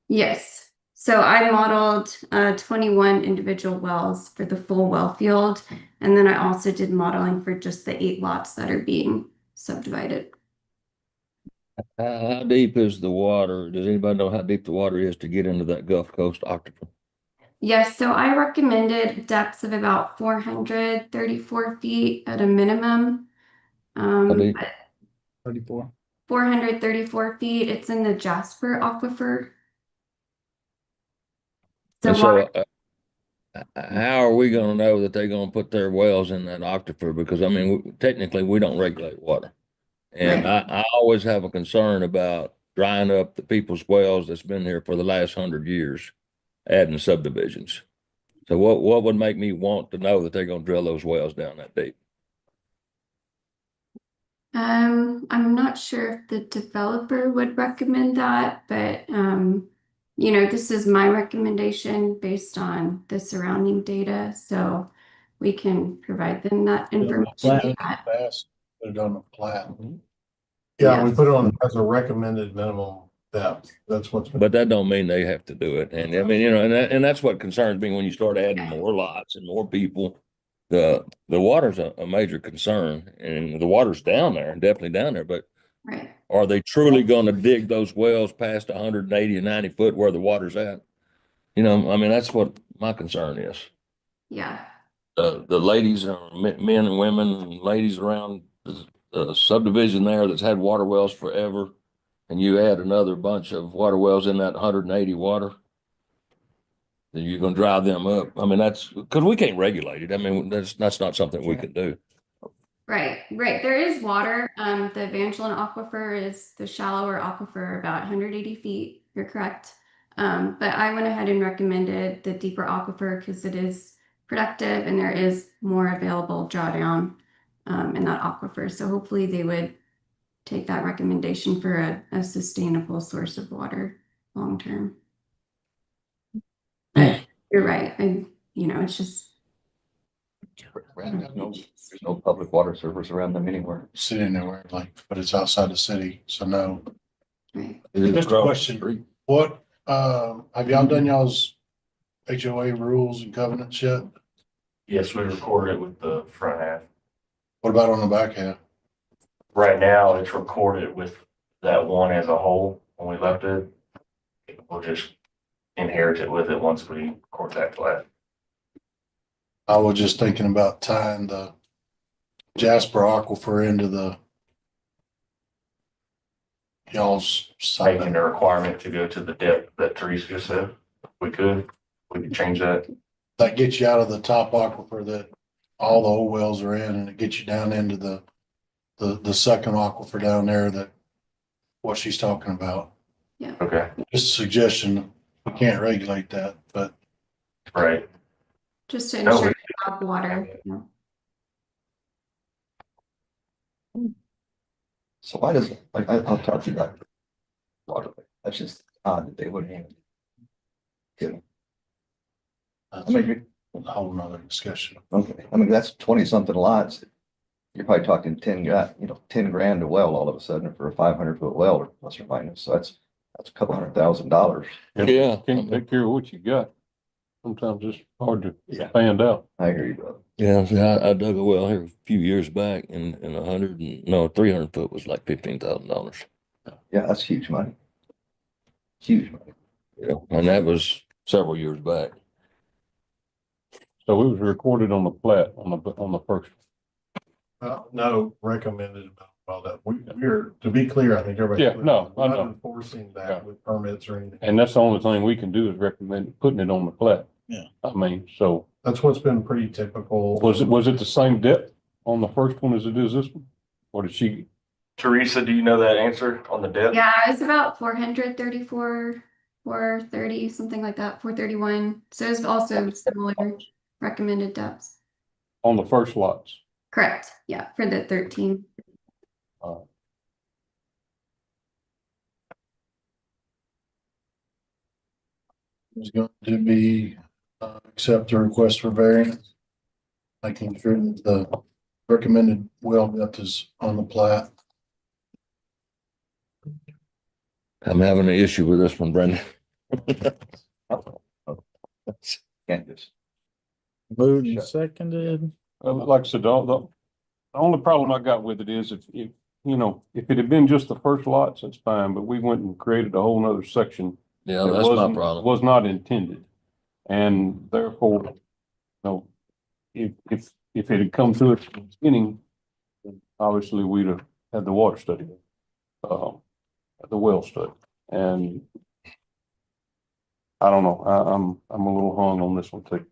S15: Yes. So I modeled 21 individual wells for the full well field. And then I also did modeling for just the 8 lots that are being subdivided.
S5: How deep is the water? Does anybody know how deep the water is to get into that Gulf Coast aquifer?
S15: Yes, so I recommended depths of about 434 feet at a minimum.
S5: How deep?
S1: 34.
S19: 434 feet. It's in the Jasper Aquifer.
S5: And
S19: So
S5: so, how are we gonna know that they're gonna put their wells in that aquifer? Because I mean, technically, we don't regulate water. And I always have a concern about drying up the people's wells that's been here for the last 100 years, adding subdivisions. So what would make me want to know that they're gonna drill those wells down that deep?
S19: I'm not sure if the developer would recommend that, but you know, this is my recommendation based on the surrounding data, so we can provide them that information.
S17: Put it on the plat. Yeah, we put it on as a recommended minimum depth. That's what's.
S5: But that don't mean they have to do it. And I mean, you know, and that's what concerns me when you start adding more lots and more people. The water's a major concern, and the water's down there, definitely down there, but
S19: Right.
S5: are they truly gonna dig those wells past 180 and 90 foot where the water's at? You know, I mean, that's what my concern is.
S19: Yeah.
S5: The ladies, men and women and ladies around the subdivision there that's had water wells forever, and you add another bunch of water wells in that 180 water, then you're gonna drive them up. I mean, that's because we can't regulate it. I mean, that's not something we can do.
S19: Right. There is water. The Evangeline Aquifer is the shallower aquifer, about 180 feet. You're correct. But I went ahead and recommended the deeper aquifer because it is productive and there is more available drawdown in that aquifer. So hopefully they would take that recommendation for a sustainable source of water long term. But you're right. You know, it's just
S8: There's no public water service around them anywhere.
S7: Sitting anywhere, like, but it's outside the city, so no.
S19: right.
S7: Just a question, what, have y'all done y'all's HOA rules and covenants yet?
S18: Yes, we recorded it with the front half.
S7: What about on the back half?
S18: Right now, it's recorded with that one as a whole. When we left it, we'll just inherit it with it once we record that plat.
S7: I was just thinking about tying the Jasper Aquifer into the y'all's
S18: Making a requirement to go to the depth that Teresa just said. We could change that.
S7: That gets you out of the top aquifer that all the old wells are in, and it gets you down into the second aquifer down there that what she's talking about.
S19: Yeah.
S18: Okay.
S7: Just a suggestion. We can't regulate that, but.
S18: Right.
S19: Just to ensure top water. Yeah.
S8: So why does, like, I'll talk to you about water. That's just odd that they wouldn't handle it.
S7: That's
S8: I mean,
S7: a whole nother discussion.
S8: okay, I mean, that's 20 something lots. You're probably talking 10 grand a well all of a sudden for a 500-foot well, or plus or minus. So that's a couple $100,000.
S5: Yeah.
S6: Can't take care of what you got. Sometimes it's hard to expand out.
S8: I hear you, brother.
S5: Yeah, see, I dug a well here a few years back, and 300 foot was like $15,000.
S8: Yeah, that's huge money. Huge money.
S5: Yeah, and that was several years back.
S6: So it was recorded on the plat on the first.
S17: No, recommended about all that. We're, to be clear, I think everybody.
S6: Yeah, no, I
S17: we're not
S6: know.
S17: enforcing that
S6: Yeah.
S17: with permits or anything.
S6: And that's the only thing we can do is recommend putting it on the plat.
S1: Yeah.
S6: I mean, so
S17: That's what's been pretty typical.
S6: was it the same depth on the first one as it is this one? Or did she?
S18: Teresa, do you know that answer on the depth?
S19: Yeah, it's about 434, 430, something like that, 431. So it's also similar recommended depths.
S6: On the first lots?
S19: Correct. Yeah, for the 13.
S7: Is going to be, accept the request for variance. Making sure that the recommended well depth is on the plat.
S5: I'm having an issue with this one, Brendan.
S8: Can't just.
S1: Moved and seconded.
S6: Like I said, the only problem I got with it is if it had been just the first lots, that's fine, but we went and created a whole nother section.
S5: Yeah,
S6: that
S5: that's my
S6: wasn't-
S5: problem.
S6: Was not intended. And therefore, if it had come to us from the beginning, obviously we'd have had the water study. the well study. And I don't know, I'm a little hung on this one too.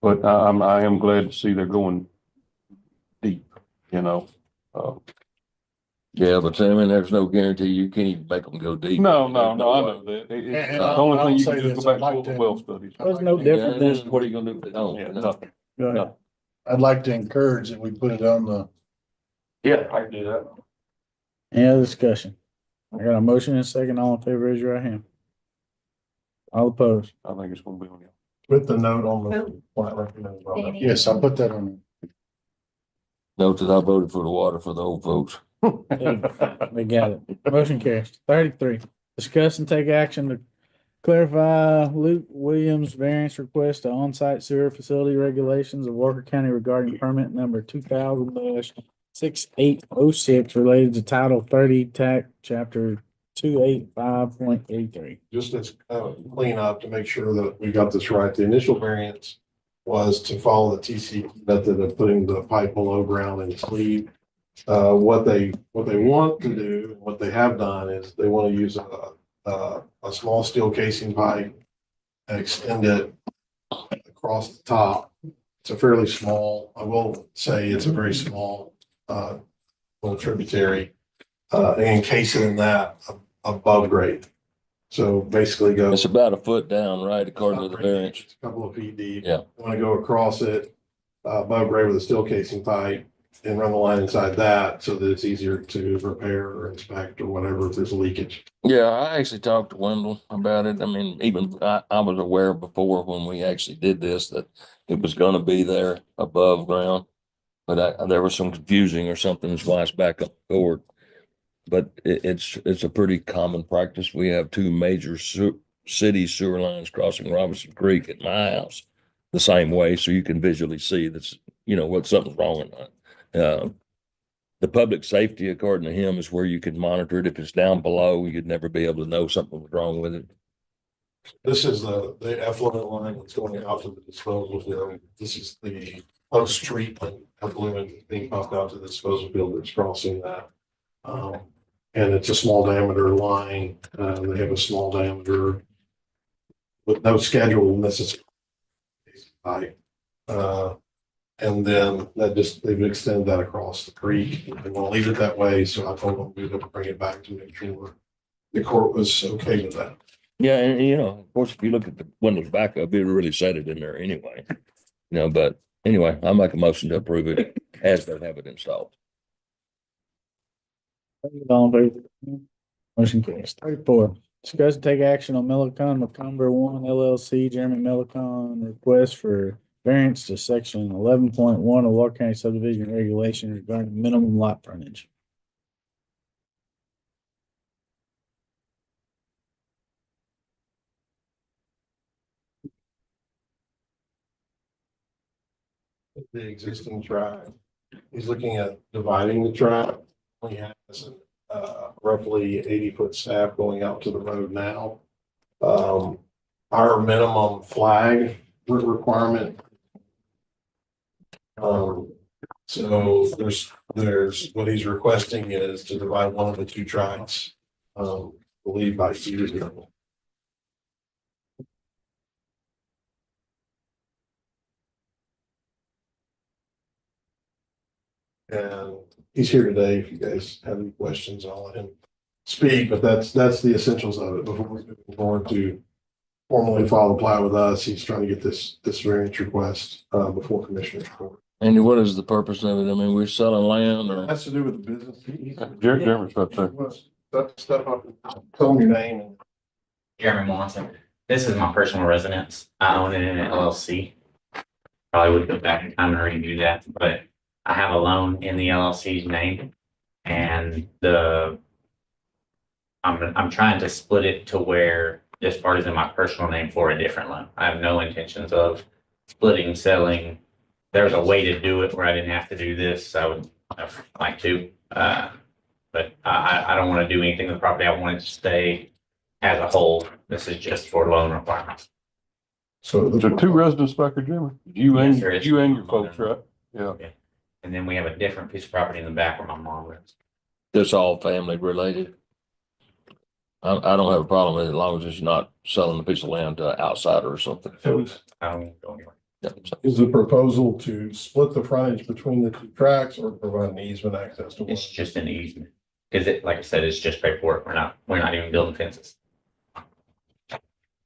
S6: But I am glad to see they're going deep, you know.
S5: Yeah, but I mean, there's no guarantee you can't even make them go deep.
S6: No, I know that.
S7: And
S6: The only thing you can do is go back to the well studies.
S1: There's no different
S5: This is
S1: than,
S5: what are you gonna do if they don't?
S6: Yeah, nothing.
S1: go ahead.
S7: I'd like to encourage that we put it on the,
S6: Yeah, I can do that.
S1: Any other discussion? I got a motion and a second. All in favor, raise your right hand. All opposed.
S6: I think it's gonna be on you.
S17: with the note on the. what I recommend about that. Yes, I'll put that on.
S5: Note that I voted for the water for the old folks.
S1: We got it. Motion carries. 33, discuss and take action to clarify Luke Williams variance request to on-site sewer facility regulations of Walker County regarding permit number 2000-6806 related to Title 30 TAC Chapter 285.83.
S17: Just as clean up to make sure that we got this right. The initial variance was to follow the TC method of putting the pipe below ground and sleeve. What they want to do, what they have done is they want to use a small steel casing pipe and extend it across the top. It's a fairly small, I will say it's a very small little tributary, and encase it in that above grade. So basically go.
S5: It's about a foot down, right, according to the variance.
S17: It's a couple of feet deep.
S5: Yeah.
S17: Want to go across it above grade with a steel casing pipe and run the line inside that so that it's easier to repair or inspect or whatever if there's leakage.
S5: Yeah, I actually talked to Wendell about it. I mean, even I was aware before when we actually did this that it was gonna be there above ground. But there was some confusing or something, that's why it's back up forward. But it's a pretty common practice. We have two major city sewer lines crossing Robinson Creek at my house the same way, so you can visually see that's, what something's wrong or not. The public safety, according to him, is where you can monitor it. If it's down below, you'd never be able to know something was wrong with it.
S17: This is the effluent line that's going out to the disposal field. This is the post treatment effluent being pumped out to the disposal field that's crossing that. And it's a small diameter line. They have a small diameter with no schedule necessary. And then they've extended that across the creek. They want to leave it that way. So I told them we'd have to bring it back to make sure the court was okay with that.
S5: Yeah, and of course, if you look at the windows back up, it really said it in there anyway. But anyway, I'll make a motion to approve it as they have it installed.
S1: All in favor? Motion carries. 34, discuss and take action on Millicon McCumber One LLC, Jeremy Millicon request for variance to section 11.1 of Walker County subdivision regulations regarding minimum lot frontage.
S17: The existing tract. He's looking at dividing the tract. He has roughly 80-foot staff going out to the road now. Our minimum flag requirement. So there's what he's requesting is to divide one of the two tracts, believe by years ago. And he's here today. If you guys have any questions, I'll let him speak, but that's the essentials of it. Before we move forward to formally file a plat with us, he's trying to get this variance request before Commissioner's Court.
S5: And what is the purpose of it? I mean, we're selling land or?
S17: It has to do with the business.
S6: Jeremy's right there.
S17: Step up and tell him your name. And
S20: Jeremy Monson. This is my personal residence. I own it in an LLC. Probably would go back in time and redo that, but I have a loan in the LLC's name, and I'm trying to split it to where this part is in my personal name for a different loan. I have no intentions of splitting, selling. There's a way to do it where I didn't have to do this. I would like to, but I don't want to do anything with the property. I want it to stay as a whole. This is just for loan requirements.
S17: So
S6: there are two residents back there, Jeremy. You and your folks, right? Yeah.
S20: And then we have a different piece of property in the back where my mom lives.
S5: It's all family related. I don't have a problem with it as long as it's not selling a piece of land to an outsider or something.
S20: I don't go anywhere.
S5: Yeah, so-
S17: Is the proposal to split the frontage between the two tracks or provide an easement access to one?
S20: It's just an easement. Cause it, like I said, it's just paperwork. We're not even building fences.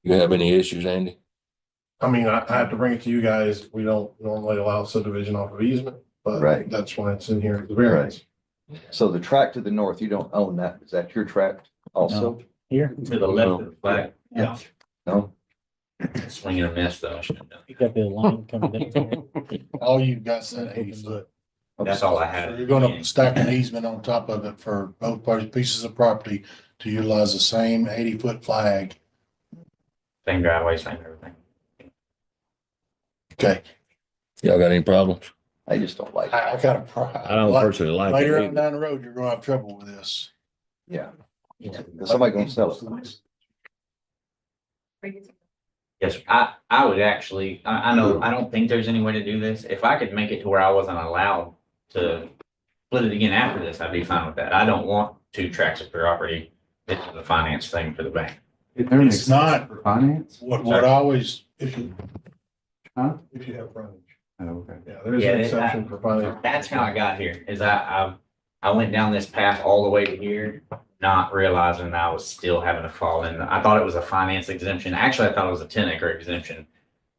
S5: You have any issues, Andy?
S17: I mean, I have to bring it to you guys. We don't normally allow subdivision off of easement, but
S8: Right.
S17: that's why it's in here, the variance.
S8: So the tract to the north, you don't own that. Is that your tract also?
S1: Here.
S20: To the left of the flag.
S1: Yeah.
S8: No?
S20: Swinging a miss though. I shouldn't have done.
S1: You got the line coming down.
S7: All you've got is 80 foot.
S20: That's all I had.
S7: So you're gonna stack an easement on top of it for both parties, pieces of property to utilize the same 80 foot flag.
S20: Same driveway, same everything.
S7: Okay.
S5: Y'all got any problems?
S8: I just don't like it.
S7: I got a.
S5: I don't personally like it
S7: Later on
S5: either.
S7: down the road, you're gonna have trouble with this.
S8: Yeah. Somebody gonna sell it.
S20: Yes, I would actually, I know, I don't think there's any way to do this. If I could make it to where I wasn't allowed to split it again after this, I'd be fine with that. I don't want two tracts of property. This is a finance thing for the bank.
S16: Is there an
S7: It's not-
S16: exception for finance?
S7: What always, if you
S16: Huh?
S17: have frontage.
S16: Oh, okay.
S17: Yeah, there's
S20: Yeah,
S17: an
S20: that-
S17: exception for finance.
S20: That's how I got here, is I went down this path all the way to here, not realizing I was still having to fall in. I thought it was a finance exemption. Actually, I thought it was a 10-acre exemption.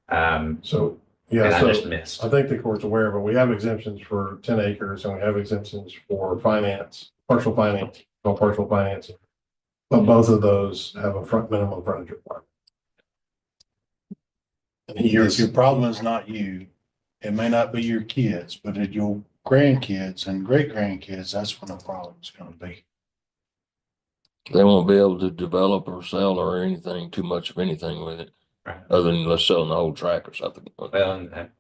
S17: So,
S20: And
S17: yeah,
S20: I
S17: so
S20: just missed.
S17: I think the court's aware, but we have exemptions for 10 acres and we have exemptions for finance, partial finance, no partial financing. But both of those have a minimum frontage requirement.
S7: And your problem is not you. It may not be your kids, but it's your grandkids and great grandkids, that's when the problem's gonna be.
S5: They won't be able to develop or sell or anything, too much of anything with it,
S20: Right.
S5: other than let's sell the whole track or something.
S20: Well, and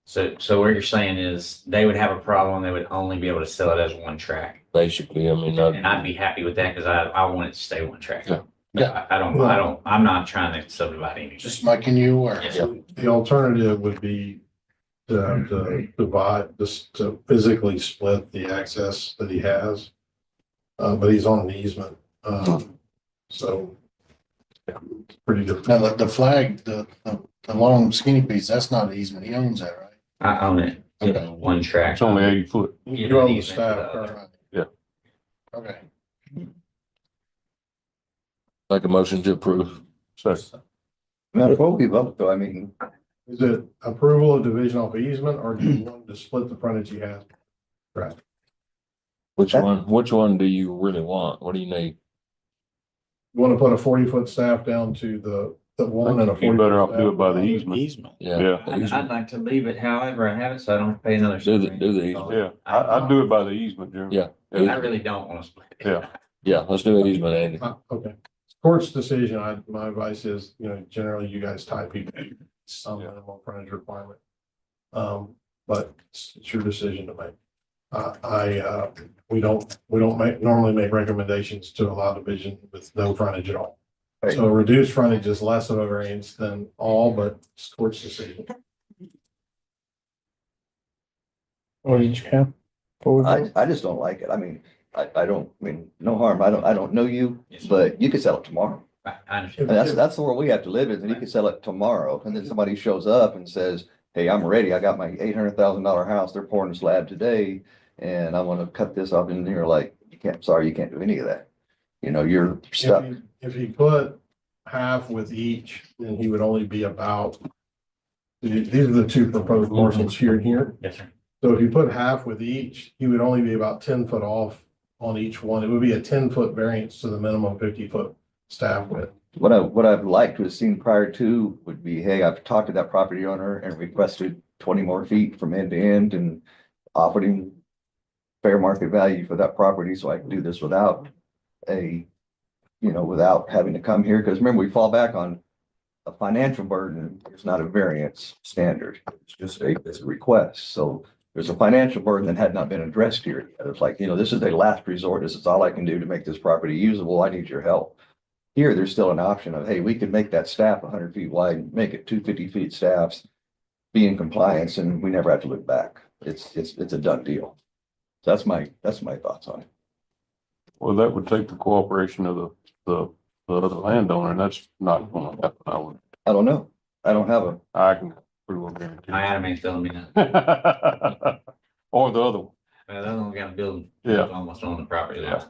S20: so what you're saying is they would have a problem, they would only be able to sell it as one track.
S5: Basically, I mean,
S20: And I'd be happy with that because I want it to stay one track.
S5: Yeah.
S20: I'm not trying to subdivide anything.
S7: Just making you aware.
S17: The alternative would be to divide, just to physically split the access that he has. But he's on an easement, so. Yeah, it's pretty difficult.
S7: Now, the flag, the long skinny piece, that's not an easement. He owns that, right?
S20: I own it,
S7: Okay.
S20: one track.
S6: It's only 80 foot.
S17: You own the staff currently.
S7: Okay.
S5: Make a motion to approve.
S8: Now, before we vote though, I mean,
S17: Is it approval of division off easement, or do you want to split the frontage he has? Right.
S5: Which one do you really want? What do you need?
S17: You want to put a 40-foot staff down to the one and a 40.
S6: You better off do it by the easement.
S1: Easement.
S5: Yeah.
S20: I'd like to leave it however I have it, so I don't pay another.
S5: Do the easement.
S6: Yeah, I'd do it by the easement, Jeremy.
S5: Yeah.
S20: I really don't want to split it.
S6: Yeah.
S5: Yeah, let's do an easement, Andy.
S17: Okay. Court's decision, my advice is, generally you guys tie people to some minimum frontage requirement. But it's your decision to make. We don't normally make recommendations to allow division with no frontage at all.
S8: Right.
S17: So reduced frontage is less of a variance than all, but it's court's decision.
S1: What did you have?
S8: I just don't like it. I mean, no harm. I don't know you, but you could sell it tomorrow.
S20: I understand.
S8: And that's the world we have to live in. And you could sell it tomorrow. And then somebody shows up and says, hey, I'm ready. I got my $800,000 house. They're pouring a slab today. And I want to cut this off in here. Like, you can't do any of that. You're stuck.
S17: If he put half with each, then he would only be about, these are the two proposed parcels here and here.
S20: Yes, sir.
S17: So if you put half with each, he would only be about 10 foot off on each one. It would be a 10-foot variance to the minimum 50-foot staff width.
S8: What I'd like to have seen prior to would be, hey, I've talked to that property owner and requested 20 more feet from end to end and offered him fair market value for that property, so I can do this without without having to come here. Because remember, we fall back on a financial burden. It's not a variance standard. It's just it's a request. So there's a financial burden that had not been addressed here. It's like, this is a last resort. This is all I can do to make this property usable. I need your help. Here, there's still an option of, hey, we could make that staff 100 feet wide, make it 250 feet staffs, be in compliance, and we never have to look back. It's a done deal. That's my thoughts on it.
S6: Well, that would take the cooperation of the other landowner, and that's not gonna happen,
S8: I don't know. I don't have a,
S6: I can pretty well guarantee.
S20: My anime ain't telling me nothing.
S6: Or the other one.
S20: Well, that one got built
S6: Yeah.
S20: almost on the property line.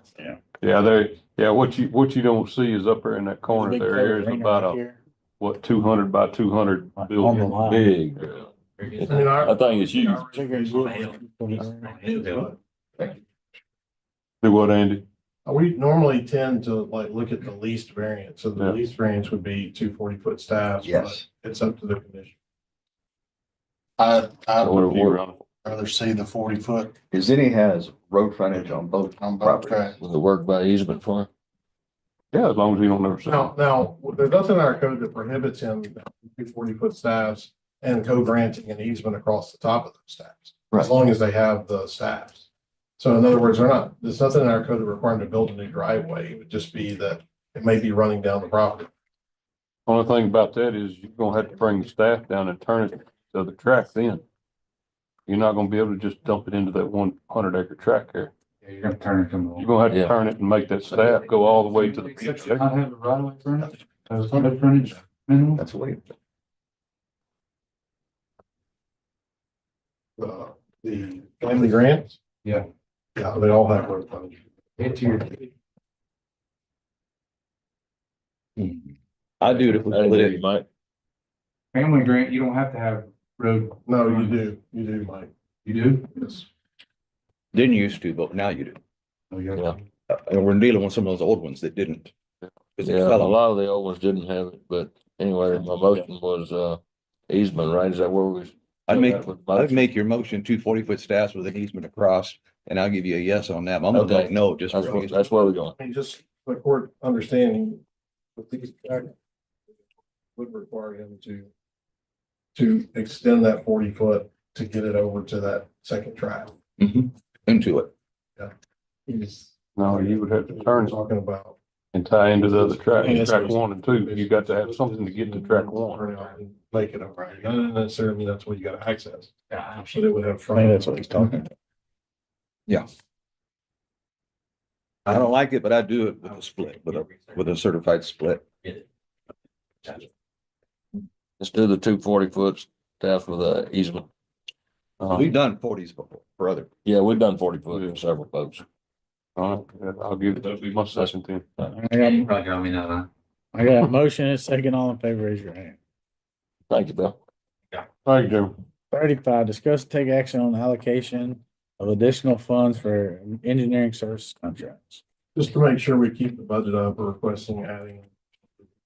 S6: Yeah, what you don't see is up there in that corner
S1: Big
S6: there,
S1: coat
S6: there's
S1: ring
S6: about
S1: right
S6: a,
S1: here.
S6: what, 200 by 200
S1: On the
S6: building,
S1: line.
S6: big. I think it's huge. Do what, Andy?
S17: We normally tend to like look at the least variance. So the
S6: Yeah.
S17: least variance would be 240-foot staffs.
S8: Yes.
S17: But it's up to the commission. I
S6: We're-
S17: would
S6: we're-
S17: rather see the 40-foot
S8: Cause then he has road frontage on both properties.
S17: tracks.
S5: Will it work by easement for him?
S6: Yeah, as long as you don't ever say.
S17: Now, there's nothing in our code that prohibits him to do 40-foot staffs and co-granting an easement across the top of those staffs.
S8: Right.
S17: As long as they have the staffs. So in other words, there's nothing in our code that requires them to build a new driveway. It would just be that it may be running down the property.
S6: Only thing about that is you're gonna have to bring the staff down and turn it to the track then. You're not gonna be able to just dump it into that 100-acre track there.
S16: Yeah, you're gonna turn it
S6: You're gonna have to
S5: Yeah.
S6: turn it and make that staff go all the way to the
S16: Except
S6: PTA.
S16: not have a right of way frontage, frontage minimum.
S8: That's the way.
S17: The family grants.
S16: Yeah.
S17: Yeah, they all have road frontage.
S16: It's your.
S8: I do it if we split it.
S5: Mike.
S16: Family grant, you don't have to have road.
S17: No, you do, Mike.
S16: You do?
S17: Yes.
S8: Didn't used to, but now you do.
S16: Oh, yeah.
S5: Yeah.
S8: And we're dealing with some of those old ones that didn't. 'Cause they
S5: Yeah, a
S8: fell on.
S5: lot of the old ones didn't have it, but anyway, my motion was, easement, right? Is that where we?
S8: I'd make your motion 240-foot staffs with an easement across, and I'll give you a yes on that. I'm gonna
S5: Okay.
S8: vote no, just.
S5: That's where we're going.
S17: I mean, just the court understanding with these would require him to extend that 40-foot to get it over to that second track.
S8: Into it.
S17: He's
S6: No, you would have to turn it
S17: talking about.
S6: and tie into the other track,
S17: Yeah, that's
S6: track
S17: what he's-
S6: 1 and 2. You got to have something to get to track 1.
S17: Turn out and Make it over. Not necessarily mean that's what you gotta access.
S16: Yeah.
S17: But it would have.
S1: I think that's what he's talking about.
S8: Yeah. I don't like it, but I do it with a split, with a certified split.
S5: Let's do the 240-foot staff with a easement.
S8: We've done 40s before for other.
S5: Yeah, we've done 40-foot for several folks.
S6: All right, I'll give it, that'll be my second then.
S20: Probably got me now.
S1: I got a motion and a second. All in favor, raise your hand.
S5: Thank you, Bill.
S6: Thank you, Jim.
S1: 35, discuss and take action on allocation of additional funds for engineering service contracts.
S17: Just to make sure we keep the budget up, we're requesting adding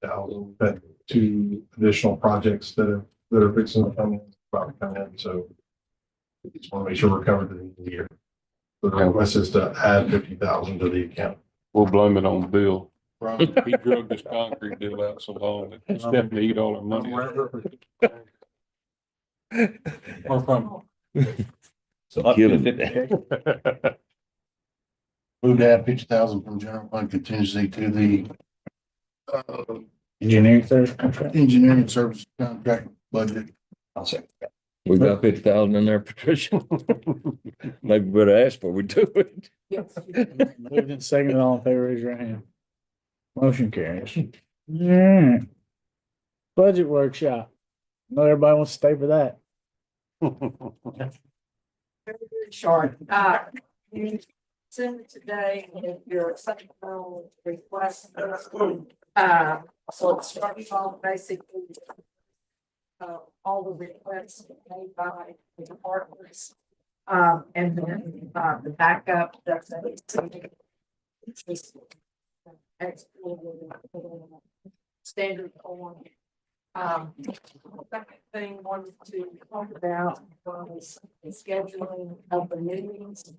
S17: 1,000, but 2 additional projects that are fixing to come in, about to come in, so. We just want to make sure we're covered in the year. The request is to add 50,000 to the account.
S6: We'll blame it on Bill. He drug this concrete deal out so long that Stephanie eat all our money.
S17: Or from.
S8: So up
S5: Killing
S8: to
S5: it.
S7: Move to add 50,000 from general fund contingency to the
S1: Engineering service contract.
S7: engineering service contract budget.
S8: I'll say.
S5: We got 50,000 in there, Patricia. Maybe we better ask before we do it.
S1: Moved and seconded. All in favor, raise your hand. Motion carries. Alright. Budget workshop. I know everybody wants to stay for that.
S2: Short, send it today if your supplemental request. So it's starting off basically. All the requests made by the departments. And then, the backup, that's. It's just. Standard form. Second thing I wanted to talk about was the scheduling of the meetings.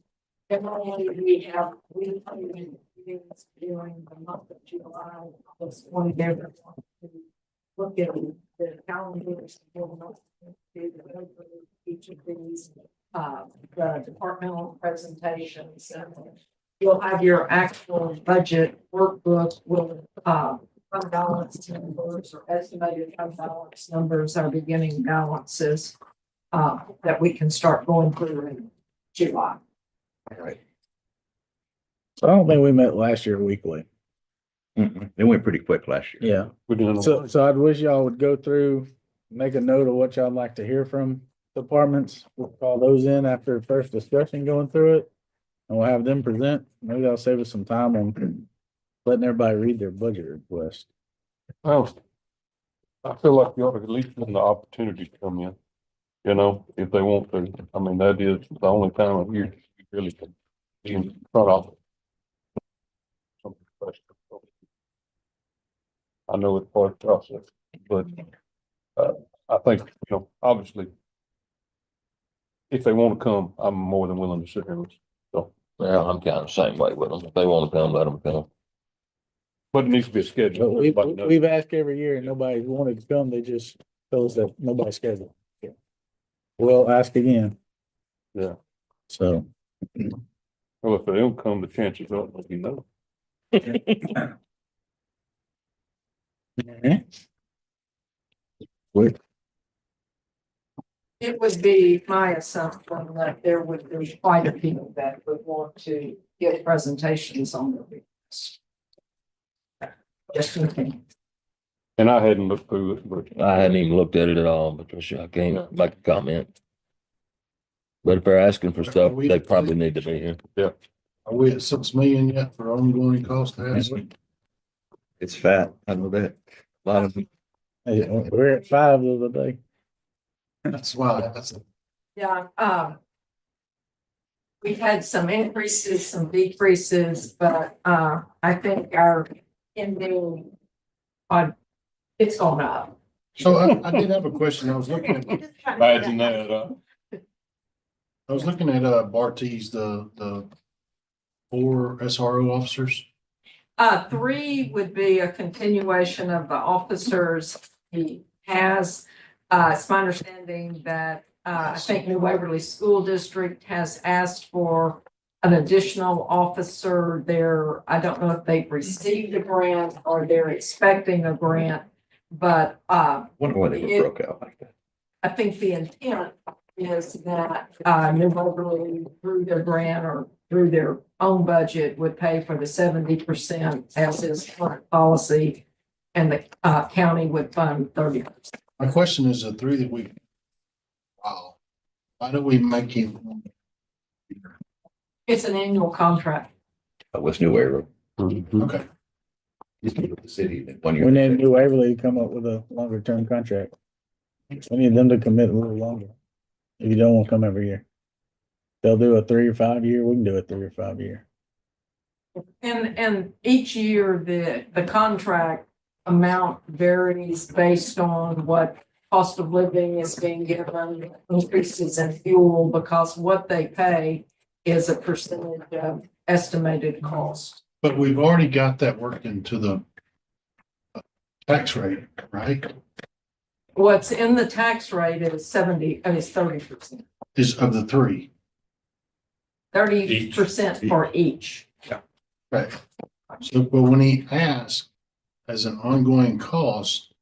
S2: Generally, we have weekly meetings during the month of July. Just wanted everyone to look at the calendars. Each of these, the departmental presentations. And you'll have your actual budget workbook with, fund balance numbers or estimated fund balance numbers, our beginning balances, that we can start going through in July.
S8: Right.
S1: So I don't think we met last year weekly.
S8: It went pretty quick last year.
S1: Yeah.
S6: We didn't.
S1: So I'd wish y'all would go through, make a note of what y'all would like to hear from departments. We'll call those in after the first discussion going through it. And we'll have them present. Maybe that'll save us some time on letting everybody read their budget request.
S6: Well, I feel like you ought to at least give them the opportunity to come in, you know, if they want to. I mean, that is the only time of year you really can be in front of it. I know it's part of the process, but I think, you know, obviously, if they want to come, I'm more than willing to sit here with you. So,
S5: Well, I'm kind of the same way with them. If they want to come, let them come.
S6: but it needs to be a
S1: But
S6: schedule. Everybody knows.
S1: we've asked every year and nobody wanted to come. They just told us that nobody's scheduled. We'll ask again.
S6: Yeah.
S1: So.
S6: Well, if they don't come, the chances are, you know.
S1: Wait.
S2: It would be my assumption that there would be quite a few that would want to give presentations on the request. Just looking.
S6: And I hadn't looked through it, but
S5: I hadn't even looked at it at all, because I can't make a comment. But if they're asking for stuff, they probably need to be here.
S6: Yeah.
S7: Are we at 6 million yet for ongoing cost?
S8: It's fat. I know that. A lot of them.
S1: Hey, we're at 5 the other day.
S7: That's why, that's.
S2: Yeah, we've had some increases, some decreases, but, I think our ending it's gone up.
S7: So I did have a question. I was looking at.
S6: imagine that,
S7: I was looking at, Barty's, the 4 SRO officers.
S2: 3 would be a continuation of the officers he has. It's my understanding that, I think New Waverly School District has asked for an additional officer there. I don't know if they've received a grant or they're expecting a grant, but,
S8: Wonder why they broke out like that.
S2: I think the intent is that, New Waverly through their grant or through their own budget would pay for the 70% as is current policy, and the county would fund 30%.
S7: My question is the 3 that wow, why do we make it?
S2: It's an annual contract.
S8: That was New Era.
S7: Okay.
S8: The city.
S1: We need New Waverly to come up with a longer term contract. We need them to commit a little longer. If you don't want to come every year. They'll do a 3 or 5 year, we can do a 3 or 5 year.
S2: And each year, the contract amount varies based on what cost of living is being given, increases in fuel, because what they pay is a percentage of estimated cost.
S7: But we've already got that worked into the tax rate, right?
S2: What's in the tax rate is 30%.
S7: Is of the 3.
S2: 30% for each.
S7: Right. So, but when he asks as an ongoing cost,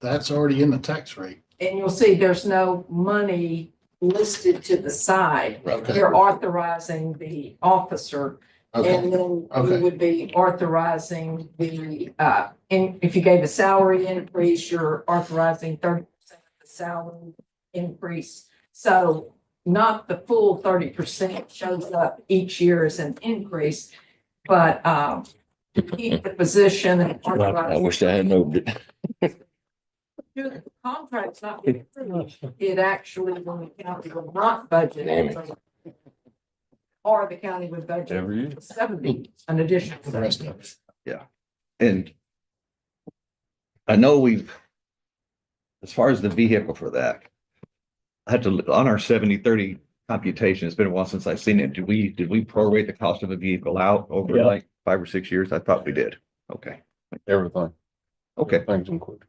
S7: that's already in the tax rate.
S2: And you'll see there's no money listed to the side.
S7: Okay.
S2: They're authorizing the officer.
S7: Okay.
S2: And then
S7: Okay.
S2: you would be authorizing the, if you gave a salary increase, you're authorizing 30% of the salary increase. So not the full 30% shows up each year as an increase, but, to keep the position and
S5: I
S2: authorize.
S5: wish I had moved it.
S2: The contract's not being approved. It actually, when the county will not budget. Or the county would budget
S6: every year.
S2: 70, an additional
S7: The rest
S2: 70.
S7: of it.
S8: Yeah. And I know as far as the vehicle for that, I had to, on our 70-30 computation, it's been a while since I've seen it. Did we prorate the cost of a vehicle out over
S1: Yeah.
S8: like 5 or 6 years? I thought we did. Okay.
S6: Everything.
S8: Okay.
S6: Things included.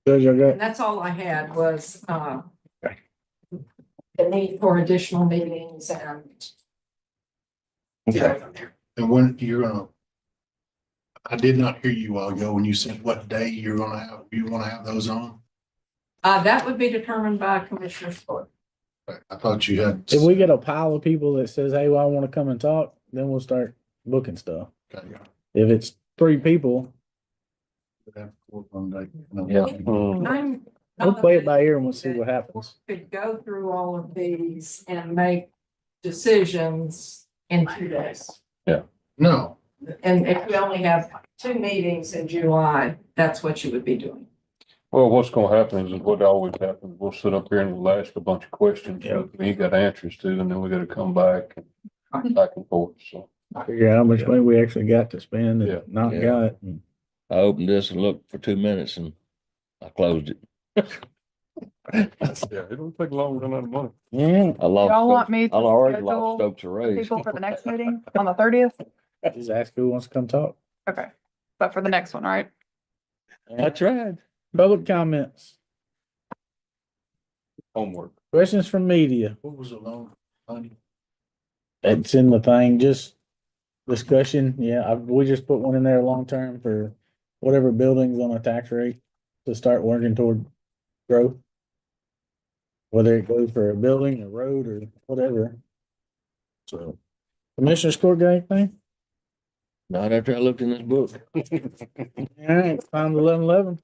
S1: Judge, I got,
S2: And that's all I had was, the need for additional meetings and.
S8: Okay.
S7: And when you're gonna, I did not hear you a while ago when you said what day you want to have those on.
S2: That would be determined by Commissioner's Court.
S17: I thought you had.
S1: If we get a pile of people that says, hey, well, I wanna come and talk, then we'll start booking stuff.
S17: Okay.
S1: If it's 3 people,
S17: Yeah.
S1: we'll play it by ear and we'll see what happens.
S2: Could go through all of these and make decisions in 2 days.
S17: No,
S2: And if we only have 2 meetings in July, that's what you would be doing.
S6: Well, what's gonna happen is what always happens, we'll sit up here and we'll ask a bunch of questions
S1: Yeah.
S6: that we ain't got answers to, and then we gotta come back and forth, so.
S1: Figure out how much money we actually got to spend
S6: Yeah.
S1: and not
S5: Yeah.
S1: got.
S5: I opened this and looked for 2 minutes and I closed it.
S6: Yeah, it don't take long to run out of money.
S1: Yeah.
S5: I lost.
S13: Y'all want me
S5: I
S13: to
S5: already
S13: schedule
S5: lost Stokes a raise.
S13: people for the next meeting on the 30th?
S1: Just ask who wants to come talk.
S13: Okay, but for the next one, right?
S5: I tried.
S1: Public comments,
S6: Homework.
S1: questions from media.
S7: What was the loan, honey?
S1: It's in the thing, just discussion. Yeah, we just put one in there long term for whatever buildings on a tax rate to start working toward growth. Whether it goes for a building, a road, or whatever. So, Commissioner's Court got anything?
S5: Not after I looked in this book.
S1: All right, time 11:11.